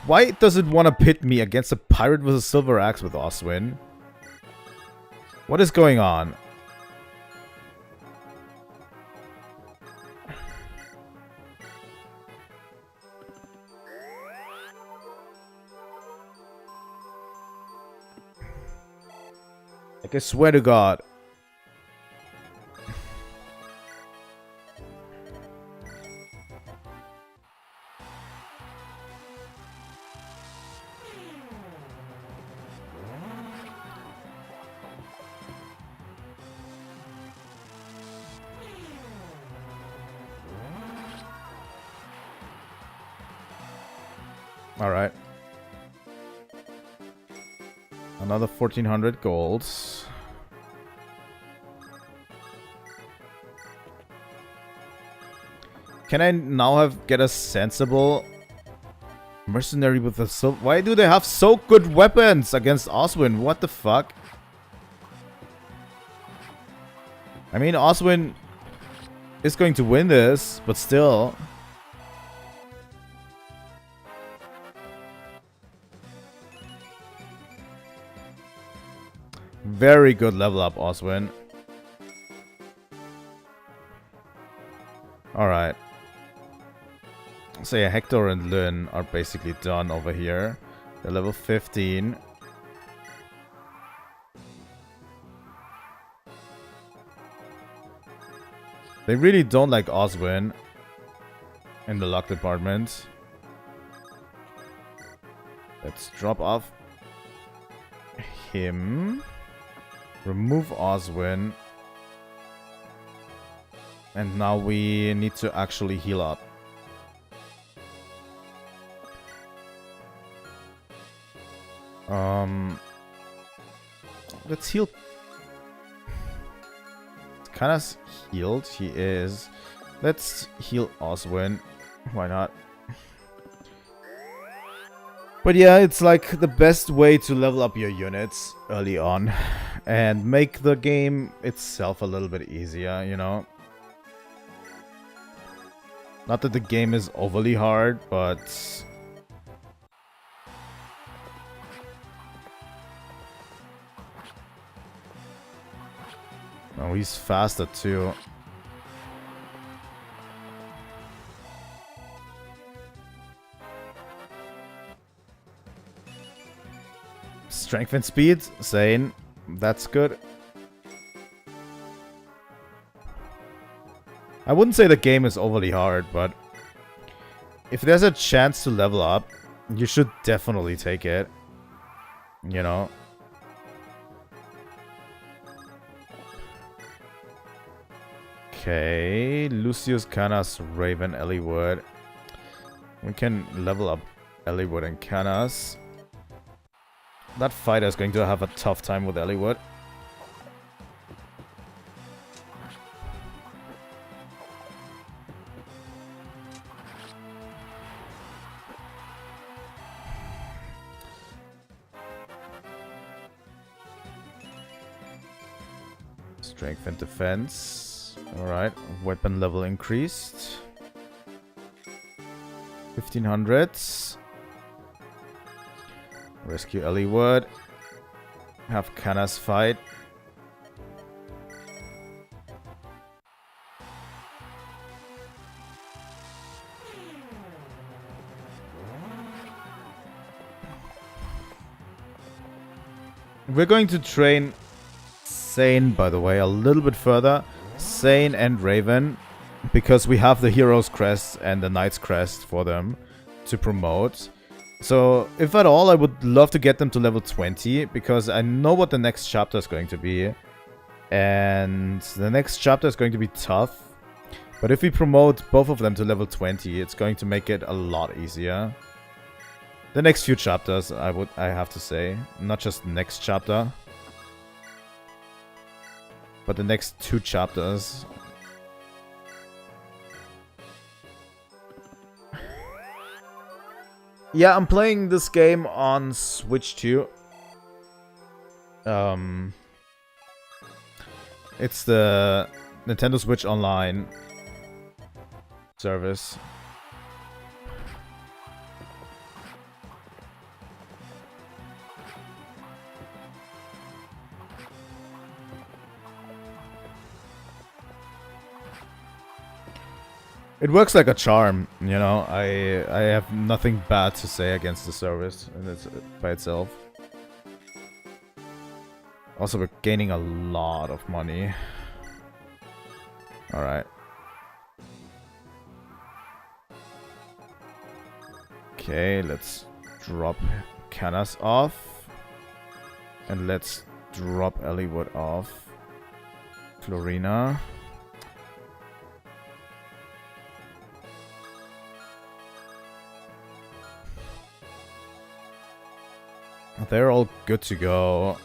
Why does it want to pit me against a pirate with a silver axe with Oswin? What is going on? Like, I swear to God. Alright. Another 1400 gold. Can I now get a sensible mercenary with a silver? Why do they have so good weapons against Oswin? What the fuck? I mean, Oswin is going to win this, but still. Very good level up, Oswin. Alright. So yeah, Hector and Lynn are basically done over here. They're level 15. They really don't like Oswin in the luck department. Let's drop off him. Remove Oswin. And now we need to actually heal up. Let's heal. Let's Kana's healed. He is. Let's heal Oswin. Why not? But yeah, it's like the best way to level up your units early on and make the game itself a little bit easier, you know? Not that the game is overly hard, but... Oh, he's faster too. Strength and speed, sane. That's good. I wouldn't say the game is overly hard, but if there's a chance to level up, you should definitely take it. You know? Okay, Lucius, Canas, Raven, Eliwood. We can level up Eliwood and Canas. That fighter is going to have a tough time with Eliwood. Strength and defense. Alright, weapon level increased. 1500. Rescue Eliwood. Have Canas fight. We're going to train Sane, by the way, a little bit further. Sane and Raven, because we have the Hero's Crest and the Knight's Crest for them to promote. So, if at all, I would love to get them to level 20, because I know what the next chapter is going to be. And the next chapter is going to be tough. But if we promote both of them to level 20, it's going to make it a lot easier. The next few chapters, I have to say. Not just next chapter. But the next 2 chapters. Yeah, I'm playing this game on Switch too. It's the Nintendo Switch Online service. It works like a charm, you know. I have nothing bad to say against the service and it's by itself. Also, we're gaining a lot of money. All right. Okay, let's drop Canas off, and let's drop Eliwood off. Florina. They're all good to go.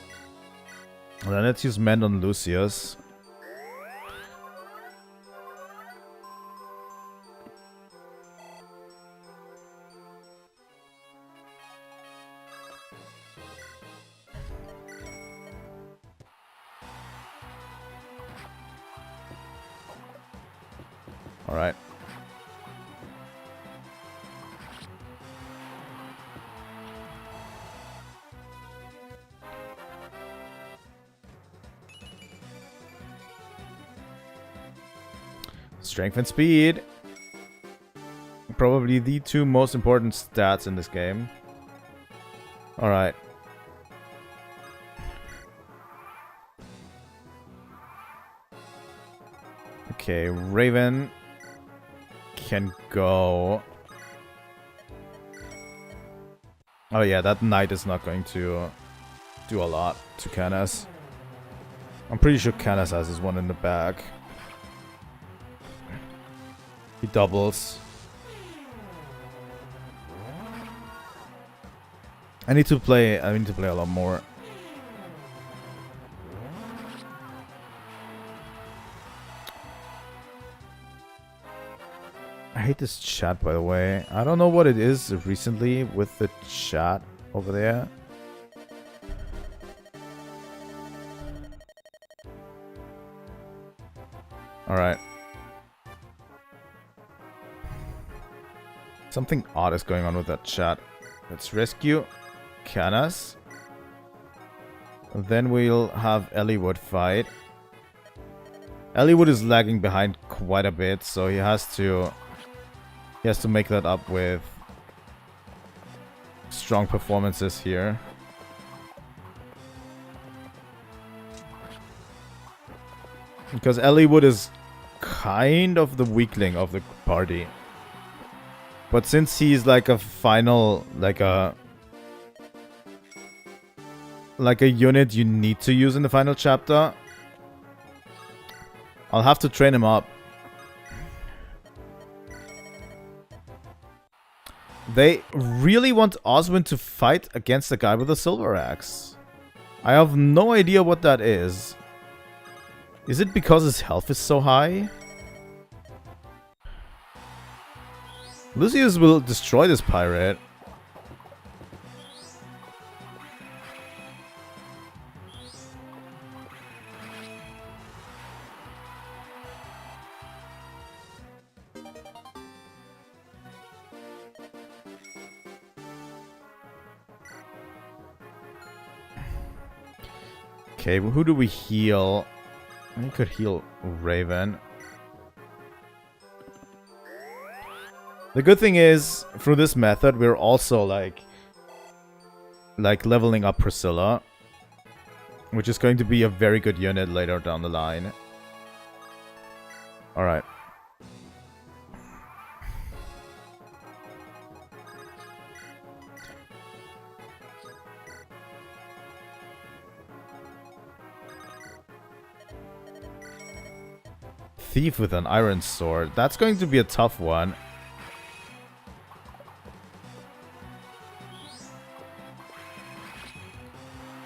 And then let's use Mend on Lucius. All right. Strength and speed. Probably the 2 most important stats in this game. Alright. Okay, Raven can go. Oh yeah, that knight is not going to do a lot to Canas. I'm pretty sure Canas has his one in the back. He doubles. I need to play a lot more. I hate this chat, by the way. I don't know what it is recently with the chat over there. Alright. Something odd is going on with that chat. Let's rescue Canas. Then we'll have eliwood fight. Eliwood is lagging behind quite a bit, so he has to make that up with strong performances here. Because eliwood is kind of the weakling of the party. But since he's like a final, like a unit you need to use in the final chapter, I'll have to train him up. They really want Oswin to fight against the guy with the silver axe. I have no idea what that is. Is it because his health is so high? Lucius will destroy this pirate. Okay, who do we heal? We could heal Raven. The good thing is, through this method, we're also like leveling up Priscilla, which is going to be a very good unit later down the line. Alright. Thief with an iron sword. That's going to be a tough one.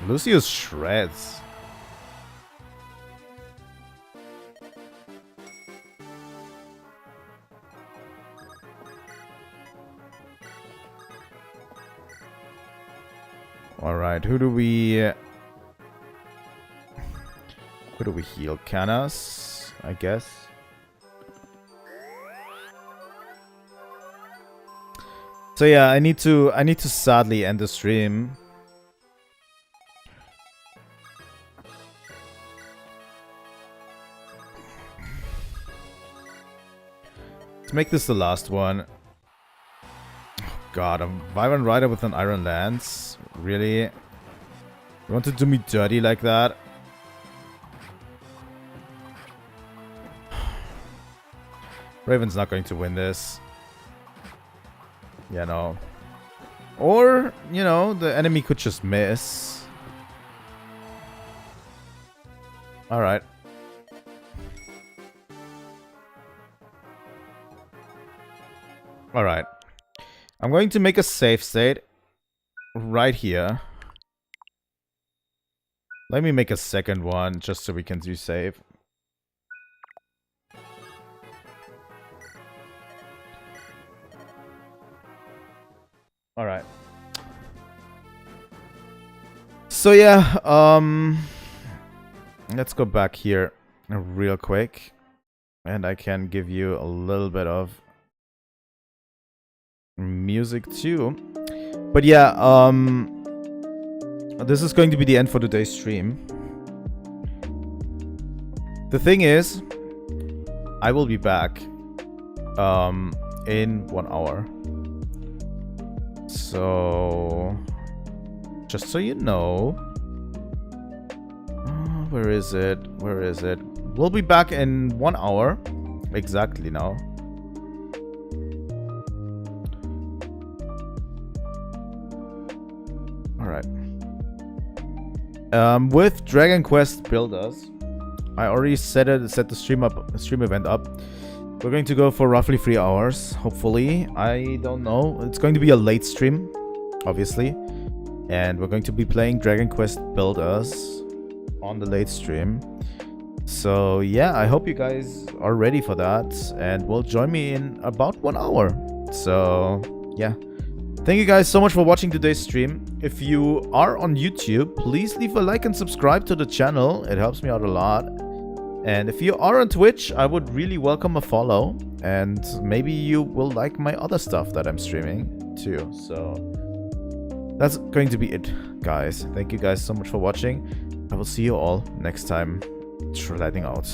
Lucius shreds. Alright, who do we heal? Canas, I guess. So yeah, I need to sadly end the stream. Let's make this the last one. Oh god, a Vibrant Rider with an Iron Lance? Really? You want to do me dirty like that? Raven's not going to win this. Yeah, no. Or, you know, the enemy could just miss. Alright. Alright. I'm going to make a save state right here. Let me make a second one just so we can do save. Alright. So yeah, let's go back here real quick. And I can give you a little bit of music too. But yeah, this is going to be the end for today's stream. The thing is, I will be back in 1 hour. So, just so you know, where is it? Where is it? We'll be back in 1 hour, exactly now. All right. With Dragon Quest Builders, I already set the stream event up. We're going to go for roughly 3 hours, hopefully. I don't know. It's going to be a late stream, obviously. And we're going to be playing Dragon Quest Builders on the late stream. So yeah, I hope you guys are ready for that and will join me in about 1 hour. So yeah, thank you guys so much for watching today's stream. If you are on YouTube, please leave a like and subscribe to the channel. It helps me out a lot. And if you are on Twitch, I would really welcome a follow. And maybe you will like my other stuff that I'm streaming too. So that's going to be it, guys. Thank you guys so much for watching. I will see you all next time. Trilightning out.